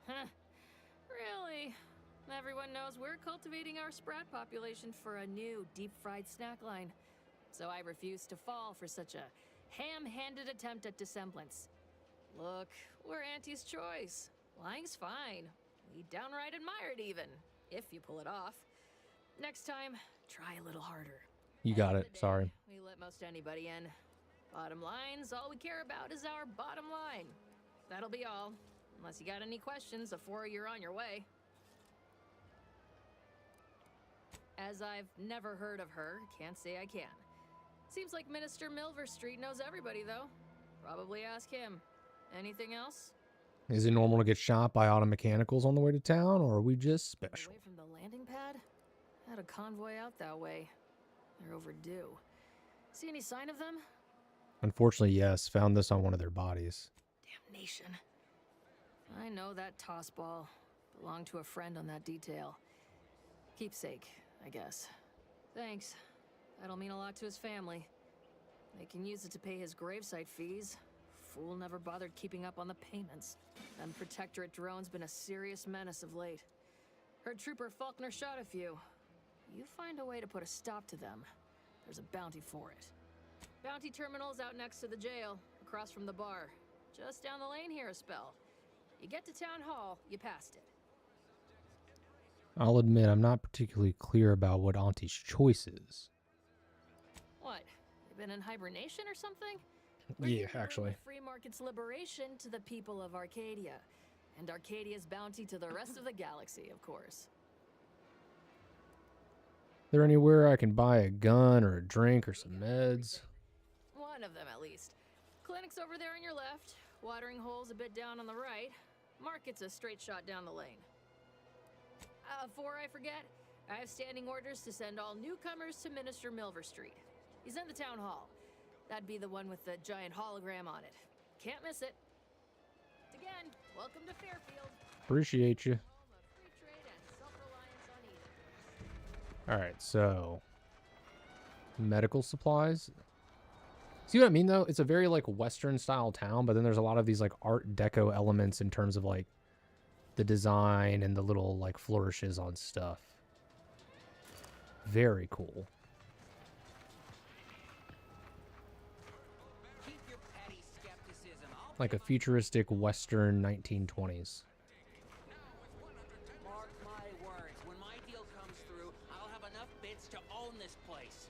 Huh. Really? Everyone knows we're cultivating our sprat population for a new deep-fried snack line. So I refuse to fall for such a ham-handed attempt at dissemblance. Look, we're Auntie's Choice. Lying's fine. We downright admire it even, if you pull it off. Next time, try a little harder. You got it. Sorry. We let most anybody in. Bottom line's all we care about is our bottom line. That'll be all. Unless you got any questions before you're on your way. As I've never heard of her, can't say I can. Seems like Minister Milverstreet knows everybody, though. Probably ask him. Anything else? Is it normal to get shot by auto mechanicals on the way to town, or are we just special? Away from the landing pad? Had a convoy out that way. They're overdue. See any sign of them? Unfortunately, yes. Found this on one of their bodies. Damnation. I know that toss ball. Belonged to a friend on that detail. Keepsake, I guess. Thanks. That'll mean a lot to his family. They can use it to pay his gravesite fees. Fool never bothered keeping up on the payments. Them Protectorate drones been a serious menace of late. Heard Trooper Faulkner shot a few. You find a way to put a stop to them. There's a bounty for it. Bounty terminal's out next to the jail, across from the bar. Just down the lane here a spell. You get to Town Hall, you passed it. I'll admit, I'm not particularly clear about what Auntie's Choice is. What? You been in hibernation or something? Yeah, actually. Free market's liberation to the people of Arcadia, and Arcadia's bounty to the rest of the galaxy, of course. There anywhere I can buy a gun or a drink or some meds? One of them, at least. Clinic's over there on your left. Watering hole's a bit down on the right. Market's a straight shot down the lane. Before I forget, I have standing orders to send all newcomers to Minister Milverstreet. He's in the town hall. That'd be the one with the giant hologram on it. Can't miss it. Again, welcome to Fairfield. Appreciate you. Alright, so... medical supplies. See what I mean, though? It's a very, like, Western-style town, but then there's a lot of these, like, Art Deco elements in terms of, like, the design and the little, like, flourishes on stuff. Very cool. Like a futuristic Western 1920s. Mark my words, when my deal comes through, I'll have enough bits to own this place.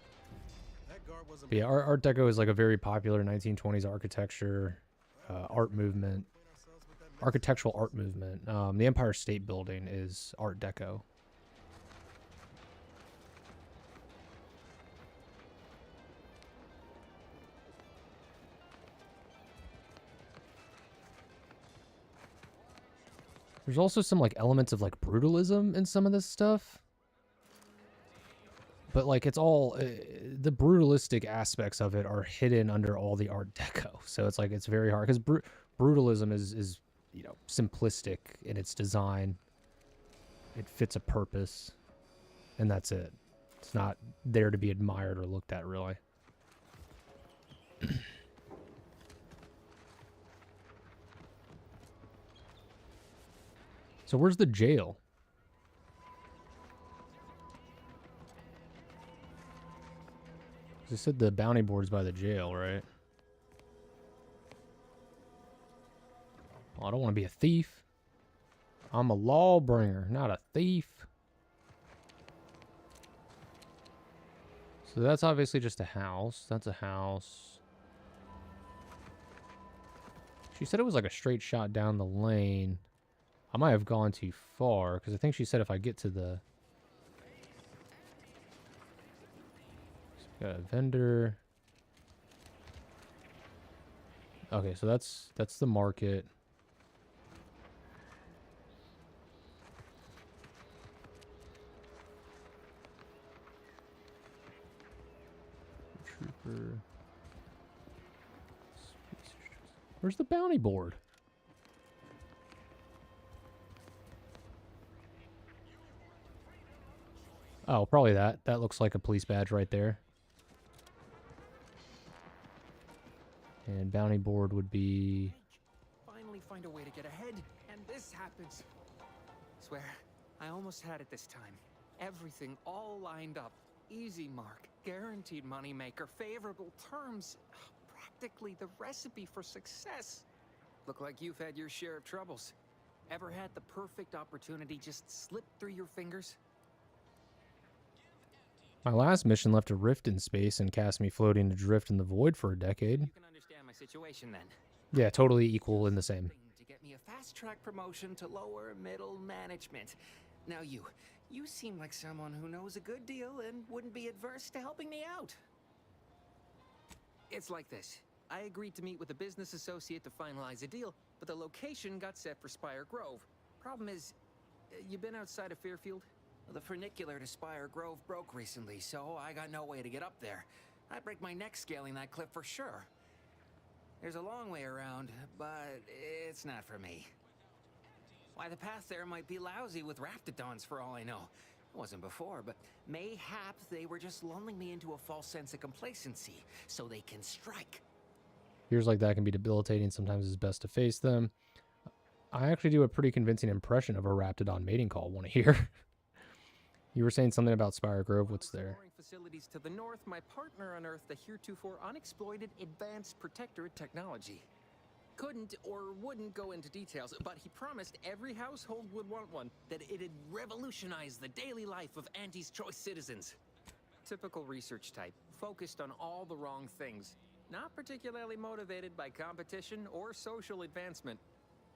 That guard wasn't. But yeah, Art Deco is like a very popular 1920s architecture, art movement, architectural art movement. The Empire State Building is Art Deco. There's also some like elements of like brutalism in some of this stuff. But like it's all the brutalistic aspects of it are hidden under all the Art Deco. So it's like it's very hard because brutalism is you know simplistic in its design. It fits a purpose, and that's it. It's not there to be admired or looked at really. So where's the jail? They said the bounty board's by the jail, right? Well, I don't want to be a thief. I'm a law bringer, not a thief. So that's obviously just a house. That's a house. She said it was like a straight shot down the lane. I might have gone too far, because I think she said if I get to the... Got a vendor. Okay, so that's the market. Trooper. Where's the bounty board? Oh, probably that. That looks like a police badge right there. And bounty board would be... Finally find a way to get ahead, and this happens. Swear, I almost had it this time. Everything all lined up. Easy mark, guaranteed moneymaker, favorable terms. Practically the recipe for success. Look like you've had your share of troubles. Ever had the perfect opportunity just slip through your fingers? My last mission left a rift in space and cast me floating adrift in the void for a decade. You can understand my situation then. Yeah, totally equal in the same. To get me a fast-track promotion to lower middle management. Now you seem like someone who knows a good deal and wouldn't be adverse to helping me out. It's like this. I agreed to meet with a business associate to finalize a deal, but the location got set for Spire Grove. Problem is, you been outside of Fairfield? Well, the funicular to Spire Grove broke recently, so I got no way to get up there. I'd break my neck scaling that cliff for sure. There's a long way around, but it's not for me. Why, the path there might be lousy with raptidons for all I know. It wasn't before, but mayhap they were just lulling me into a false sense of complacency so they can strike. Fears like that can be debilitating. Sometimes it's best to face them. I actually do a pretty convincing impression of a raptidon mating call. Want to hear? You were saying something about Spire Grove. What's there? Facilities to the north, my partner unearthed the heretofore unexploited advanced protectorate technology. Couldn't or wouldn't go into details, but he promised every household would want one, that it'd revolutionize the daily life of Auntie's Choice citizens. Typical research type, focused on all the wrong things. Not particularly motivated by competition or social advancement.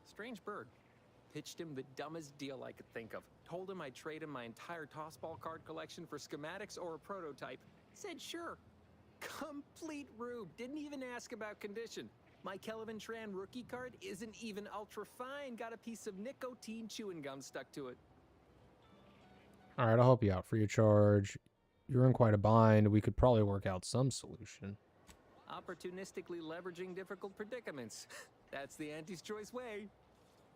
Strange bird. Pitched him the dumbest deal I could think of. Told him I'd trade him my entire tossball card collection for schematics or a prototype. Said sure. Complete rube. Didn't even ask about condition. My Kelvin Tran rookie card isn't even ultra fine. Got a piece of nicotine chewing gum stuck to it. All right, I'll help you out. For your charge, you're in quite a bind. We could probably work out some solution. Opportunistically leveraging difficult predicaments. That's the Auntie's Choice way.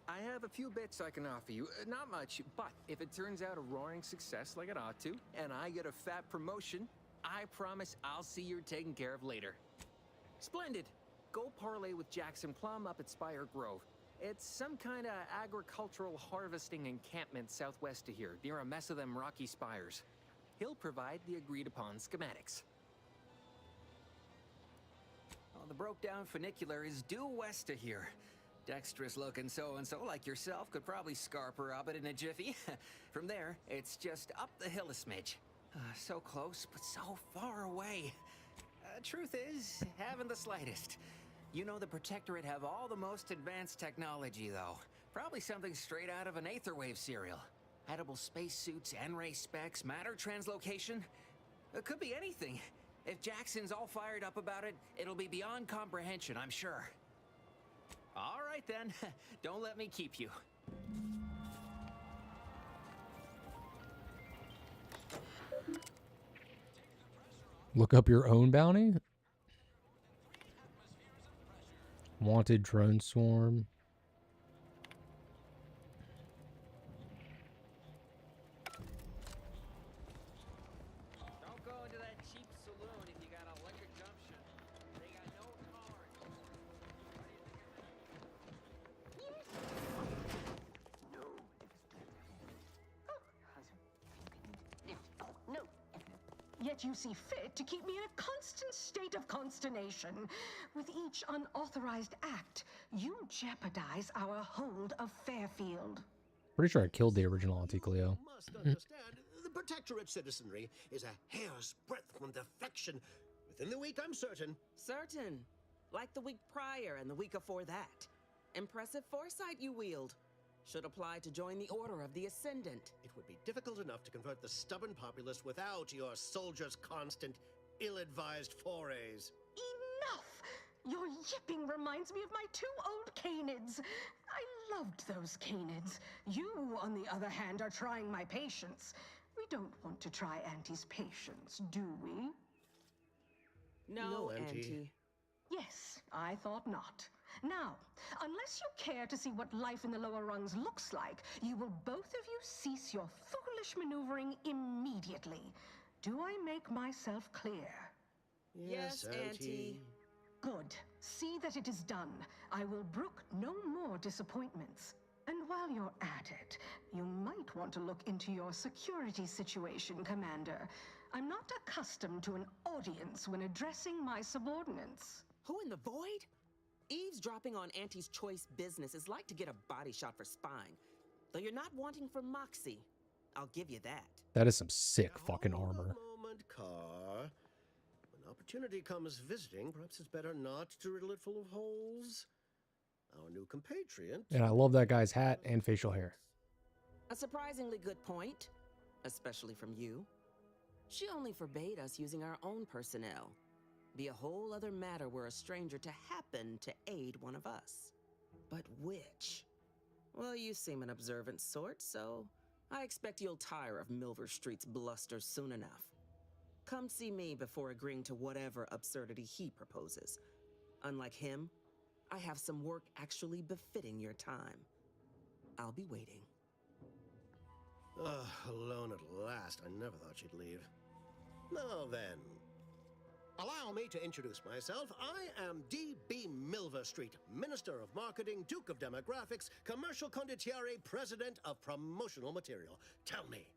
I have a few bits I can offer you. Not much, but if it turns out a roaring success like it ought to, and I get a fat promotion, I promise I'll see you're taken care of later. Splendid. Go parlay with Jackson Plum up at Spire Grove. It's some kind of agricultural harvesting encampment southwest of here, near a mess of them rocky spires. He'll provide the agreed-upon schematics. Well, the broke-down funicular is due west of here. Dexterous-looking so-and-so like yourself could probably scarper up it in a jiffy. From there, it's just up the hill a smidge. So close, but so far away. Truth is, haven't the slightest. You know the Protectorate have all the most advanced technology, though. Probably something straight out of an Aetherwave serial. Edible spacesuits, N-ray specs, matter translocation. It could be anything. If Jackson's all fired up about it, it'll be beyond comprehension, I'm sure. All right, then. Don't let me keep you. Look up your own bounty? Wanted drone swarm. Don't go into that cheap saloon if you got a liquor gumption. They got no tolerance. No. Yet you see fit to keep me in a constant state of consternation. With each unauthorized act, you jeopardize our hold of Fairfield. Pretty sure I killed the original Auntie Cleo. Must understand, the Protectorate citizenry is a hair's breadth from defection. Within the week, I'm certain. Certain. Like the week prior and the week before that. Impressive foresight you wield. Should apply to join the Order of the Ascendant. It would be difficult enough to convert the stubborn populace without your soldiers' constant, ill-advised forays. Enough! Your yipping reminds me of my 2 old canids. I loved those canids. You, on the other hand, are trying my patience. We don't want to try Auntie's patience, do we? No, Auntie. Yes, I thought not. Now, unless you care to see what life in the lower rungs looks like, you will both of you cease your foolish maneuvering immediately. Do I make myself clear? Yes, Auntie. Good. See that it is done. I will brook no more disappointments. And while you're at it, you might want to look into your security situation, Commander. I'm not accustomed to an audience when addressing my subordinates. Who in the void? Eavesdropping on Auntie's choice business is like to get a body shot for spying. Though you're not wanting for moxie. I'll give you that. That is some sick fucking armor. Moment, Car. When opportunity comes visiting, perhaps it's better not to riddle it full of holes. Our new compatriot. And I love that guy's hat and facial hair. A surprisingly good point, especially from you. She only forbade us using our own personnel. Be a whole other matter were a stranger to happen to aid one of us. But which? Well, you seem an observant sort, so I expect you'll tire of Milver Street's bluster soon enough. Come see me before agreeing to whatever absurdity he proposes. Unlike him, I have some work actually befitting your time. I'll be waiting. Alone at last. I never thought she'd leave. Now then, allow me to introduce myself. I am D.B. Milver Street, Minister of Marketing, Duke of Demographics, Commercial Condottiere, President of Promotional Material. Tell me,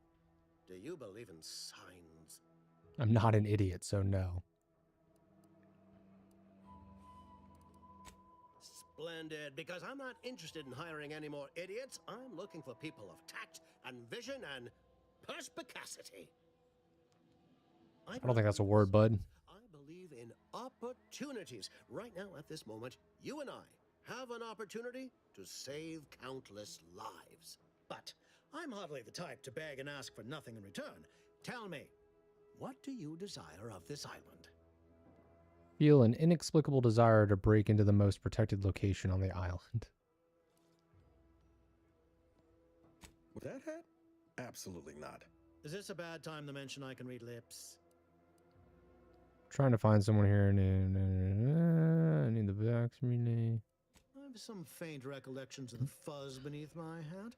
do you believe in signs? I'm not an idiot, so no. Splendid, because I'm not interested in hiring any more idiots. I'm looking for people of tact and vision and perspicacity. I don't think that's a word, bud. I believe in opportunities. Right now, at this moment, you and I have an opportunity to save countless lives. But I'm hardly the type to beg and ask for nothing in return. Tell me, what do you desire of this island? Feel an inexplicable desire to break into the most protected location on the island. With that hat? Absolutely not. Is this a bad time to mention I can read lips? Trying to find someone here. I need the backs relay. I have some faint recollections of the fuzz beneath my hat.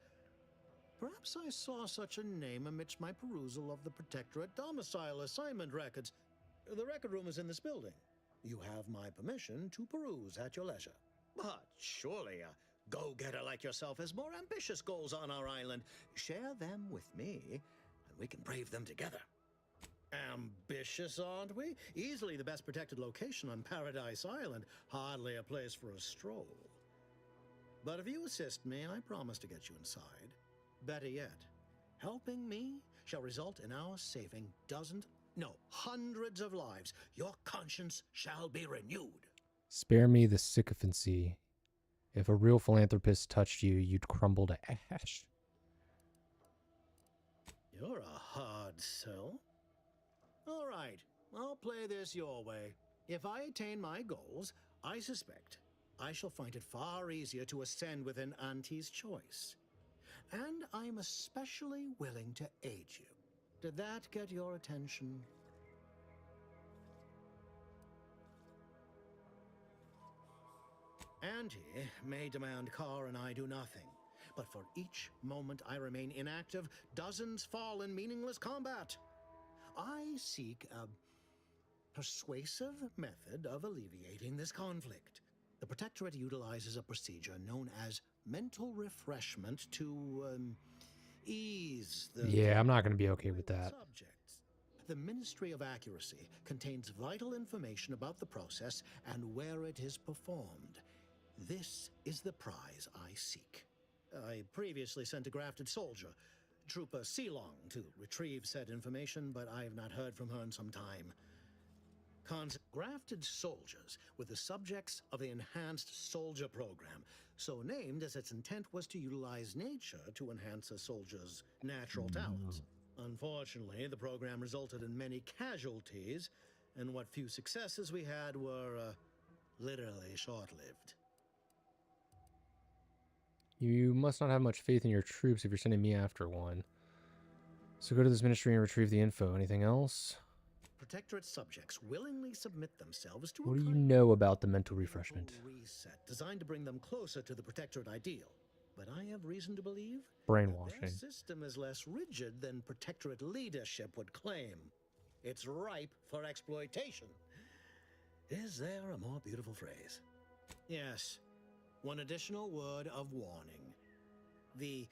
Perhaps I saw such a name amidst my perusal of the Protectorate domicile assignment records. The record room is in this building. You have my permission to peruse at your leisure. But surely a go-getter like yourself has more ambitious goals on our island. Share them with me, and we can brave them together. Ambitious, aren't we? Easily the best protected location on Paradise Island. Hardly a place for a stroll. But if you assist me, I promise to get you inside. Better yet, helping me shall result in our saving hundreds of lives. Your conscience shall be renewed. Spare me the sycophancy. If a real philanthropist touched you, you'd crumble to ash. You're a hard sell. All right, I'll play this your way. If I attain my goals, I suspect I shall find it far easier to ascend within Auntie's choice. And I'm especially willing to aid you. Did that get your attention? Auntie may demand Carr and I do nothing, but for each moment I remain inactive, dozens fall in meaningless combat. I seek a persuasive method of alleviating this conflict. The Protectorate utilizes a procedure known as mental refreshment to ease the... Yeah, I'm not going to be okay with that. Subjects. The Ministry of Accuracy contains vital information about the process and where it is performed. This is the prize I seek. I previously sent a grafted soldier, Trooper Sealong, to retrieve said information, but I have not heard from her in some time. Grafted soldiers were the subjects of the Enhanced Soldier Program, so named as its intent was to utilize nature to enhance a soldier's natural talents. Unfortunately, the program resulted in many casualties, and what few successes we had were literally short-lived. You must not have much faith in your troops if you're sending me after one. So go to this ministry and retrieve the info. Anything else? Protectorate subjects willingly submit themselves to What a do you kind know about the mental refreshment? of reset designed to bring them closer to the Protectorate ideal. But I have reason to believe that Brainwashing. their system is less rigid than Protectorate leadership would claim. It's ripe for exploitation. Is there a more beautiful phrase? Yes. One additional word of warning. The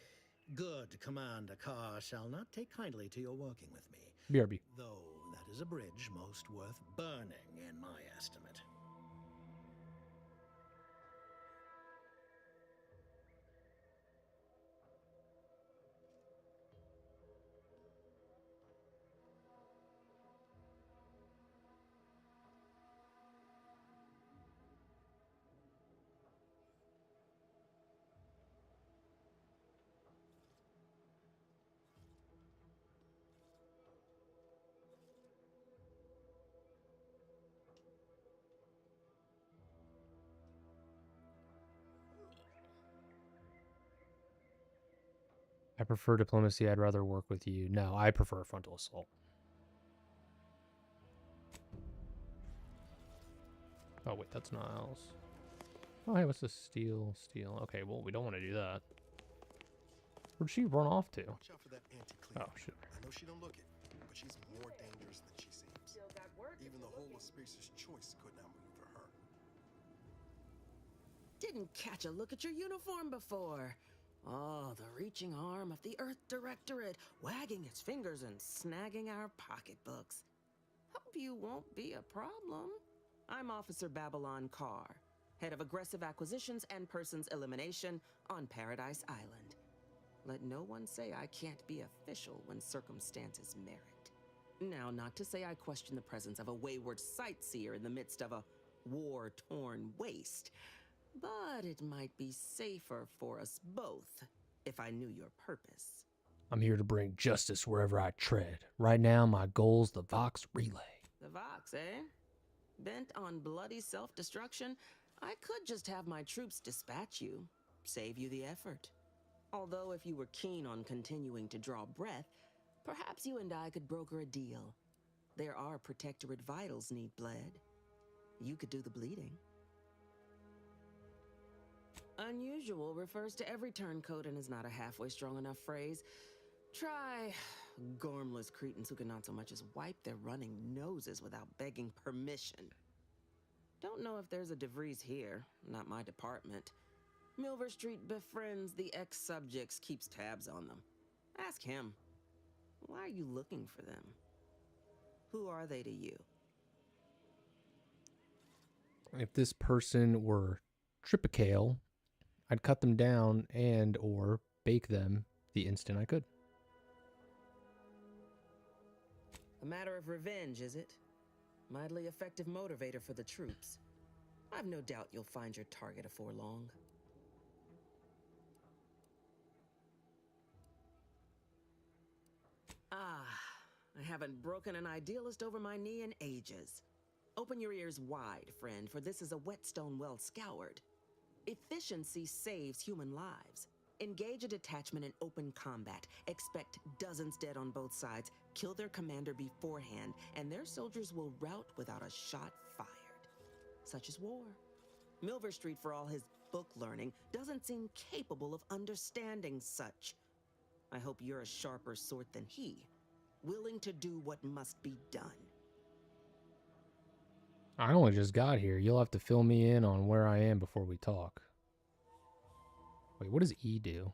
good Commander Carr shall not take kindly to your working with me. BRB. Though that is a bridge most worth burning, in my estimate. I prefer diplomacy. I'd rather work with you. No, I prefer frontal assault. Oh, wait, that's Niles. Oh, hey, what's this? Steel. Okay, well, we don't want to do that. Where'd she run off to? Watch out for that anti-cleaver. Oh, shit. I know she don't look it, but she's more dangerous than she seems. Even the whole of Spacer's choice could not move for her. Didn't catch a look at your uniform before. Oh, the reaching arm of the Earth Directorate, wagging its fingers and snagging our pocketbooks. Hope you won't be a problem. I'm Officer Babylon Carr, head of aggressive acquisitions and persons elimination on Paradise Island. Let no one say I can't be official when circumstances merit. Now, not to say I question the presence of a wayward sightseer in the midst of a war-torn waste, but it might be safer for us both if I knew your purpose. I'm here to bring justice wherever I tread. Right now, my goal's the Vox relay. The Vox, eh? Bent on bloody self-destruction, I could just have my troops dispatch you, save you the effort. Although if you were keen on continuing to draw breath, perhaps you and I could broker a deal. There are Protectorate vitals need bled. You could do the bleeding. Unusual refers to every turncoat and is not a halfway strong enough phrase. Try gormless cretins who can not so much as wipe their running noses without begging permission. Don't know if there's a DeVries here, not my department. Milver Street befriends the ex-subjects, keeps tabs on them. Ask him. Why are you looking for them? Who are they to you? If this person were Tripicale, I'd cut them down and or bake them the instant I could. A matter of revenge, is it? Mightily effective motivator for the troops. I've no doubt you'll find your target afore long. Ah, I haven't broken an idealist over my knee in ages. Open your ears wide, friend, for this is a whetstone well scoured. Efficiency saves human lives. Engage a detachment in open combat. Expect dozens dead on both sides. Kill their commander beforehand, and their soldiers will rout without a shot fired. Such is war. Milver Street, for all his book learning, doesn't seem capable of understanding such. I hope you're a sharper sort than he, willing to do what must be done. I only just got here. You'll have to fill me in on where I am before we talk. Wait, what does E do?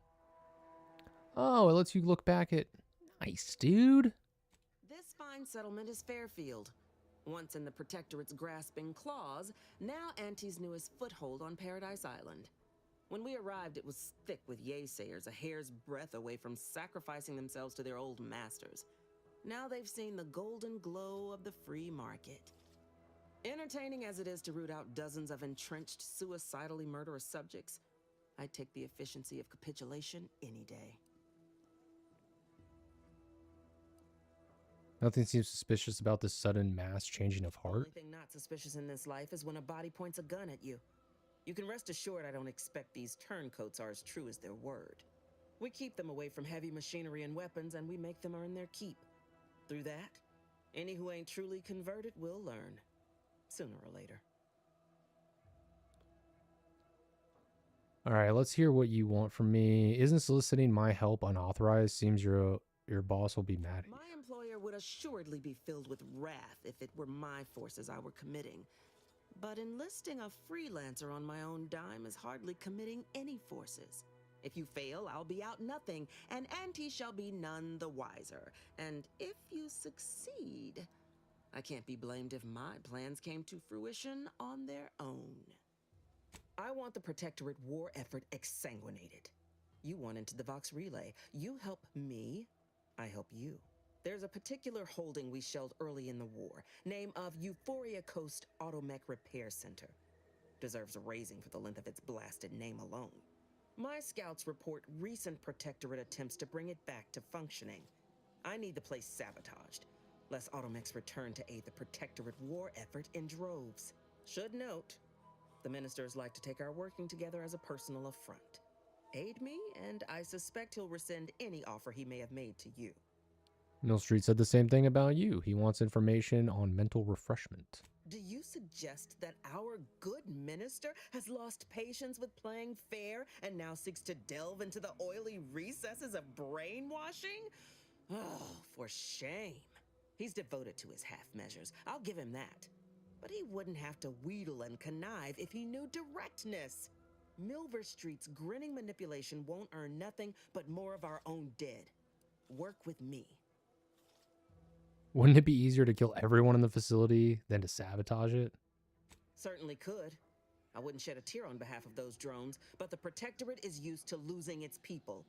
Oh, it lets you look back at... Nice, dude. This fine settlement is Fairfield. Once in the Protectorate's grasping claws, now Auntie's newest foothold on Paradise Island. When we arrived, it was thick with yaysayers, a hair's breadth away from sacrificing themselves to their old masters. Now they've seen the golden glow of the free market. Entertaining as it is to root out dozens of entrenched, suicidally murderous subjects, I'd take the efficiency of capitulation any day. Nothing seems suspicious about this sudden mass changing of The heart. only thing not suspicious in this life is when a body points a gun at you. You can rest assured I don't expect these turncoats are as true as their word. We keep them away from heavy machinery and weapons, and we make them earn their keep. Through that, Any who ain't truly converted will learn, sooner or later. All right, let's hear what you want from me. Isn't soliciting my help unauthorized? Seems your boss will be mad at you. My employer would assuredly be filled with wrath if it were my forces I were committing. But enlisting a freelancer on my own dime is hardly committing any forces. If you fail, I'll be out nothing, and Auntie shall be none the wiser. And if you succeed, I can't be blamed if my plans came to fruition on their own. I want the Protectorate war effort exsanguinated. You want into the Vox Relay. You help me, I help you. There's a particular holding we shelled early in the war, name of Euphoria Coast Automech Repair Center. Deserves a raising for the length of its blasted name alone. My scouts report recent Protectorate attempts to bring it back to functioning. I need the place sabotaged, lest Automechs return to aid the Protectorate war effort in droves. Should note, the ministers like to take our working together as a personal affront. Aid me, and I suspect he'll rescind any offer he may have made to you. Mill Street said the same thing about you. He wants information on mental refreshment. Do you suggest that our good minister has lost patience with playing fair and now seeks to delve into the oily recesses of brainwashing? Oh, for shame. He's devoted to his half measures. I'll give him that. But he wouldn't have to wheedle and connive if he knew directness. Milver Street's grinning manipulation won't earn nothing but more of our own dead. Work with me. Wouldn't it be easier to kill everyone in the facility than to sabotage it? Certainly could. I wouldn't shed a tear on behalf of those drones, but the Protectorate is used to losing its people.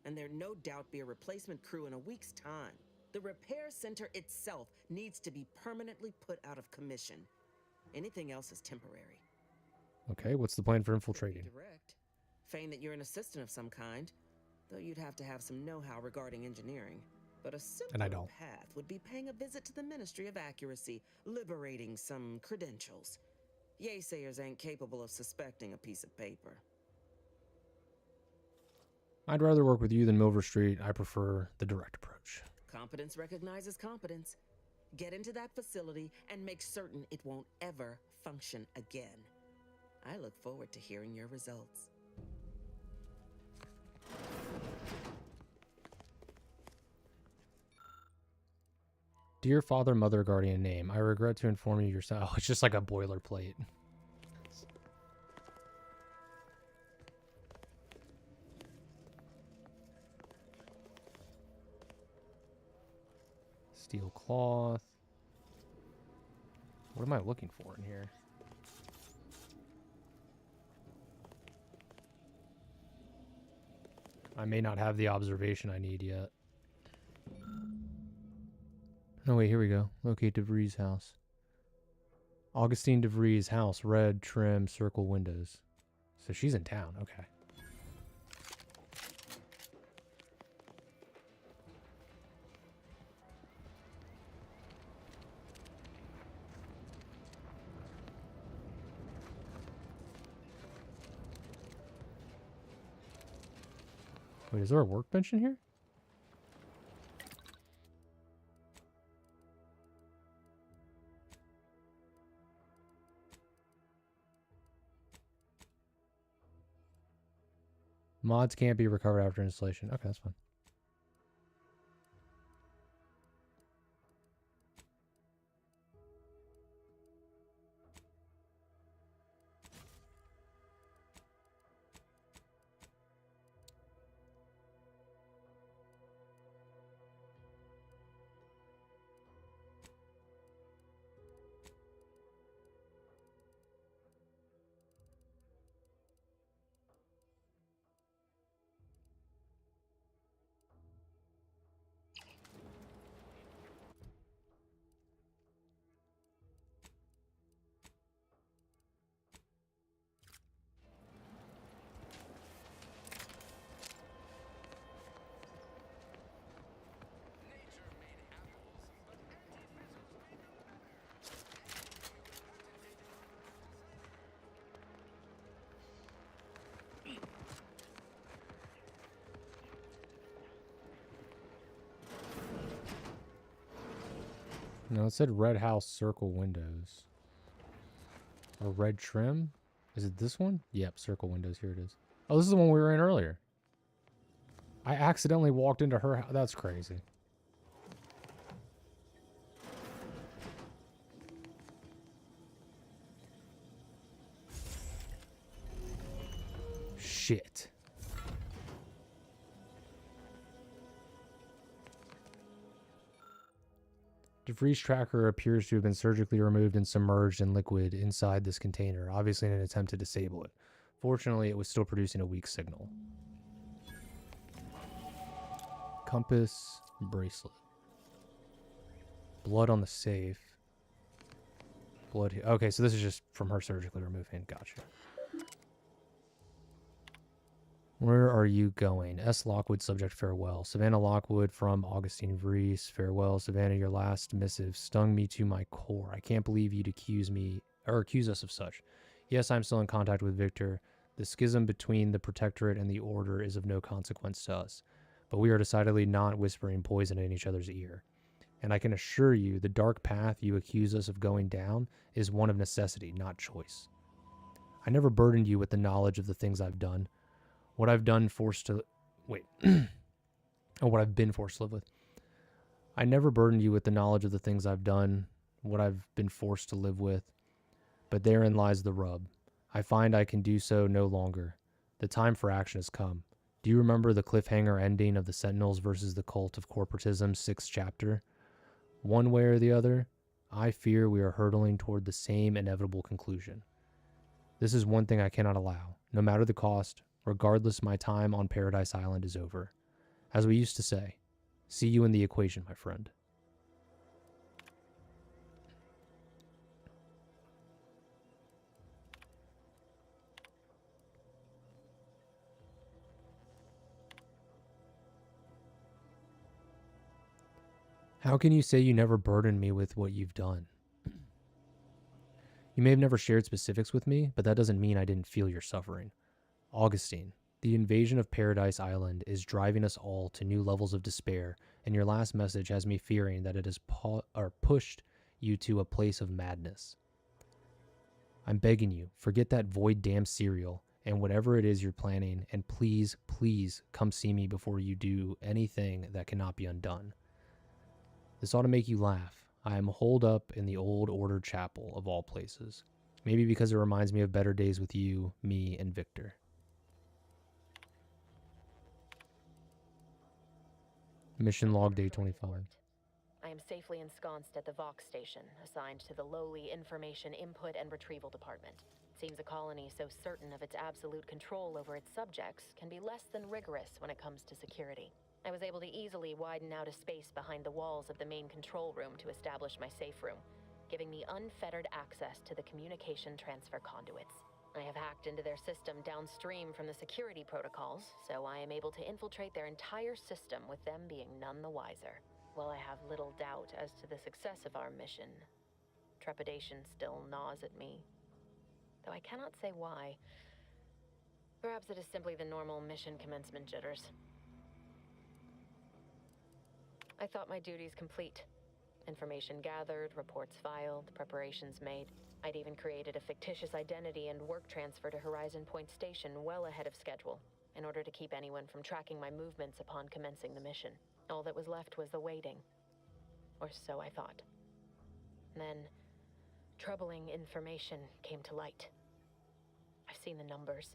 And there'd no doubt be a replacement crew in a week's time. The repair center itself needs to be permanently put out of commission. Anything else is temporary. Okay, what's the plan for infiltrating? Direct. Feign that you're an assistant of some kind, though you'd have to have some know-how regarding engineering. But a simpler path would be paying a visit to the Ministry of Accuracy, liberating some credentials. Yaysayers ain't capable of suspecting a piece of paper. I'd rather work with you than Milver Street. I prefer the direct approach. Competence recognizes competence. Get into that facility and make certain it won't ever function again. I look forward to hearing your results. Dear Father, Mother, Guardian name, I regret to inform you yourself. Oh, it's just like a boilerplate. Steel cloth. What am I looking for in here? I may not have the observation I need yet. Oh, wait, here we go. Locate DeVries' house. Augustine DeVries' house. Red, trim, circle windows. So she's in town. Okay. Wait, is there a workbench in here? Mods can't be recovered after installation. Okay, that's fine. No, it said red house, circle windows. Or red trim? Is it this one? Yep, circle windows. Here it is. Oh, this is the one we were in earlier. I accidentally walked into her house. That's crazy. Shit. DeVries tracker appears to have been surgically removed and submerged in liquid inside this container, obviously in an attempt to disable it. Fortunately, it was still producing a weak signal. Compass bracelet. Blood on the safe. Blood here. Okay, so this is just from her surgically removed hand. Gotcha. Where are you going? S. Lockwood, subject farewell. Savannah Lockwood from Augustine Vries. Farewell, Savannah, your last missive stung me to my core. I can't believe you'd accuse us of such. Yes, I'm still in contact with Victor. The schism between the Protectorate and the Order is of no consequence to us. But we are decidedly not whispering poison in each other's ear. And I can assure you, the dark path you accuse us of going down is one of necessity, not choice. I never burdened you with the knowledge of the things I've done. What I've done forced to... Wait. What I've been forced to live with. I never burdened you with the knowledge of the things I've done, what I've been forced to live with. But therein lies the rub. I find I can do so no longer. The time for action has come. Do you remember the cliffhanger ending of the Sentinels versus the Cult of Corporatism 6th chapter? One way or the other, I fear we are hurtling toward the same inevitable conclusion. This is one thing I cannot allow, no matter the cost. Regardless, my time on Paradise Island is over. As we used to say, see you in the equation, my friend. How can you say you never burdened me with what you've done? You may have never shared specifics with me, but that doesn't mean I didn't feel your suffering. Augustine, the invasion of Paradise Island is driving us all to new levels of despair, and your last message has me fearing that it has pushed you to a place of madness. I'm begging you, forget that void damn cereal and whatever it is you're planning, and please, please come see me before you do anything that cannot be undone. This ought to make you laugh. I am holed up in the old order chapel of all places. Maybe because it reminds me of better days with you, me, and Victor. Mission log day 25. I am safely ensconced at the Vox station, assigned to the lowly Information Input and Retrieval Department. Seems a colony so certain of its absolute control over its subjects can be less than rigorous when it comes to security. I was able to easily widen out a space behind the walls of the main control room to establish my safe room, giving me unfettered access to the communication transfer conduits. I have hacked into their system downstream from the security protocols, so I am able to infiltrate their entire system with them being none the wiser. While I have little doubt as to the success of our mission, trepidation still gnaws at me, though I cannot say why. Perhaps it is simply the normal mission commencement jitters. I thought my duties complete. Information gathered, reports filed, preparations made. I'd even created a fictitious identity and work transfer to Horizon Point Station well ahead of schedule, in order to keep anyone from tracking my movements upon commencing the mission. All that was left was the waiting. Or so I thought. Then, troubling information came to light. I've seen the numbers.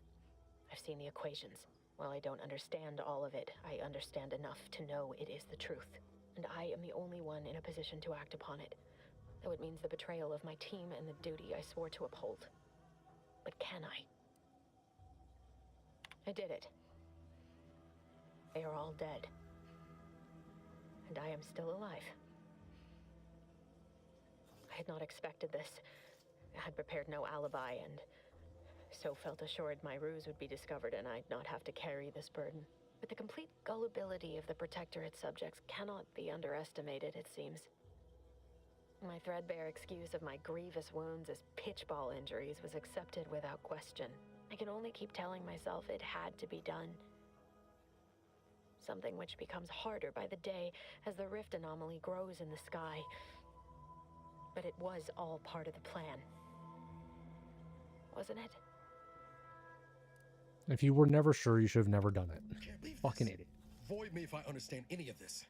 I've seen the equations. While I don't understand all of it, I understand enough to know it is the truth. And I am the only one in a position to act upon it. Though it means the betrayal of my team and the duty I swore to uphold. But can I? I did it. They are all dead. And I am still alive. I had not expected this. I had prepared no alibi, and so felt assured my ruse would be discovered and I'd not have to carry this burden. But the complete gullibility of the Protectorate subjects cannot be underestimated, it seems. My threadbare excuse of my grievous wounds as pitchball injuries was accepted without question. I can only keep telling myself it had to be done. Something which becomes harder by the day as the rift anomaly grows in the sky. But it was all part of the plan. Wasn't it? If you were never sure, you should have never done it. Fucking idiot. Void me if I understand any of this.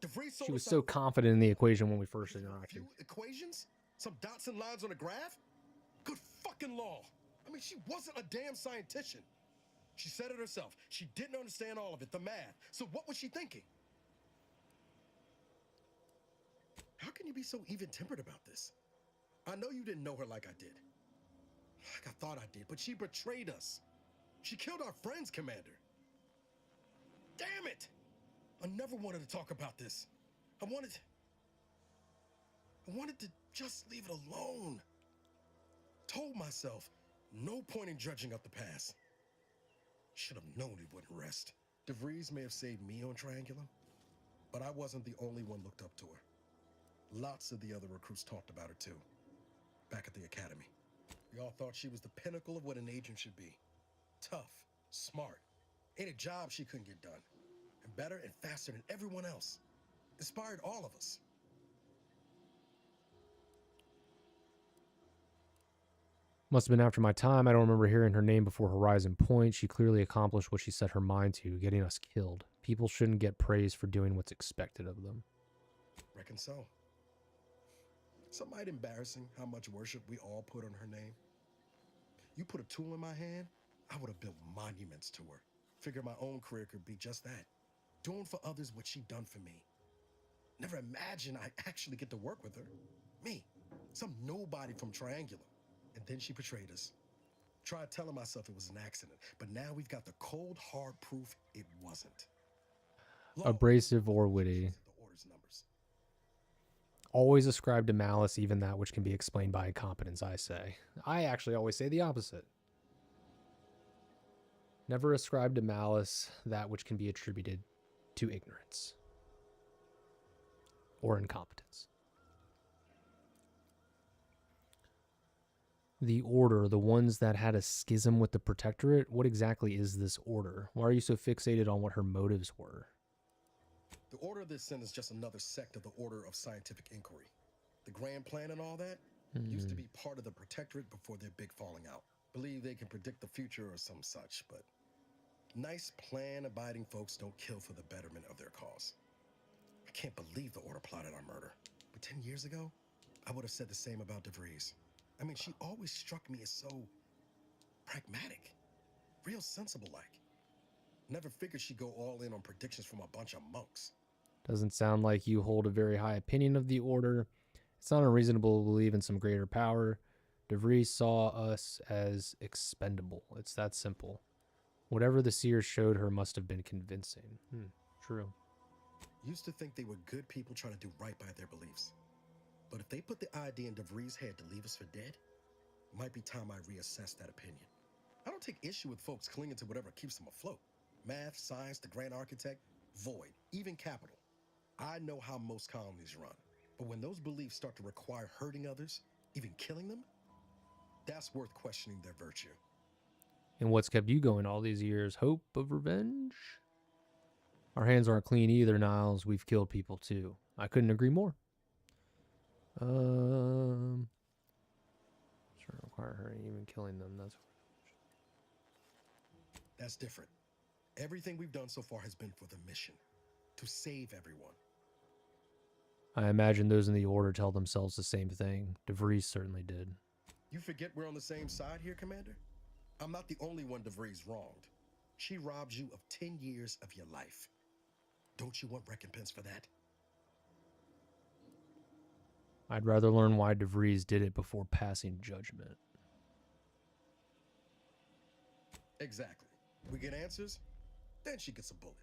DeVries sold She was us so out confident in the equation when we first a interacted. few equations? Some dots and lines on a graph? Good fucking law. I mean, she wasn't a damn scientician. She said it herself. She didn't understand all of it, the math. So what was she thinking? How can you be so even-tempered about this? I know you didn't know her like I did. Like I thought I did, but she betrayed us. She killed our friends, Commander. Damn it! I never wanted to talk about this. I wanted to just leave it alone. Told myself, no point in dredging up the past. Should have known it wouldn't rest. DeVries may have saved me on Triangulum, but I wasn't the only one looked up to her. Lots of the other recruits talked about her too, back at the academy. We all thought she was the pinnacle of what an agent should be. Tough, smart, ain't a job she couldn't get done. And better and faster than everyone else. Inspired all of us. Must have been after my time. I don't remember hearing her name before Horizon Point. She clearly accomplished what she set her mind to, getting us killed. People shouldn't get praise for doing what's expected of them. Reckon so. Some might embarrassing how much worship we all put on her name. You put a tool in my hand, I would have built monuments to her. Figured my own career could be just that. Doing for others what she done for me. Never imagined I'd actually get to work with her. Me, some nobody from Triangulum. And then she betrayed us. Tried telling myself it was an accident, but now we've got the cold, hard proof it wasn't. Abrasive or witty. The order's numbers. Always ascribe to malice even that which can be explained by incompetence, I say. I actually always say the opposite. Never ascribe to malice that which can be attributed to ignorance or incompetence. The Order, the ones that had a schism with the Protectorate, what exactly is this Order? Why are you so fixated on what her motives were? The Order of this sin is just another sect of the Order of Scientific Inquiry. The grand plan and all that used to be part of the Protectorate before their big falling out. Believe they can predict the future or some such, but nice plan-abiding folks don't kill for the betterment of their cause. I can't believe the Order plotted our murder. But 10 years ago, I would have said the same about DeVries. I mean, she always struck me as so pragmatic, real sensible-like. Never figured she'd go all in on predictions from a bunch of monks. Doesn't sound like you hold a very high opinion of the Order. It's not unreasonable to believe in some greater power. DeVries saw us as expendable. It's that simple. Whatever the seers showed her must have been convincing. True. Used to think they were good people trying to do right by their beliefs. But if they put the idea in DeVries' head to leave us for dead, it might be time I reassess that opinion. I don't take issue with folks clinging to whatever keeps them afloat. Math, science, the grand architect, void, even capital. I know how most colonies run. But when those beliefs start to require hurting others, even killing them, that's worth questioning their virtue. And what's kept you going all these years? Hope of revenge? Our hands aren't clean either, Niles. We've killed people too. I couldn't agree more. Sure, require her even killing them. That's different. Everything we've done so far has been for the mission, to save everyone. I imagine those in the Order tell themselves the same thing. DeVries certainly did. You forget we're on the same side here, Commander? I'm not the only one DeVries wronged. She robbed you of 10 years of your life. Don't you want recompense for that? I'd rather learn why DeVries did it before passing judgment. Exactly. We get answers, then she gets a bullet.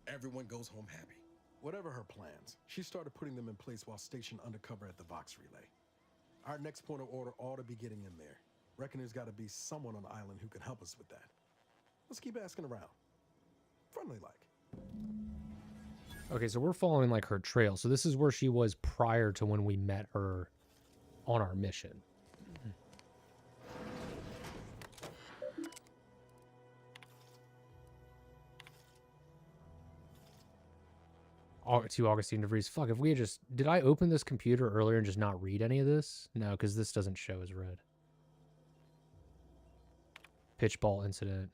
Everyone goes home happy. Whatever her plans, she started putting them in place while stationed undercover at the Vox Relay. Our next point of order ought to be getting in there. Reckon there's got to be someone on the island who can help us with that. Let's keep asking around. Friendly like. Okay, so we're following like her trail. So this is where she was prior to when we met her on our mission. To Augustine DeVries. Fuck, if we had just... Did I open this computer earlier and just not read any of this? No, because this doesn't show as read. Pitchball incident.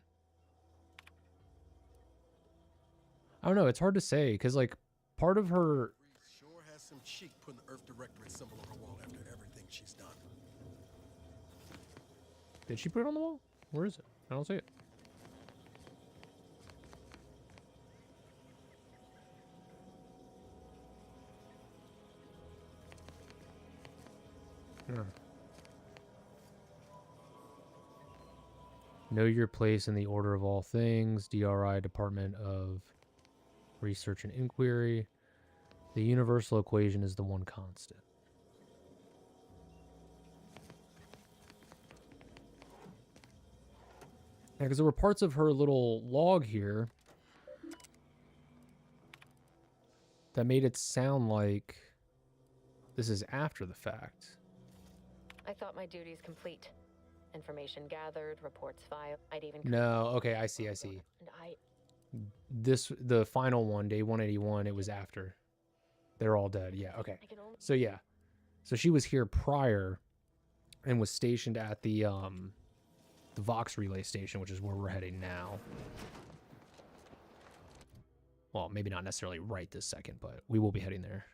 I don't know, it's hard to say, because, like, part of her... Sure has some cheek putting the Earth Directorate symbol on her wall after everything she's done. Did she put it on the wall? Where is it? I don't see it. Know your place in the order of all things. DRI, Department of Research and Inquiry. The universal equation is the one constant. Yeah, because there were parts of her little log here that made it sound like this is after the fact. I thought my duty's complete. Information gathered, reports filed. I'd even... No, okay, I see. And The final one, day 181, it was after. They're all dead. Yeah, okay. So yeah. So she was here prior and was stationed at the Vox relay station, which is where we're heading now. Well, maybe not necessarily right this second, but we will be heading there.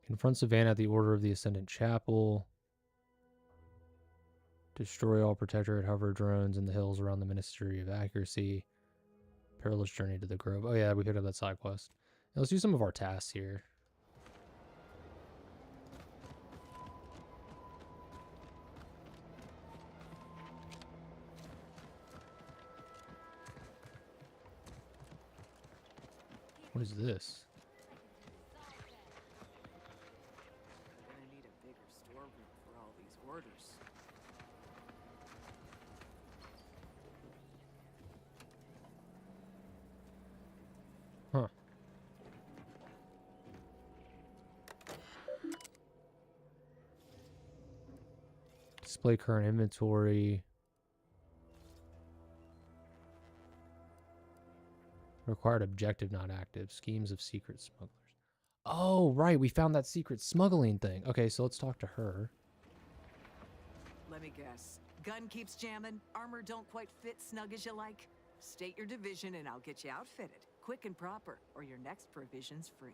Confront Savannah at the Order of the Ascendant Chapel. Destroy all Protectorate hover drones in the hills around the Ministry of Accuracy. Perilous journey to the Grove. Oh yeah, we picked up that side quest. Now let's do some of our tasks here. What is this? Huh. Display current inventory. Required objective not active. Schemes of secret smugglers. Oh, right. We found that secret smuggling thing. Okay, so let's talk to her. Let me guess. Gun keeps jamming, armor don't quite fit snug as you like. State your division and I'll get you outfitted. Quick and proper, or your next provision's free.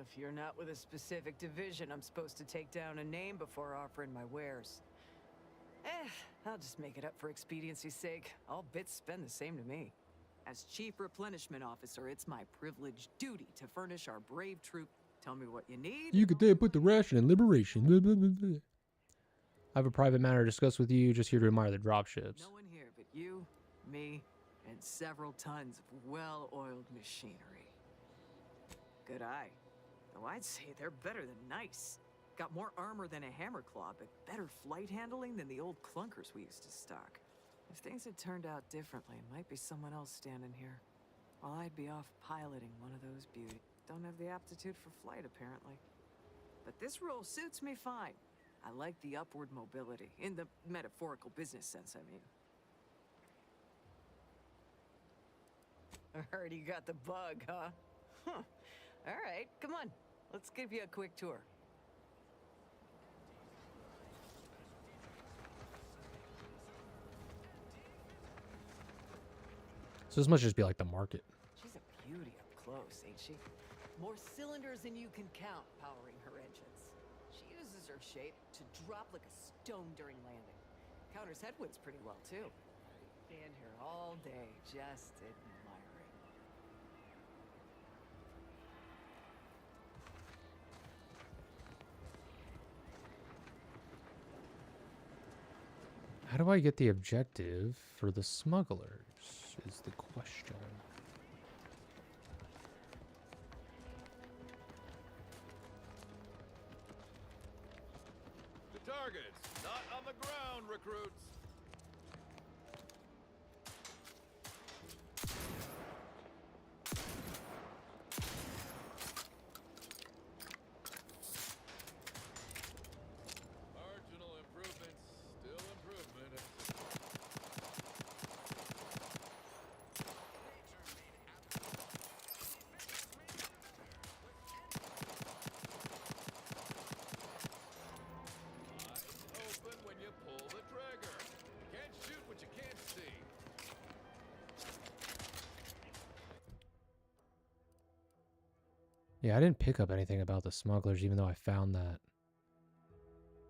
If you're not with a specific division, I'm supposed to take down a name before offering my wares. I'll just make it up for expediency's sake. All bits spend the same to me. As Chief Replenishment Officer, it's my privileged duty to furnish our brave troop. Tell me what you need. You could then put the ration in liberation. Blah, blah, blah, blah. I have a private matter to discuss with you. Just here to admire the dropships. No one here but you, me, and several tons of well-oiled machinery. Good eye. Though I'd say they're better than nice. Got more armor than a hammer claw, but better flight handling than the old clunkers we used to stock. If things had turned out differently, it might be someone else standing here. While I'd be off piloting one of those beauties. Don't have the aptitude for flight, apparently. But this role suits me fine. I like the upward mobility, in the metaphorical business sense, I mean. Already got the bug, huh? Huh. All right, come on. Let's give you a quick tour. So this must just be like the market. She's a beauty up close, ain't she? More cylinders than you can count powering her engines. She uses her shape to drop like a stone during landing. Counters headwinds pretty well, too. Stand here all day, just admiring. How do I get the objective for the smugglers is the question. targets, not on the ground, recruits. Marginal improvements, still improvement. Open when you pull the trigger. Can't shoot what you can't see. Yeah, I didn't pick up anything about the smugglers, even though I found that.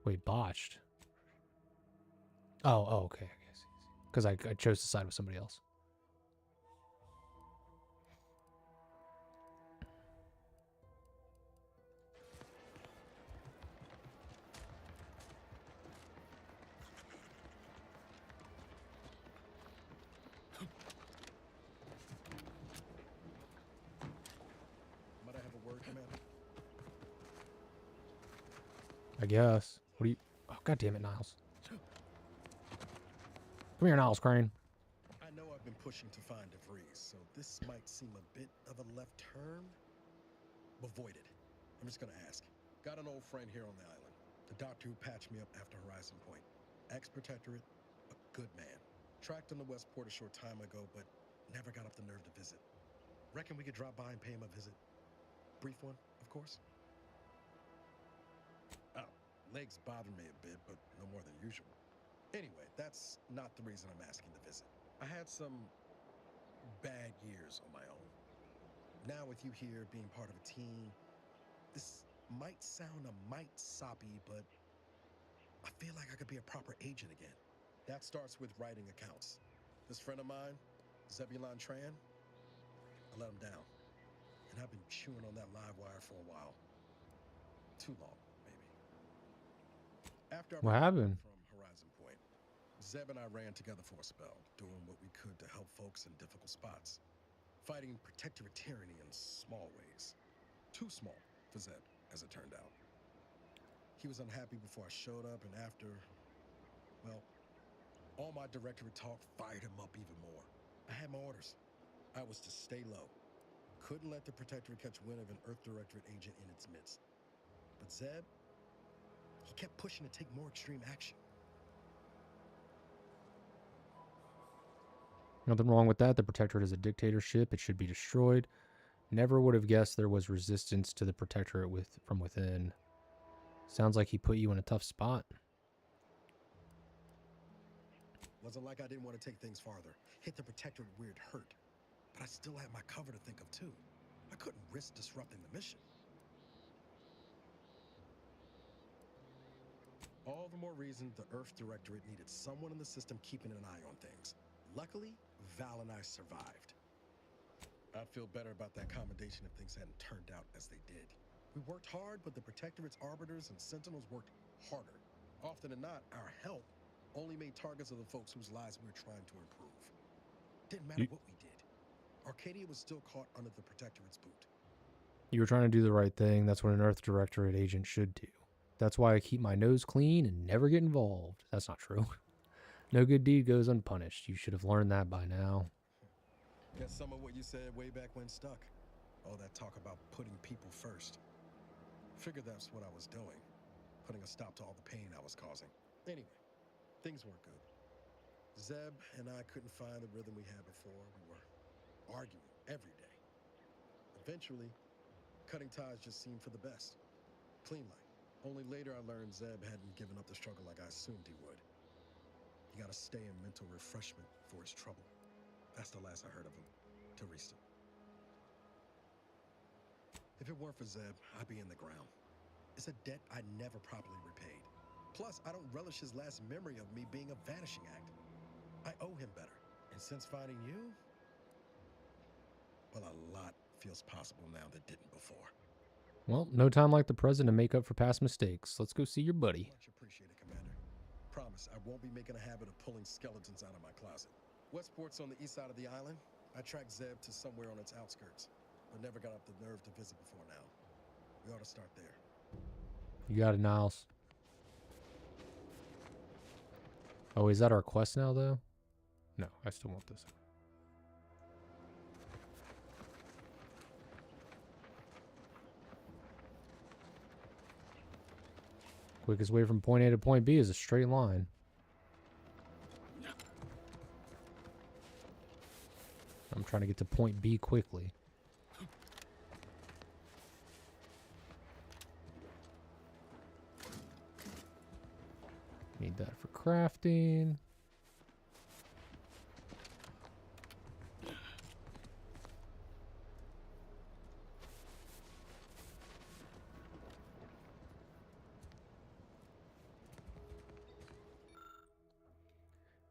Wait, botched. Oh, okay. Because I chose to side with somebody else. Might I have a word, Commander? I guess. What do you... Oh, God damn it, Niles. Come here, Niles Crane. I know I've been pushing to find DeVries, so this might seem a bit of a left turn. Avoid it. I'm just gonna ask. Got an old friend here on the island. The doctor who patched me up after Horizon Point. Ex-protectorate, a good man. Tracked him to Westport a short time ago, but never got up the nerve to visit. Reckon we could drop by and pay him a visit? Brief one, of course. Oh, legs bother me a bit, but no more than usual. Anyway, that's not the reason I'm asking to visit. I had some bad years on my own. Now with you here being part of a team, this might sound a mite soppy, but I feel like I could be a proper agent again. That starts with writing accounts. This friend of mine, Zebulon Tran, I let him down. And I've been chewing on that live wire for a while. Too long, maybe. After I What happened? from Horizon Point, Zeb and I ran together for a spell, doing what we could to help folks in difficult spots. Fighting protectorate tyranny in small ways. Too small for Zeb, as it turned out. He was unhappy before I showed up, and after, well, all my directorate talk fired him up even more. I had my orders. I was to stay low. Couldn't let the protectorate catch wind of an Earth Directorate agent in its midst. But Zeb, he kept pushing to take more extreme action. Nothing wrong with that. The Protectorate is a dictatorship. It should be destroyed. Never would have guessed there was resistance to the Protectorate from within. Sounds like he put you in a tough spot. Wasn't like I didn't want to take things farther. Hit the Protectorate where it hurt. But I still had my cover to think of too. I couldn't risk disrupting the mission. All the more reason the Earth Directorate needed someone in the system keeping an eye on things. Luckily, Val and I survived. I'd feel better about that commendation if things hadn't turned out as they did. We worked hard, but the Protectorate's arbiters and sentinels worked harder. Often than not, our help only made targets of the folks whose lives we were trying to improve. Didn't matter what we did. Arcadia was still caught under the Protectorate's boot. You were trying to do the right thing. That's what an Earth Directorate agent should do. That's why I keep my nose clean and never get involved. That's not true. No good deed goes unpunished. You should have learned that by now. Guess some of what you said way back when stuck. All that talk about putting people first. Figured that's what I was doing. Putting a stop to all the pain I was causing. Anyway, things weren't good. Zeb and I couldn't find the rhythm we had before. We were arguing every day. Eventually, cutting ties just seemed for the best. Clean like. Only later I learned Zeb hadn't given up the struggle like I assumed he would. You gotta stay in mental refreshment for his trouble. That's the last I heard of him. Teresa. If it weren't for Zeb, I'd be in the ground. It's a debt I never properly repaid. Plus, I don't relish his last memory of me being a vanishing act. I owe him better. And since finding you, well, a lot feels possible now that didn't before. Well, no time like the present to make up for past mistakes. Let's go see your buddy. Much appreciated, Commander. Promise, I won't be making a habit of pulling skeletons out of my closet. Westport's on the east side of the island. I tracked Zeb to somewhere on its outskirts, but never got up the nerve to visit before now. We ought to start there. You got it, Niles. Oh, is that our quest now, though? No, I still want this. Quickest way from point A to point B is a straight line. I'm trying to get to point B quickly. Need that for crafting.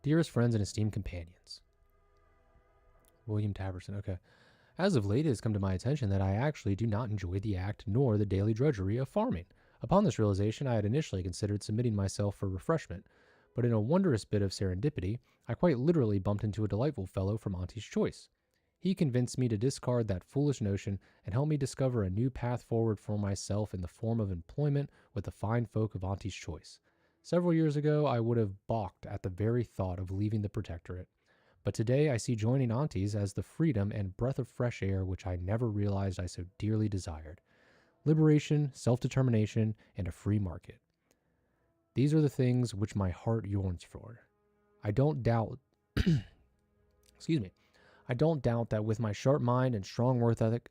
Dearest friends and esteemed companions. William Taverson, okay. As of late, it has come to my attention that I actually do not enjoy the act nor the daily drudgery of farming. Upon this realization, I had initially considered submitting myself for refreshment, but in a wondrous bit of serendipity, I quite literally bumped into a delightful fellow from Auntie's Choice. He convinced me to discard that foolish notion and help me discover a new path forward for myself in the form of employment with the fine folk of Auntie's Choice. Several years ago, I would have balked at the very thought of leaving the Protectorate. But today I see joining Auntie's as the freedom and breath of fresh air which I never realized I so dearly desired. Liberation, self-determination, and a free market. These are the things which my heart yearns for. I don't doubt excuse me. I don't doubt that with my sharp mind and strong work ethic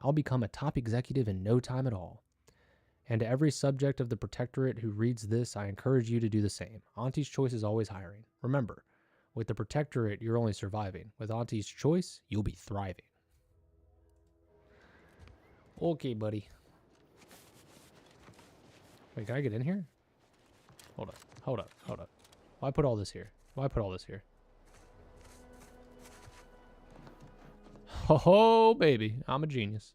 I'll become a top executive in no time at all. And to every subject of the Protectorate who reads this, I encourage you to do the same. Auntie's Choice is always hiring. Remember, with the Protectorate, you're only surviving. With Auntie's Choice, you'll be thriving. Okay, buddy. Wait, can I get in here? Hold up. Why put all this here? Oh, baby. I'm a genius.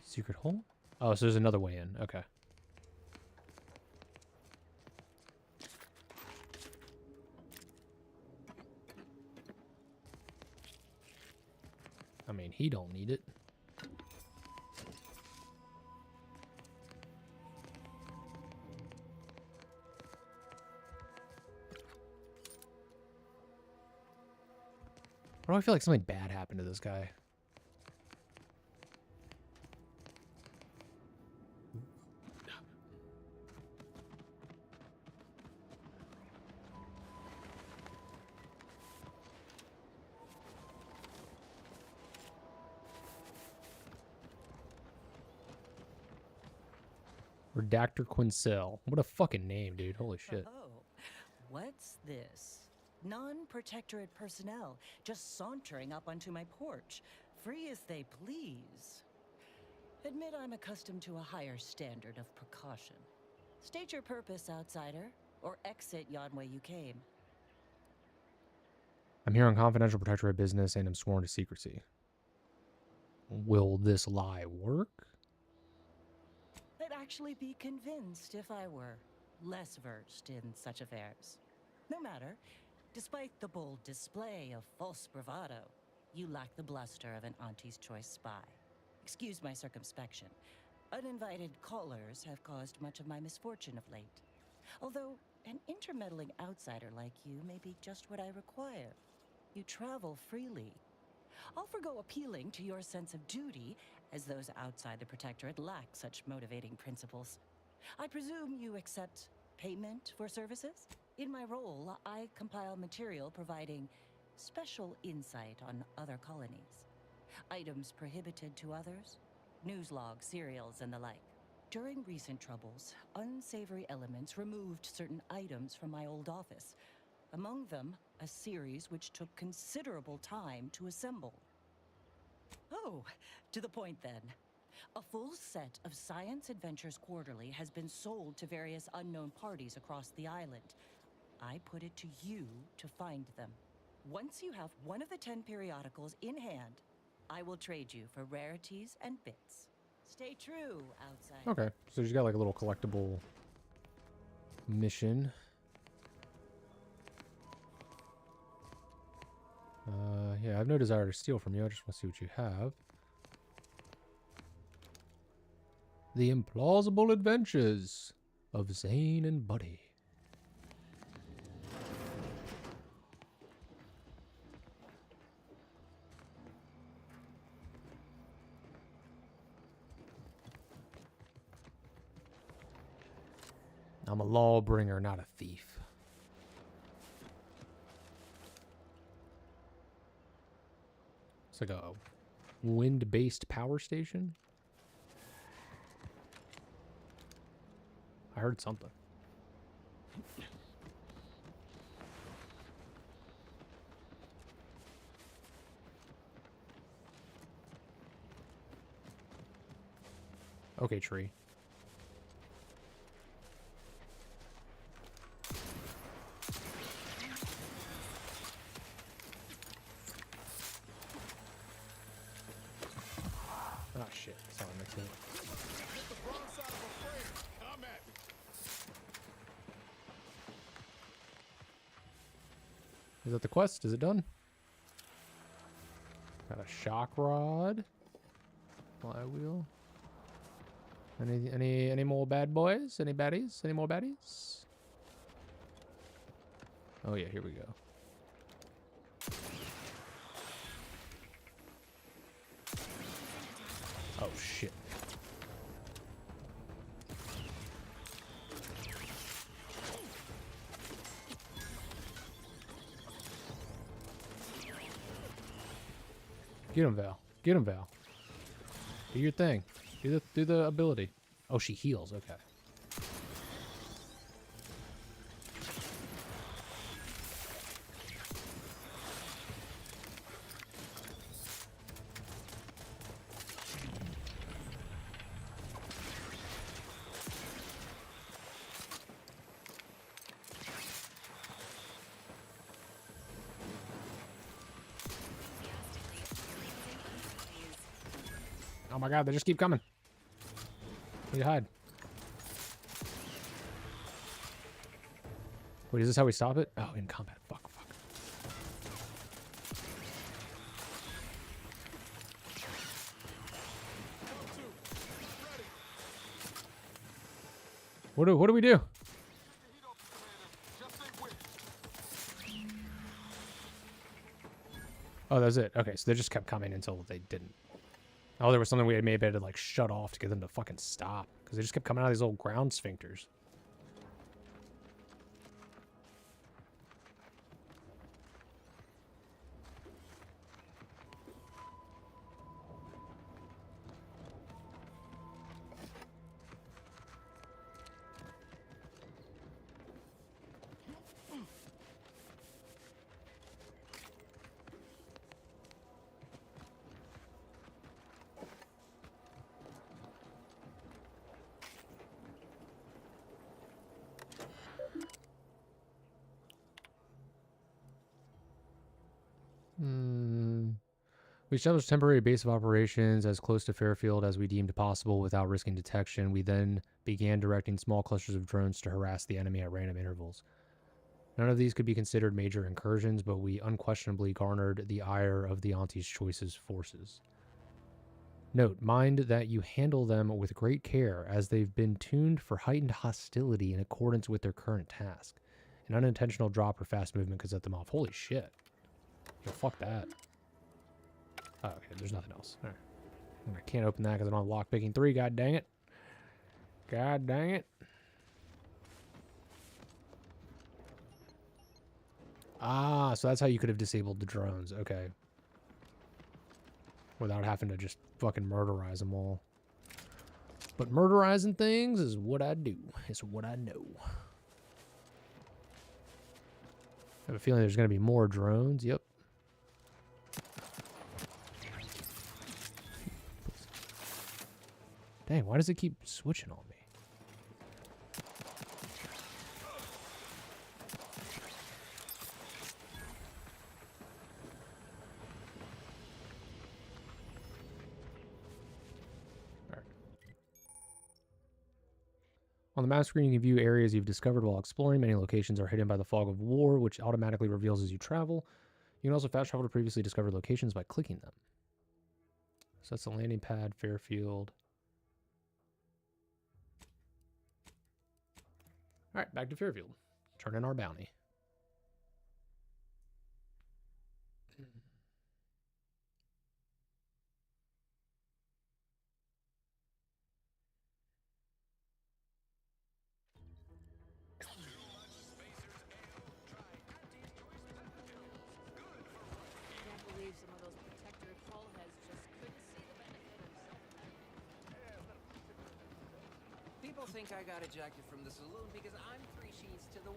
Secret hole? Oh, so there's another way in. Okay. I mean, he don't need it. Why do I feel like something bad happened to this guy? Redactor Quincell. What a fucking name, dude. Holy shit. Oh, what's this? Non-Protectorate personnel just sauntering up onto my porch, free as they please. Admit I'm accustomed to a higher standard of precaution. State your purpose, outsider, or exit yon way you came. I'm here on confidential Protectorate business and am sworn to secrecy. Will this lie work? I'd actually be convinced if I were less versed in such affairs. No matter, despite the bold display of false bravado, you lack the bluster of an Auntie's Choice spy. Excuse my circumspection. Uninvited callers have caused much of my misfortune of late. Although an intermeddling outsider like you may be just what I require. You travel freely. I'll forgo appealing to your sense of duty, as those outside the Protectorate lack such motivating principles. I presume you accept payment for services? In my role, I compile material providing special insight on other colonies. Items prohibited to others, news logs, serials, and the like. During recent troubles, unsavory elements removed certain items from my old office. Among them, a series which took considerable time to assemble. Oh, to the point then. A full set of Science Adventures Quarterly has been sold to various unknown parties across the island. I put it to you to find them. Once you have one of the 10 periodicals in hand, I will trade you for rarities and bits. Stay true, outside. Okay, so she's got like a little collectible mission. Yeah, I have no desire to steal from you. I just want to see what you have. The Implausible Adventures of Zane and Buddy. I'm a lawbringer, not a thief. It's like a wind-based power station. I heard something. Okay, tree. Oh shit, sorry, next to it. Hit the wrong side of a frame. Come at me. Is that the quest? Is it done? Got a shock rod. Flywheel. Any more bad boys? Any baddies? Any more baddies? Oh yeah, here we go. Oh shit. Get him, Val. Get him, Val. Do your thing. Do the ability. Oh, she heals. Okay. Oh my god, they just keep coming. Need to hide. Wait, is this how we stop it? Oh, in combat. Fuck. What do we do? Oh, that's it. Okay, so they just kept coming until they didn't. Oh, there was something we had maybe had to like shut off to get them to fucking stop. Because they just kept coming out of these old ground sphincters. We established a temporary base of operations as close to Fairfield as we deemed possible without risking detection. We then began directing small clusters of drones to harass the enemy at random intervals. None of these could be considered major incursions, but we unquestionably garnered the ire of the Auntie's Choice's forces. Note, mind that you handle them with great care, as they've been tuned for heightened hostility in accordance with their current task. An unintentional drop or fast movement could set them off. Holy shit. Yo, fuck that. Oh, okay, there's nothing else. All right. I can't open that because I don't have lockpicking 3. God dang it. God dang it. Ah, so that's how you could have disabled the drones. Okay. Without having to just fucking murderize them all. But murderizing things is what I do. It's what I know. I have a feeling there's going to be more drones. Yep. Dang, why does it keep switching on me? Alright. On the map screen, you can view areas you've discovered while exploring. Many locations are hidden by the fog of war, which automatically reveals as you travel. You can also fast travel to previously discovered locations by clicking them. So that's the landing pad, Fairfield. All right, back to Fairfield. Turn in our bounty. Can't believe some of those protectorate hull heads just couldn't see the benefit of People think I got ejected from the saloon because I'm 3 sheets to the...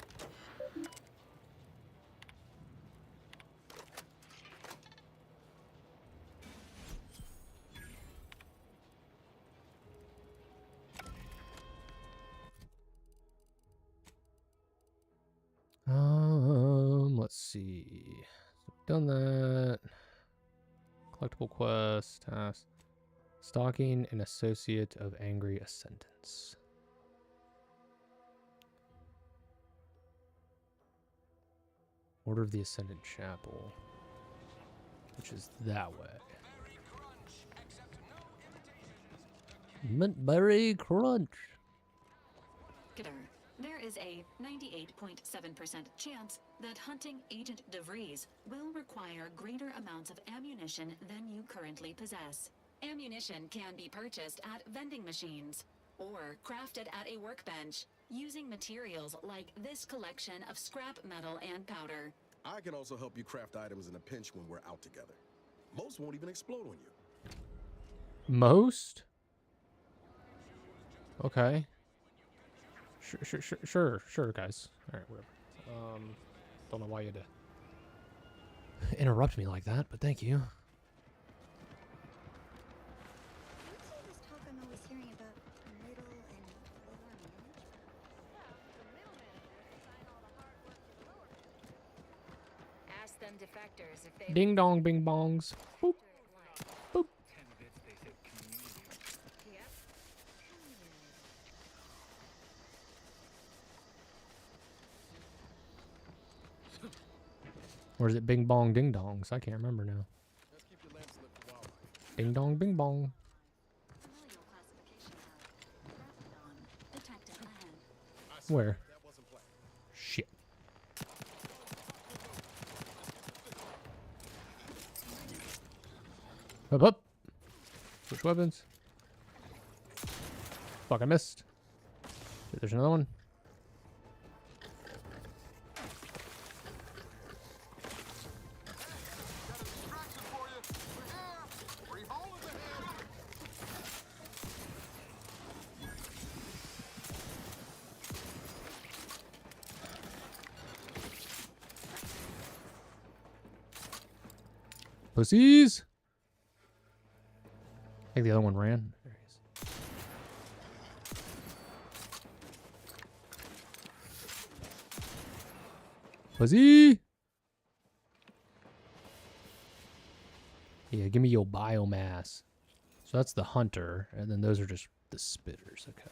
Let's see. So done that. Collectible quest, task. Stalking an associate of angry ascendants. Order of the Ascendant Chapel, which is that way. Mint berry crunch. There is a 98.7% chance that hunting Agent DeVries will require greater amounts of ammunition than you currently possess. Ammunition can be purchased at vending machines or crafted at a workbench using materials like this collection of scrap metal and powder. I can also help you craft items in a pinch when we're out together. Most won't even explode on you. Most? Okay. Sure, guys. All right, whatever. Don't know why you had to interrupt me like that, but thank you. Ask them defectors if they... Ding dong, bing bongs. Boop. Boop. Or is it bing bong ding dongs? I can't remember now. Ding dong bing bong. Where? Shit. Up. Switch weapons. Fuck, I missed. Shit, there's another one. Pussies. I think the other one ran. There he is. Pussy. Yeah, give me your biomass. So that's the hunter, and then those are just the spitters. Okay.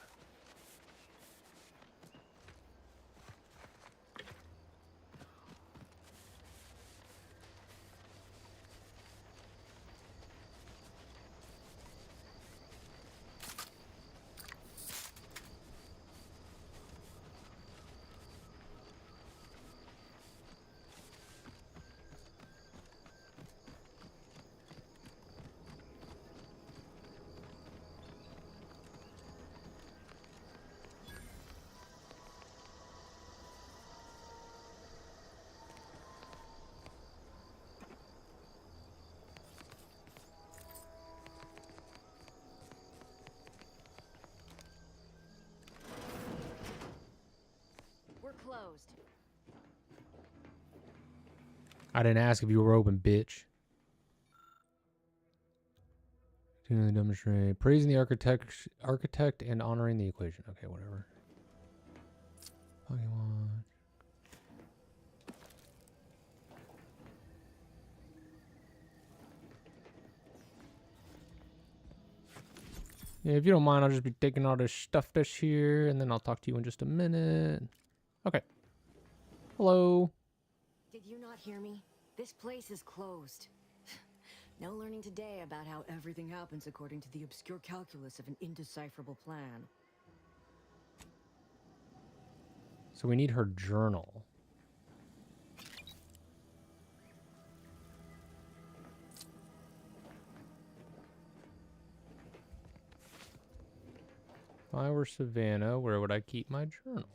Closed. I didn't ask if you were open, bitch. To demonstrate praising the architect and honoring the equation. Okay, whatever. Pokemon. Yeah, if you don't mind, I'll just be taking all this stuff that's here, and then I'll talk to you in just a minute. Okay. Hello. Did you not hear me? This place is closed. No learning today about how everything happens according to the obscure calculus of an indecipherable plan. So we need her journal. If I were Savannah, where would I keep my journal?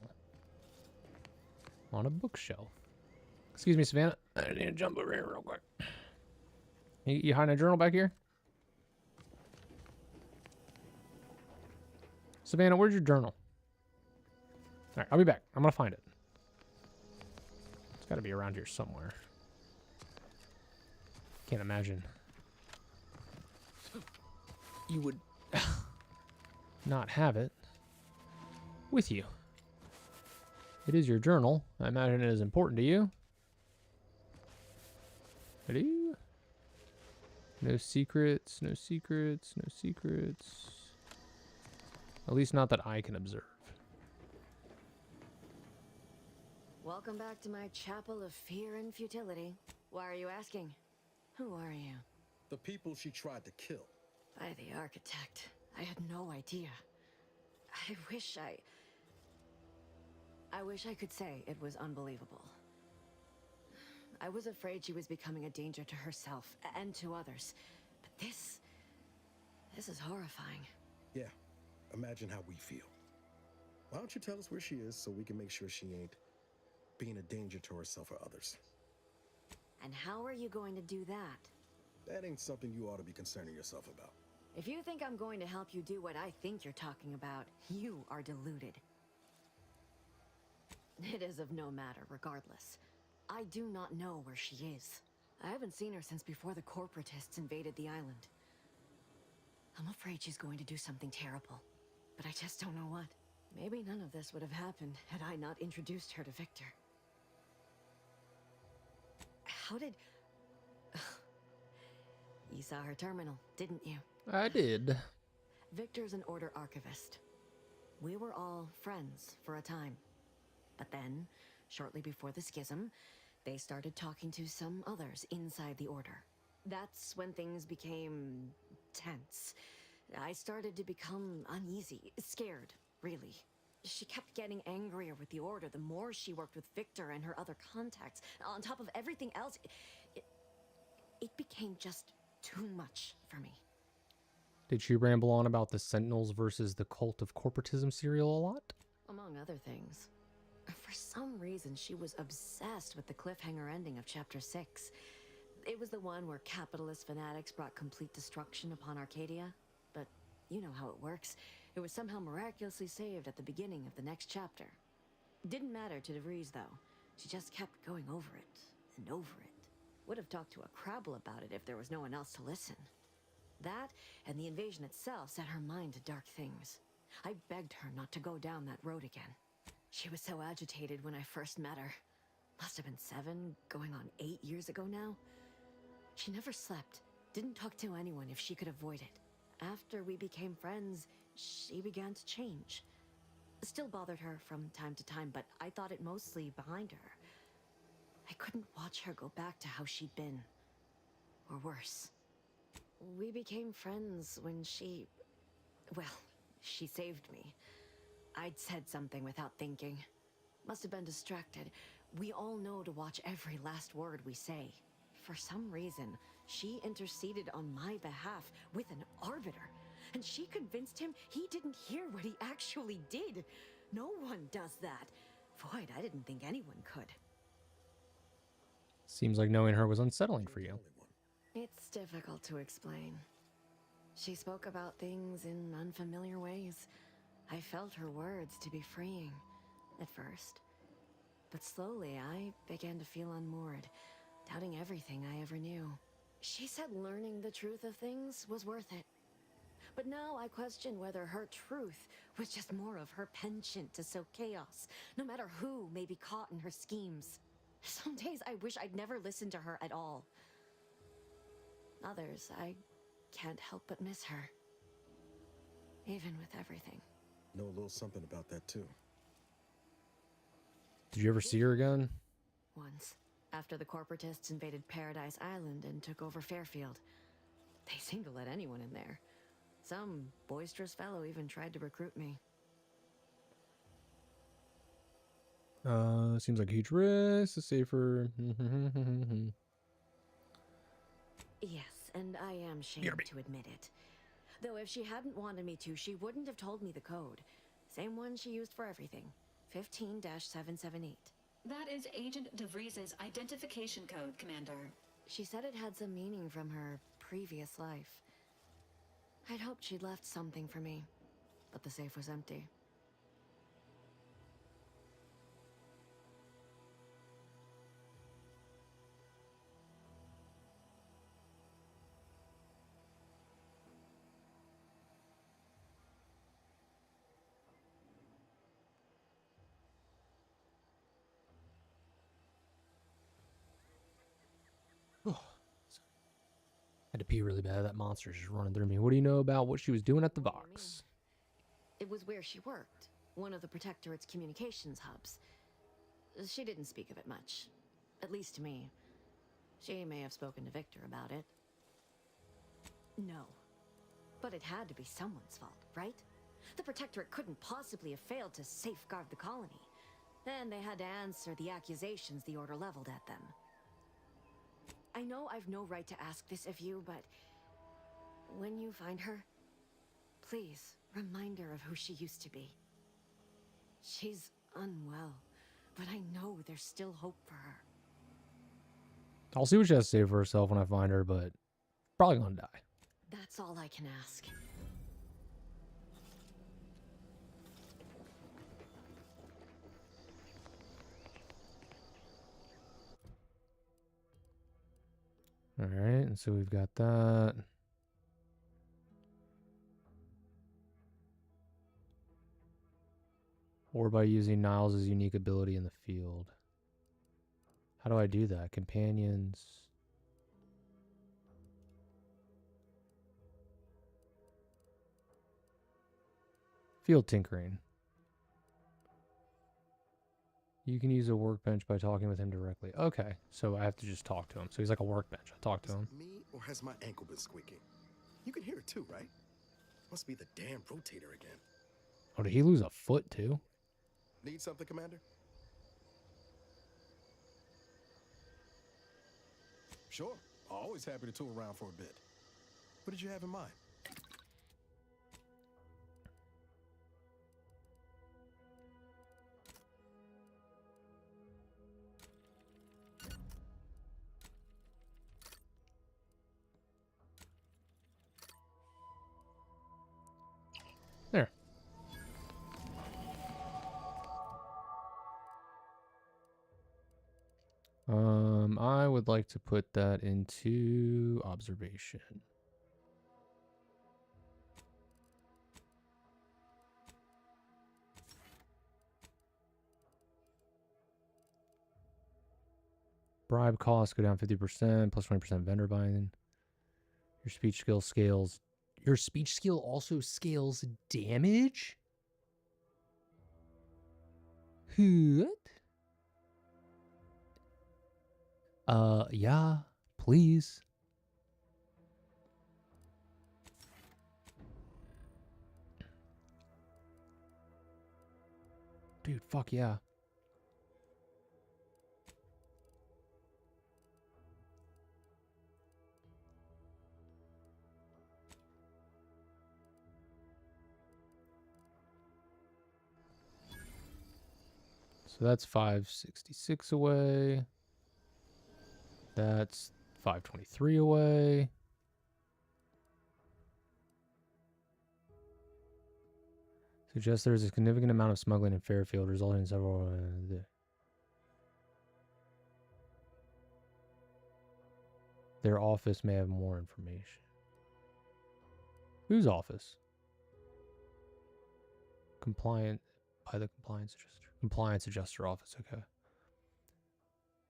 On a bookshelf. Excuse me, Savannah. I need to jump over here real quick. You hiding a journal back here? Savannah, where's your journal? All right, I'll be back. I'm going to find it. It's got to be around here somewhere. Can't imagine you would not have it with you. It is your journal. I imagine it is important to you. Hello? No secrets, no secrets, no secrets. At least not that I can observe. Welcome back to my chapel of fear and futility. Why are you asking? Who are you? The people she tried to kill. By the architect. I had no idea. I wish I could say it was unbelievable. I was afraid she was becoming a danger to herself and to others. But this is horrifying. Yeah, imagine how we feel. Why don't you tell us where she is so we can make sure she ain't being a danger to herself or others? And how are you going to do that? That ain't something you ought to be concerning yourself about. If you think I'm going to help you do what I think you're talking about, you are deluded. It is of no matter, regardless. I do not know where she is. I haven't seen her since before the corporatists invaded the island. I'm afraid she's going to do something terrible, but I just don't know what. Maybe none of this would have happened had I not introduced her to Victor. How did... You saw her terminal, didn't you? I did. Victor's an Order archivist. We were all friends for a time. But then, shortly before the schism, they started talking to some others inside the Order. That's when things became tense. I started to become uneasy, scared, really. She kept getting angrier with the Order the more she worked with Victor and her other contacts. On top of everything else, it became just too much for me. Did she ramble on about the Sentinels versus the Cult of Corporatism serial a lot? Among other things. For some reason, she was obsessed with the cliffhanger ending of Chapter 6. It was the one where capitalist fanatics brought complete destruction upon Arcadia. But you know how it works. It was somehow miraculously saved at the beginning of the next chapter. Didn't matter to DeVries, though. She just kept going over it and over it. Would have talked to a Crabble about it if there was no one else to listen. That and the invasion itself set her mind to dark things. I begged her not to go down that road again. She was so agitated when I first met her. Must have been 7, going on 8 years ago now. She never slept, didn't talk to anyone if she could avoid it. After we became friends, she began to change. Still bothered her from time to time, but I thought it mostly behind her. I couldn't watch her go back to how she'd been. Or worse. We became friends when she saved me. I'd said something without thinking. Must have been distracted. We all know to watch every last word we say. For some reason, she interceded on my behalf with an arbiter. And she convinced him he didn't hear what he actually did. No one does that. Void, I didn't think anyone could. Seems like knowing her was unsettling for you. It's difficult to explain. She spoke about things in unfamiliar ways. I felt her words to be freeing, at first. But slowly, I began to feel unmoored, doubting everything I ever knew. She said learning the truth of things was worth it. But now I question whether her truth was just more of her penchant to sow chaos, no matter who may be caught in her schemes. Some days I wish I'd never listened to her at all. Others, I can't help but miss her. Even with everything. Know a little something about that, too. Did you ever see her again? Once. After the corporatists invaded Paradise Island and took over Fairfield. They seemed to let anyone in there. Some boisterous fellow even tried to recruit me. Seems like a huge risk. A safer. Yes, and I am ashamed to admit it. Though if she hadn't wanted me to, she wouldn't have told me the code. Same one she used for everything. 15-778. That is Agent DeVries's identification code, Commander. She said it had some meaning from her previous life. I'd hoped she'd left something for me, but the safe was empty. Had to pee really bad. That monster's just running through me. What do you know about what she was doing at the Vox? It was where she worked, one of the Protectorate's communications hubs. She didn't speak of it much, at least to me. She may have spoken to Victor about it. No. But it had to be someone's fault, right? The Protectorate couldn't possibly have failed to safeguard the colony. Then they had to answer the accusations the Order leveled at them. I know I've no right to ask this of you, but when you find her, please remind her of who she used to be. She's unwell, but I know there's still hope for her. I'll see what she has to say for herself when I find her, but probably gonna die. That's all I can ask. All right, and so we've got that. Or by using Niles' unique ability in the field. How do I do that? Companions. Field tinkering. You can use a workbench by talking with him directly. Okay, so I have to just talk to him. So he's like a workbench. I talk to him. Me, or has my ankle been squeaking? You can hear it too, right? Must be the damn rotator again. Oh, did he lose a foot too? Need something, Commander? Sure. Always happy to tool around for a bit. What did you have in mind? There. I would like to put that into observation. Bribe costs go down 50%, plus 20% vendor buying. Your speech skill scales. Your speech skill also scales damage? What? Yeah, please. Dude, fuck yeah. So that's 566 away. That's 523 away. Suggests there's a significant amount of smuggling in Fairfield, resulting in several. Their office may have more information. Whose office? Compliant by the compliance adjuster. Compliance adjuster office. Okay.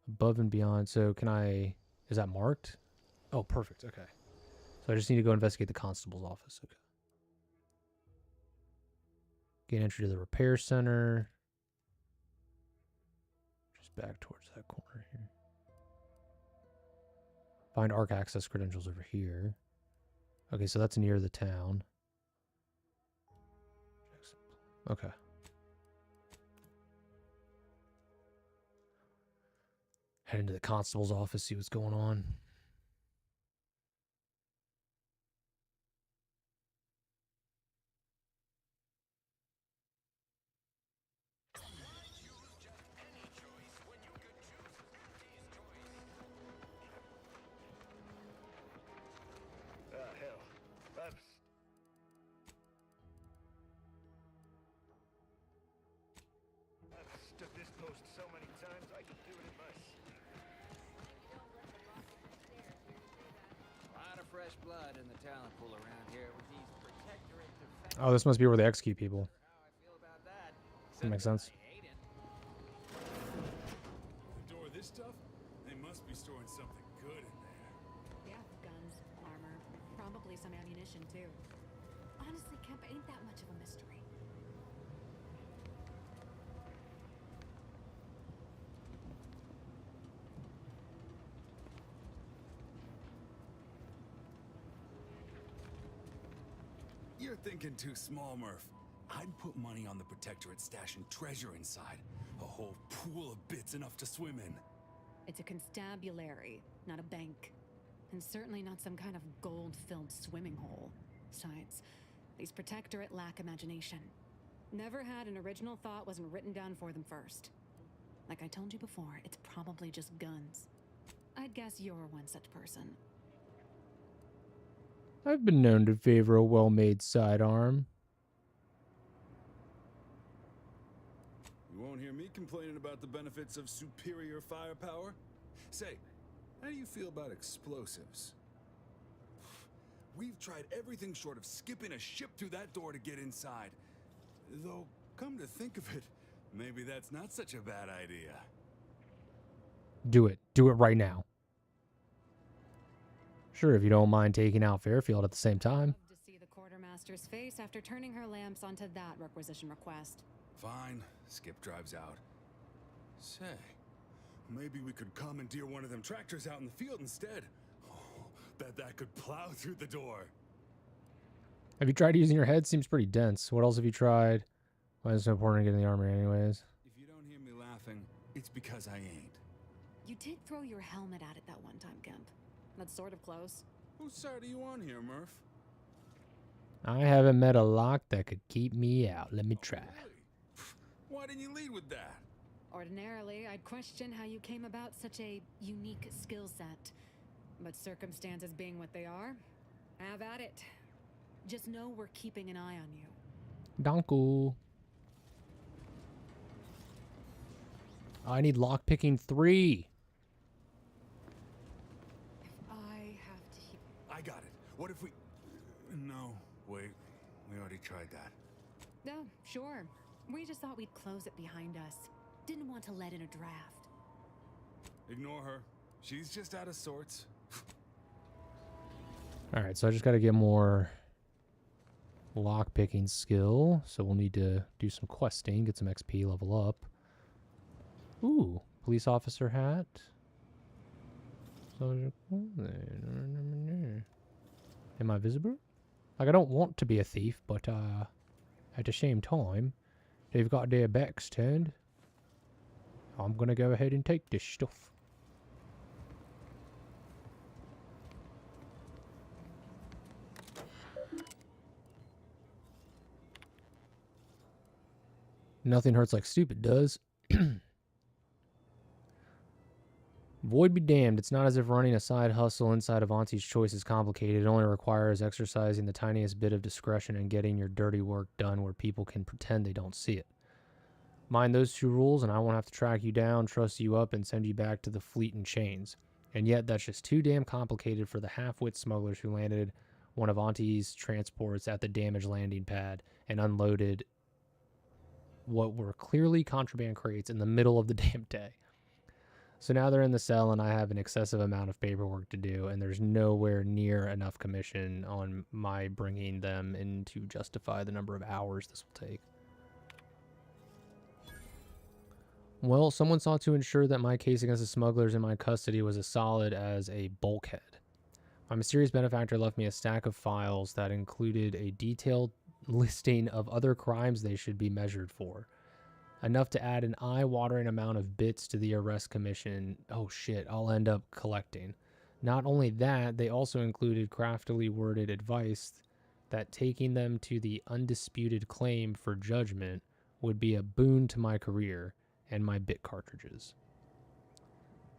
Above and beyond. So can I? Is that marked? Oh, perfect. Okay. So I just need to go investigate the constable's office. Okay. Gain entry to the repair center. Just back towards that corner here. Find ARC access credentials over here. Okay, so that's near the town. Okay. Head into the constable's office, see what's going on. Hell. I've stood this post so many times I can do it in my sleep. A lot of fresh blood in the talent pool around here with these protectorate defense. Oh, this must be where they execute people. That makes sense. Door this stuff? They must be storing something good in there. Yeah, guns, armor, probably some ammunition too. Honestly, Kemp ain't that much of a mystery. You're thinking too small, Murph. I'd put money on the Protectorate stashing treasure inside. A whole pool of bits enough to swim in. It's a constabulary, not a bank. And certainly not some kind of gold-filled swimming hole. Besides, these Protectorate lack imagination. Never had an original thought wasn't written down for them first. Like I told you before, it's probably just guns. I'd guess you're one such person. I've been known to favor a well-made sidearm. You won't hear me complaining about the benefits of superior firepower. Say, how do you feel about explosives? We've tried everything short of skipping a ship through that door to get inside. Though, come to think of it, maybe that's not such a bad idea. Do it. Do it right now. Sure, if you don't mind taking out Fairfield at the same time. To see the quartermaster's face after turning her lamps onto that requisition request. Fine. Skip drives out. Say, maybe we could commandeer one of them tractors out in the field instead. Oh, bet that could plow through the door. Have you tried using your head? Seems pretty dense. What else have you tried? Why is it so important to get in the army anyways? If you don't hear me laughing, it's because I ain't. You did throw your helmet at it that one time, Kemp. That's sort of close. Whose side are you on here, Murph? I haven't met a lock that could keep me out. Let me try. Why didn't you lead with that? Ordinarily, I'd question how you came about such a unique skill set. But circumstances being what they are, have at it. Just know we're keeping an eye on you. Danku. I need lockpicking 3. I got it. What if we... No, wait. We already tried that. No, sure. We just thought we'd close it behind us. Didn't want to let in a draft. Ignore her. She's just out of sorts. Alright, so I just got to get more lockpicking skill. So we'll need to do some questing, get some XP, level up. Ooh, police officer hat. Am I visible? Like, I don't want to be a thief, but at the same time, they've got their backs turned. I'm gonna go ahead and take this stuff. Nothing hurts like stupid does. Void be damned, it's not as if running a side hustle inside of Auntie's Choice is complicated. It only requires exercising the tiniest bit of discretion and getting your dirty work done where people can pretend they don't see it. Mind those 2 rules and I won't have to track you down, truss you up, and send you back to the fleet in chains. And yet that's just too damn complicated for the half-wit smugglers who landed one of Auntie's transports at the damaged landing pad and unloaded what were clearly contraband crates in the middle of the damn day. So now they're in the cell and I have an excessive amount of paperwork to do, and there's nowhere near enough commission on my bringing them in to justify the number of hours this will take. Well, someone sought to ensure that my case against the smugglers in my custody was as solid as a bulkhead. My mysterious benefactor left me a stack of files that included a detailed listing of other crimes they should be measured for. Enough to add an eye-watering amount of bits to the arrest commission. Oh shit, I'll end up collecting. Not only that, they also included craftily worded advice that taking them to the undisputed claim for judgment would be a boon to my career and my bit cartridges.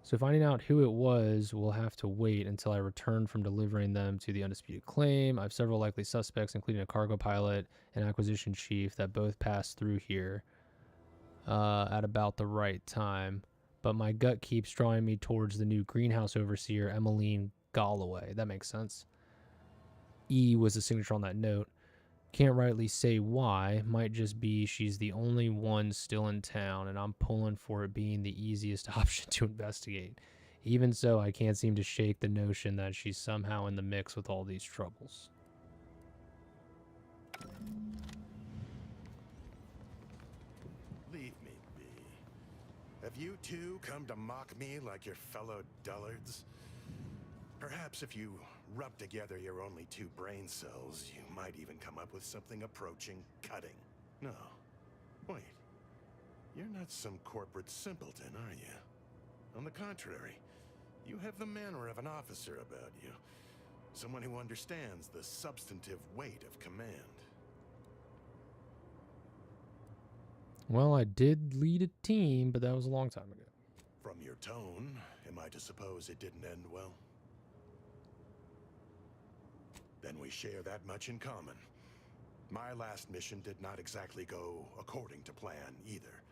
So finding out who it was will have to wait until I return from delivering them to the undisputed claim. I have several likely suspects, including a cargo pilot and acquisition chief, that both passed through here at about the right time. But my gut keeps drawing me towards the new greenhouse overseer, Emmeline Galloway. That makes sense. E was the signature on that note. Can't rightly say why. Might just be she's the only one still in town, and I'm pulling for it being the easiest option to investigate. Even so, I can't seem to shake the notion that she's somehow in the mix with all these troubles. Leave me be. Have you two come to mock me like your fellow dullards? Perhaps if you rub together your only 2 brain cells, you might even come up with something approaching cutting. No. Wait. You're not some corporate simpleton, are you? On the contrary, you have the manner of an officer about you. Someone who understands the substantive weight of command. Well, I did lead a team, but that was a long time ago. From your tone, am I to suppose it didn't end well? Then we share that much in common. My last mission did not exactly go according to plan either,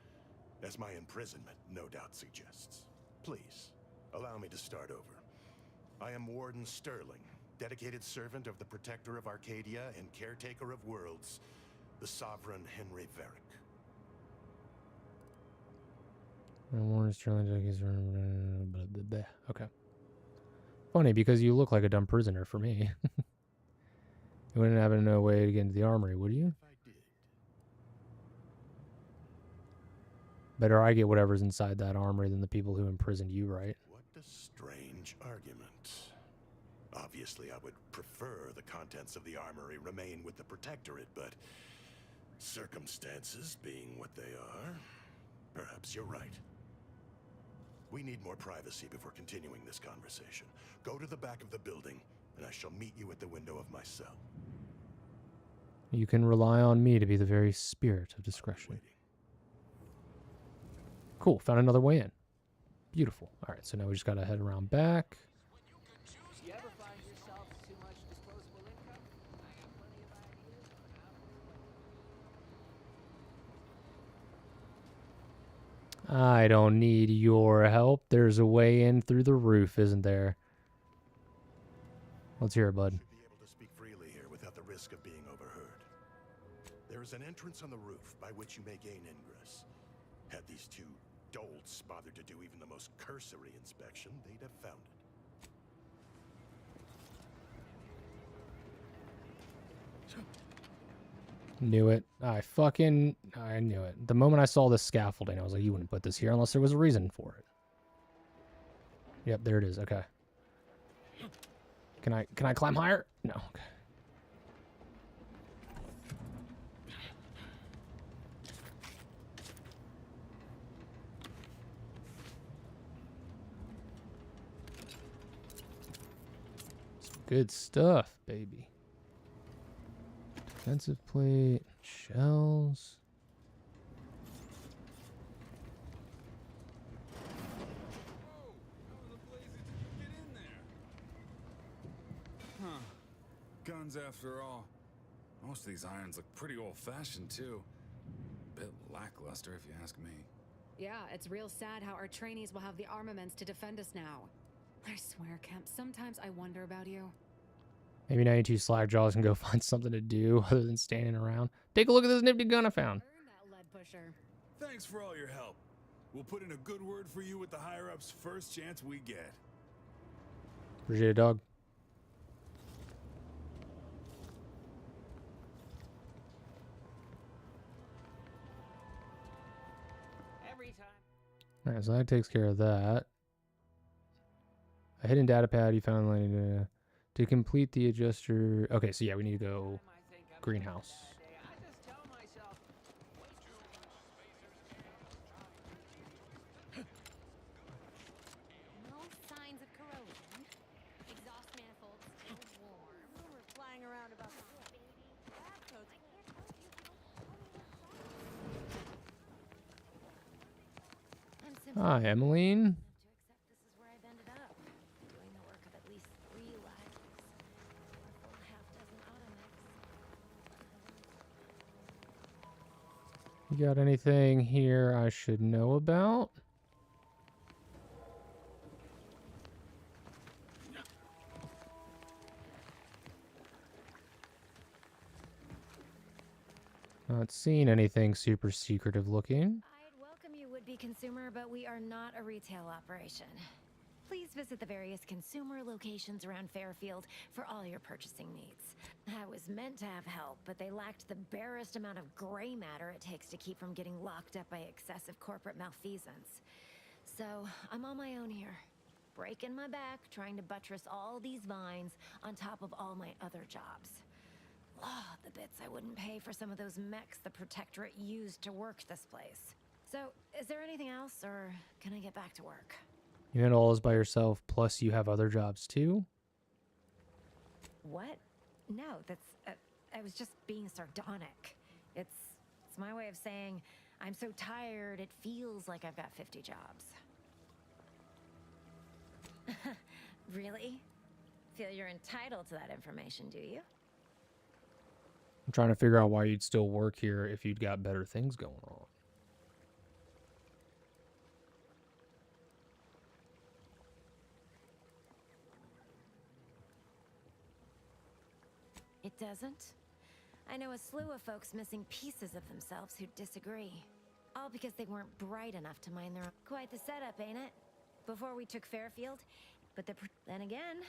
as my imprisonment no doubt suggests. Please, allow me to start over. I am Warden Sterling, dedicated servant of the Protector of Arcadia and caretaker of worlds, the Sovereign Henry Varick. Warren Sterling, okay. Funny, because you look like a dumb prisoner for me. You wouldn't have no way to get into the armory, would you? Better I get whatever's inside that armory than the people who imprisoned you, right? What a strange argument. Obviously, I would prefer the contents of the armory remain with the Protectorate, but circumstances being what they are, perhaps you're right. We need more privacy before continuing this conversation. Go to the back of the building, and I shall meet you at the window of my cell. You can rely on me to be the very spirit of discretion. Cool, found another way in. Beautiful. All right, so now we just gotta head around back. You ever find yourself too much disposable income? I got plenty of ideas on how to I don't need your help. There's a way in through the roof, isn't there? Let's hear it, bud. You should be able to speak freely here without the risk of being overheard. There is an entrance on the roof by which you may gain ingress. Had these 2 dolts bothered to do even the most cursory inspection, they'd have found it. Knew it. I knew it. The moment I saw the scaffolding, I was like, you wouldn't put this here unless there was a reason for it. Yep, there it is. Okay. Can I climb higher? No. Okay. Some good stuff, baby. Defensive plate, shells. Huh. Guns after all. Most of these irons look pretty old-fashioned, too. Bit lackluster, if you ask me. Yeah, it's real sad how our trainees will have the armaments to defend us now. I swear, Kemp, sometimes I wonder about you. Maybe now you 2 slackjaws can go find something to do other than standing around. Take a look at this nifty gun I found. Earn that lead pusher. Thanks for all your help. We'll put in a good word for you with the higher-ups first chance we get. Appreciate it, dog. every time. Alright, so that takes care of that. A hidden data pad you found to complete the adjuster. Okay, so yeah, we need to go greenhouse. No signs of corrosion. Exhaust manifold still warm. Rumors flying around about the baby lab coats. Hi, Emmeline. This is where I've ended up, doing the work of at least 3 lives, a full half-dozen automechs. You got anything here I should know about? Not seeing anything super secretive looking. I'd welcome you, would-be consumer, but we are not a retail operation. Please visit the various consumer locations around Fairfield for all your purchasing needs. I was meant to have help, but they lacked the barest amount of gray matter it takes to keep from getting locked up by excessive corporate malfeasance. So, I'm on my own here, breaking my back, trying to buttress all these vines on top of all my other jobs. Oh, the bits I wouldn't pay for some of those mechs the Protectorate used to work this place. So, is there anything else, or can I get back to work? You handle all this by yourself, plus you have other jobs too? What? No, that's... I was just being sardonic. It's my way of saying, I'm so tired, it feels like I've got 50 jobs. Really? Feel you're entitled to that information, do you? I'm trying to figure out why you'd still work here if you'd got better things going on. It doesn't? I know a slew of folks missing pieces of themselves who disagree. All because they weren't bright enough to mind their own. Quite the setup, ain't it? Before we took Fairfield. But then again,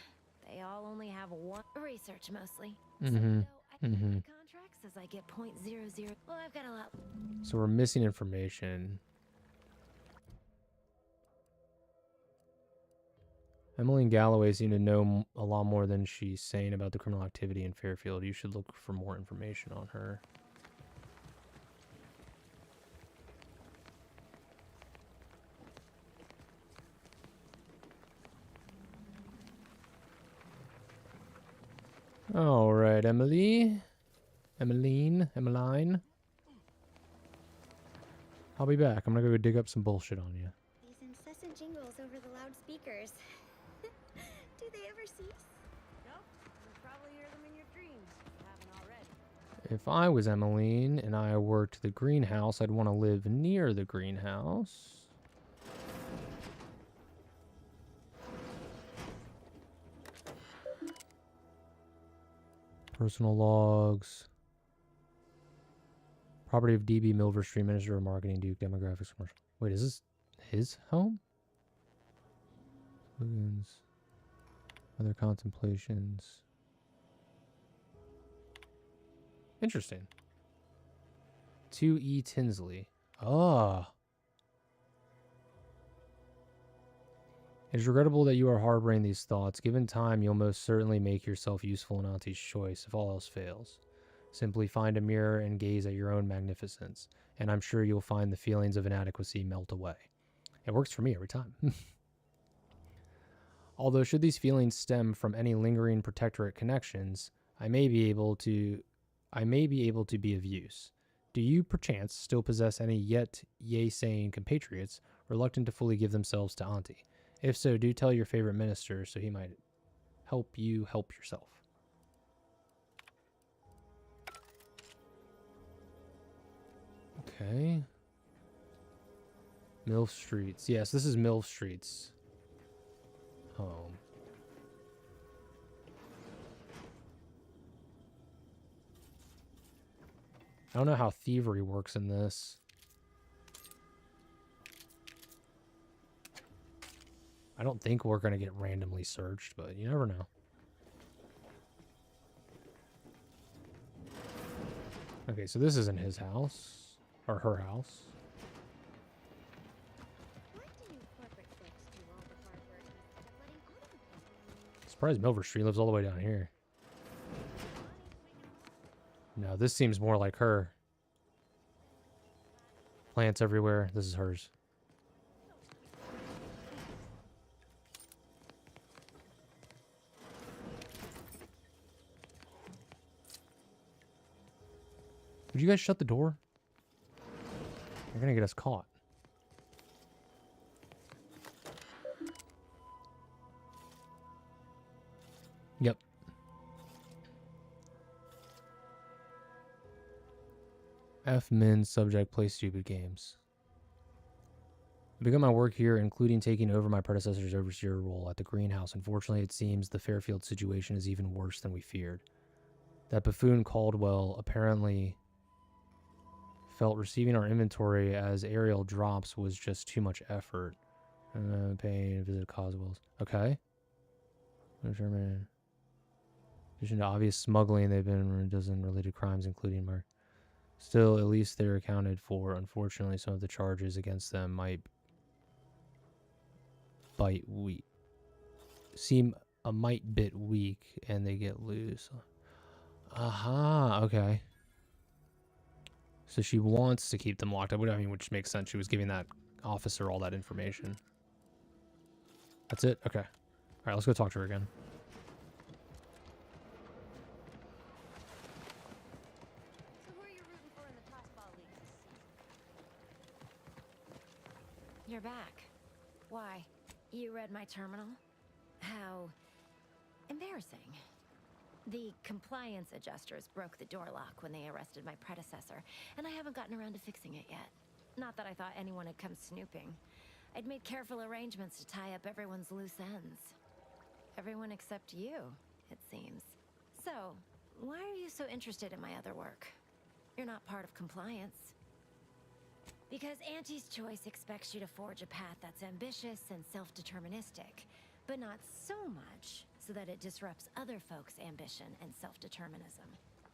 they all only have one research mostly. Contract says I get .00. Well, I've got a lot. So we're missing information. Emmeline Galloway seemed to know a lot more than she's saying about the criminal activity in Fairfield. You should look for more information on her. All right, Emmeline. I'll be back. I'm gonna go dig up some bullshit on you. These incessant jingles over the loudspeakers. Do they ever cease? Nope. You'll probably hear them in your dreams if you haven't already. If I was Emmeline and I worked the greenhouse, I'd want to live near the greenhouse. Personal logs. Property of DB Milver Street, Minister of Marketing, Duke, Demographics, Commercial. Wait, is this his home? Wiggins. Other contemplations. Interesting. 2E Tinsley. Ah. It is regrettable that you are harboring these thoughts. Given time, you'll most certainly make yourself useful in Auntie's choice, if all else fails. Simply find a mirror and gaze at your own magnificence, and I'm sure you'll find the feelings of inadequacy melt away. It works for me every time. Although, should these feelings stem from any lingering Protectorate connections, I may be able to be of use. Do you, perchance, still possess any yet yea-saying compatriots reluctant to fully give themselves to Auntie? If so, do tell your favorite minister so he might help you help yourself. Okay. Milf Streets. Yes, this is Milf Streets. Home. I don't know how thievery works in this. I don't think we're going to get randomly searched, but you never know. Okay, so this isn't his house. Or her house. What Surprised Milver Street lives all the way down here. No, this seems more like her. Plants everywhere. This is hers. Would you guys shut the door? You're gonna get us caught. Yep. F-min subject play stupid games. I began my work here, including taking over my predecessor's overseer role at the greenhouse. Unfortunately, it seems the Fairfield situation is even worse than we feared. That buffoon Caldwell apparently felt receiving our inventory as aerial drops was just too much effort. Paying visit Coswell's. Okay. Determine. In addition to obvious smuggling, they've been a dozen related crimes, including murder. Still, at least they're accounted for. Unfortunately, some of the charges against them might seem a mite bit weak, and they get loose. Aha, okay. So she wants to keep them locked up. I mean, which makes sense. She was giving that officer all that information. That's it? Okay. All right, let's go talk to her again. So who are you rooting for in the Tossball League this season? You're back. Why? You read my terminal? How embarrassing. The compliance adjusters broke the door lock when they arrested my predecessor, and I haven't gotten around to fixing it yet. Not that I thought anyone had come snooping. I'd made careful arrangements to tie up everyone's loose ends. Everyone except you, it seems. So, why are you so interested in my other work? You're not part of compliance. Because Auntie's Choice expects you to forge a path that's ambitious and self-deterministic, but not so much so that it disrupts other folks' ambition and self-determinism.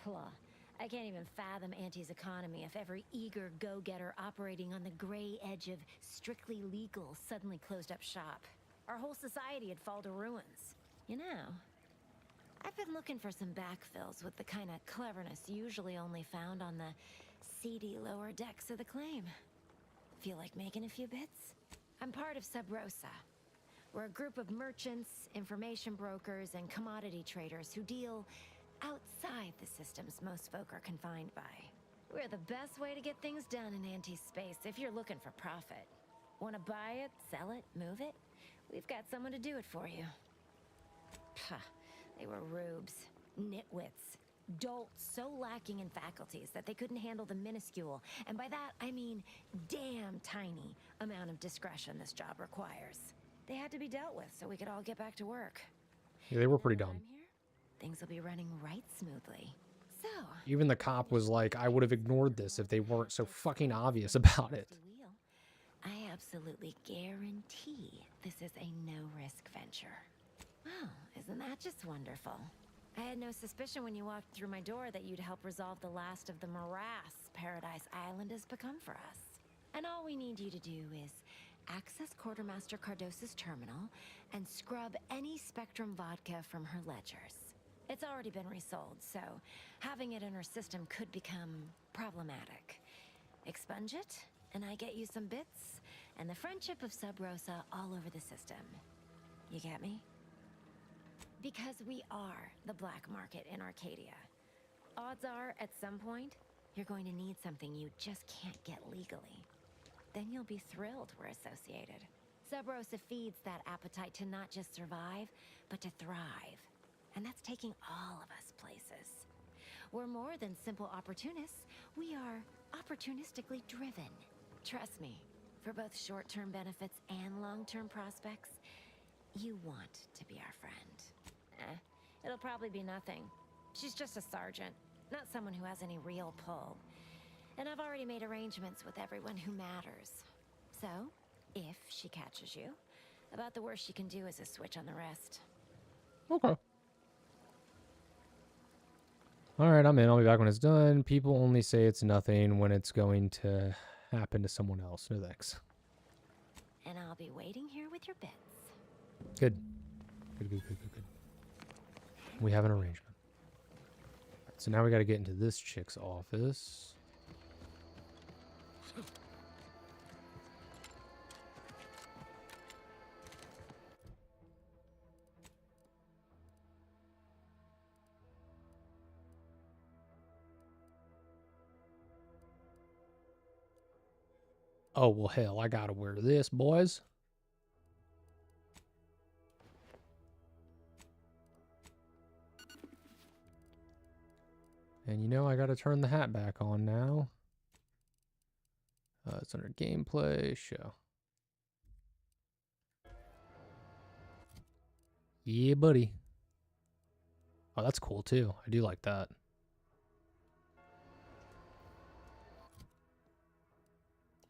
Blah. I can't even fathom Auntie's economy if every eager go-getter operating on the gray edge of strictly legal suddenly closed up shop. Our whole society would fall to ruins. You know, I've been looking for some backfills with the kind of cleverness usually only found on the seedy lower decks of the claim. Feel like making a few bits? I'm part of Sub Rosa. We're a group of merchants, information brokers, and commodity traders who deal outside the systems most folk are confined by. We're the best way to get things done in anti-space if you're looking for profit. Want to buy it, sell it, move it? We've got someone to do it for you. Puh, they were rubes, nitwits, dolts so lacking in faculties that they couldn't handle the minuscule, and by that I mean damn tiny, amount of discretion this job requires. They had to be dealt with so we could all get back to work. Yeah, they were pretty dumb. Things will be running right smoothly. So, even the cop was like, I would have ignored this if they weren't so fucking obvious about it. I absolutely guarantee this is a no-risk venture. Wow, isn't that just wonderful? I had no suspicion when you walked through my door that you'd help resolve the last of the morass Paradise Island has become for us. And all we need you to do is access Quartermaster Cardos's terminal and scrub any Spectrum vodka from her ledgers. It's already been resold, so having it in her system could become problematic. Expunge it, and I get you some bits, and the friendship of Sub Rosa all over the system. You get me? Because we are the black market in Arcadia. Odds are, at some point, you're going to need something you just can't get legally. Then you'll be thrilled we're associated. Sub Rosa feeds that appetite to not just survive, but to thrive. And that's taking all of us places. We're more than simple opportunists. We are opportunistically driven. Trust me, for both short-term benefits and long-term prospects, you want to be our friend. It'll probably be nothing. She's just a sergeant, not someone who has any real pull. And I've already made arrangements with everyone who matters. So, if she catches you, about the worst she can do is a switch on the rest. Okay. Alright, I'm in. I'll be back when it's done. People only say it's nothing when it's going to happen to someone else. No thanks. And I'll be waiting here with your bits. Good. Good, good, good, good, good. We have an arrangement. Right, so now we got to get into this chick's office. Oh, well, hell, I gotta wear this, boys. And you know, I gotta turn the hat back on now. It's under gameplay, show. Yeah, buddy. Oh, that's cool, too. I do like that.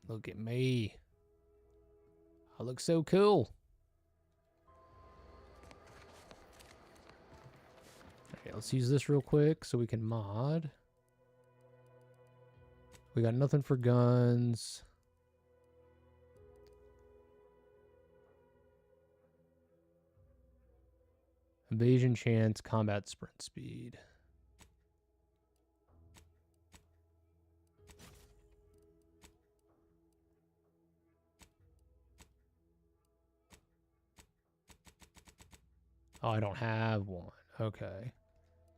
Look at me. I look so cool. Okay, let's use this real quick so we can mod. We got nothing for guns. Evasion chance, combat sprint speed. Oh, I don't have one. Okay.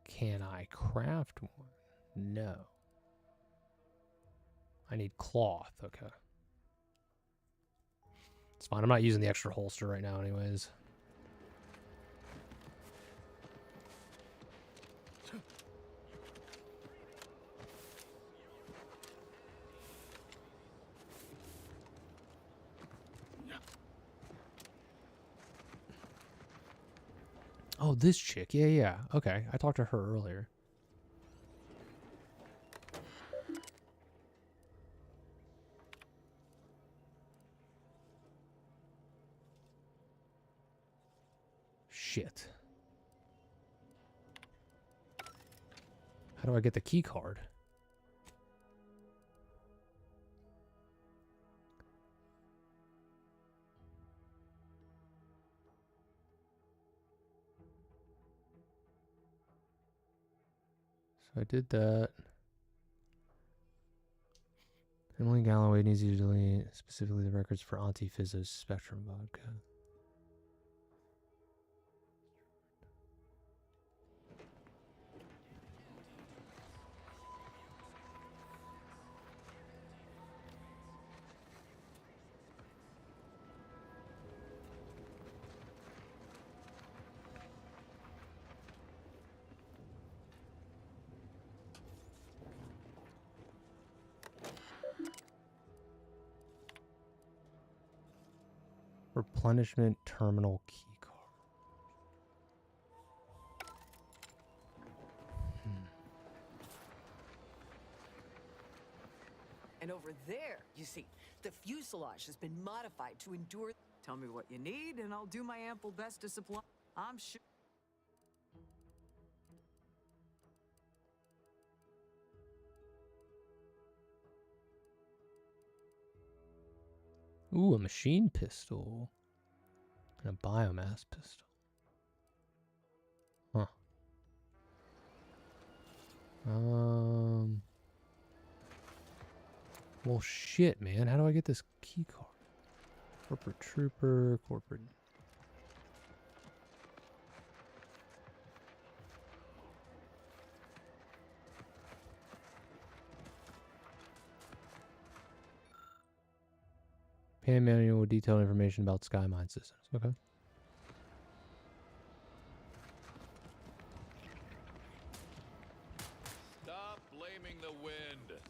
Can I craft one? No. I need cloth. Okay. It's fine. I'm not using the extra holster right now anyways. Oh, this chick. Yeah, yeah. Okay. I talked to her earlier. Shit. How do I get the key card? So I did that. Emily Galloway needs you to delete specifically the records for Auntie Fizzo's Spectrum vodka. Replenishment terminal key card. And over there, you see, the fuselage has been modified to endure. Tell me what you need, and I'll do my ample best to supply. I'm sure. Ooh, a machine pistol. And a biomass pistol. Huh. Well, shit, man. How do I get this key card? Corporate trooper, corporate. Pan manual with detailed information about sky mine systems. Okay. Stop blaming the wind.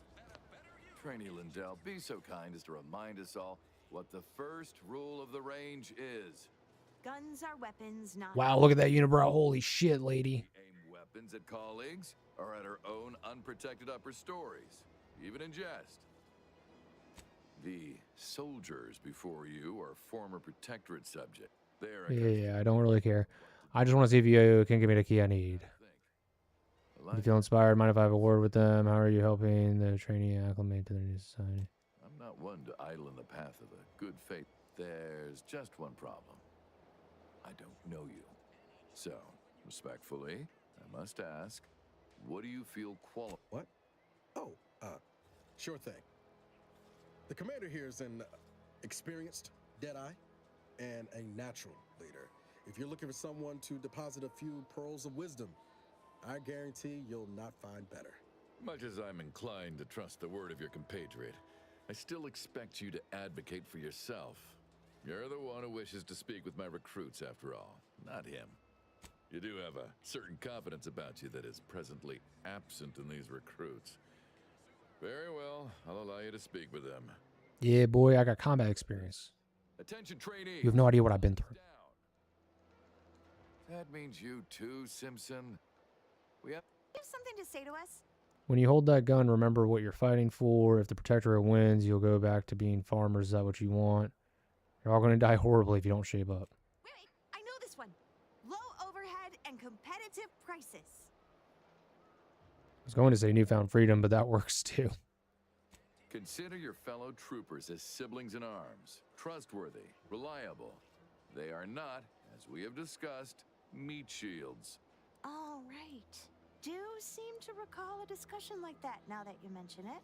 Trainee Lindell, be so kind as to remind us all what the first rule of the range is. Guns are weapons, not... Wow, look at that unibrow. Holy shit, lady. We aim weapons at colleagues or at our own unprotected upper stories, even in jest. The soldiers before you are former protectorate subjects. Yeah, I don't really care. I just want to see if you can give me the key I need. You feel inspired? Mind if I have a word with them? How are you helping the trainee acclimate to their new society? I'm not one to idle in the path of a good fate. There's just one problem. I don't know you. So, Respectfully, I must ask, what do you feel What? Oh, sure thing. The commander here is an experienced Deadeye and a natural leader. If you're looking for someone to deposit a few pearls of wisdom, I guarantee you'll not find better. Much as I'm inclined to trust the word of your compatriot, I still expect you to advocate for yourself. You're the one who wishes to speak with my recruits, after all, not him. You do have a certain confidence about you that is presently absent in these recruits. Very well, I'll allow you to speak with them. Yeah, boy, I got combat experience. Attention trainees. You have no idea what I've been through. That means you too, Simpson. We have something to say to us? When you hold that gun, remember what you're fighting for. If the Protectorate wins, you'll go back to being farmers. Is that what you want? You're all going to die horribly if you don't shape up. Wait, I know this one. Low overhead and competitive prices. I was going to say newfound freedom, but that works too. Consider your fellow troopers as siblings in arms, trustworthy, reliable. They are not, as we have discussed, meat shields. All right. Do seem to recall a discussion like that now that you mention it.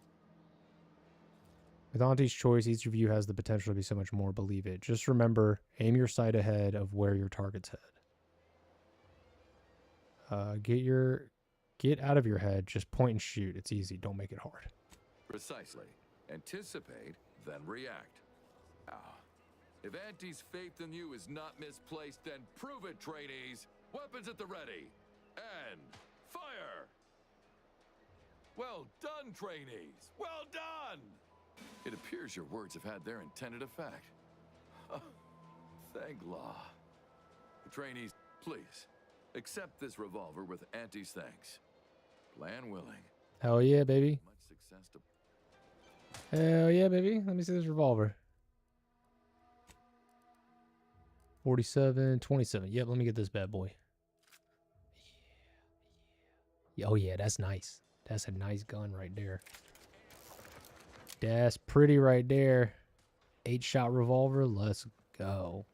With Auntie's choice, each of you has the potential to be so much more. Believe it. Just remember, aim your sight ahead of where your target's head. Get out of your head. Just point and shoot. It's easy. Don't make it hard. Precisely. Anticipate, then react. If Auntie's faith in you is not misplaced, then prove it, trainees. Weapons at the ready. And fire! Well done, trainees. Well done! It appears your words have had their intended effect. Thank law. Trainees, please, accept this revolver with Auntie's thanks. Plan willing. Hell yeah, baby. Much success to... Hell yeah, baby. Let me see this revolver. 47, 27. Yep, let me get this bad boy. Yeah. Oh yeah, that's nice. That's a nice gun right there. That's pretty right there. 8-shot revolver. Let's go.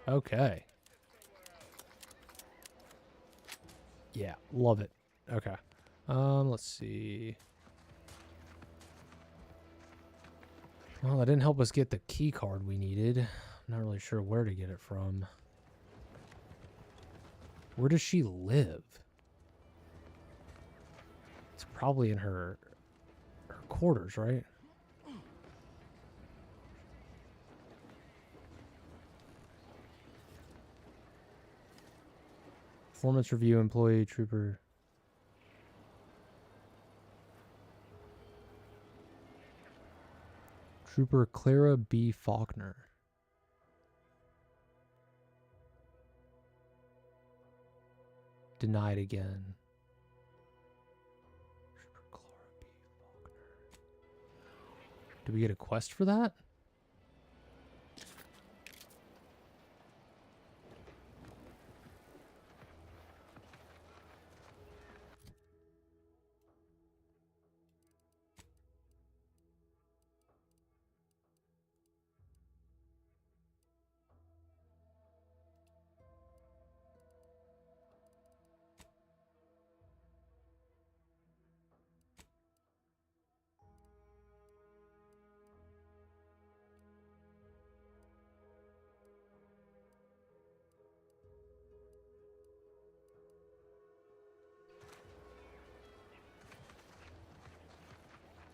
Okay. Yeah, love it. Okay. Let's see. Well, that didn't help us get the key card we needed. I'm not really sure where to get it from. Where does she live? It's probably in her quarters, right? Performance review, employee, trooper. Trooper Clara B. Faulkner. Denied again. Trooper Clara B. Faulkner. Did we get a quest for that?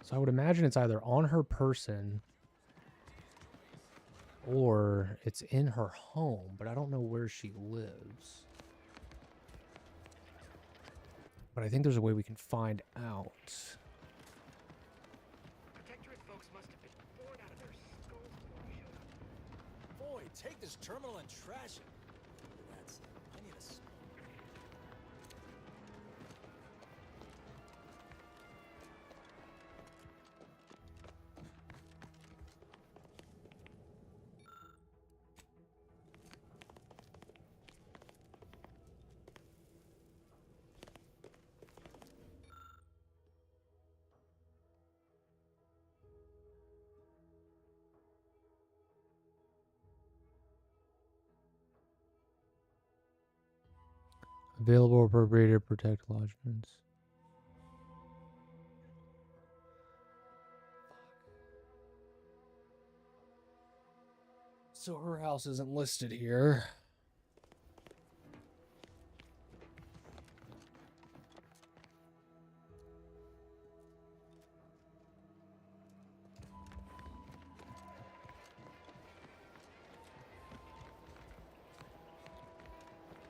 So I would imagine it's either on her person or it's in her home, but I don't know where she lives. But I think there's a way we can find out. Protectorate folks must have been bored out of their skulls before we showed up. Boy, take this terminal and trash it. That's it. I need a... Available appropriated protect lodgements. So her house isn't listed here.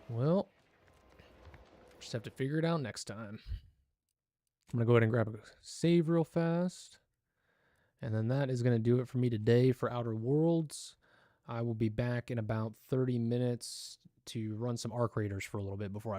Well, just have to figure it out next time. I'm going to go ahead and grab a save real fast. And then that is going to do it for me today for Outer Worlds. I will be back in about 30 minutes to run some arc raiders for a little bit before I have to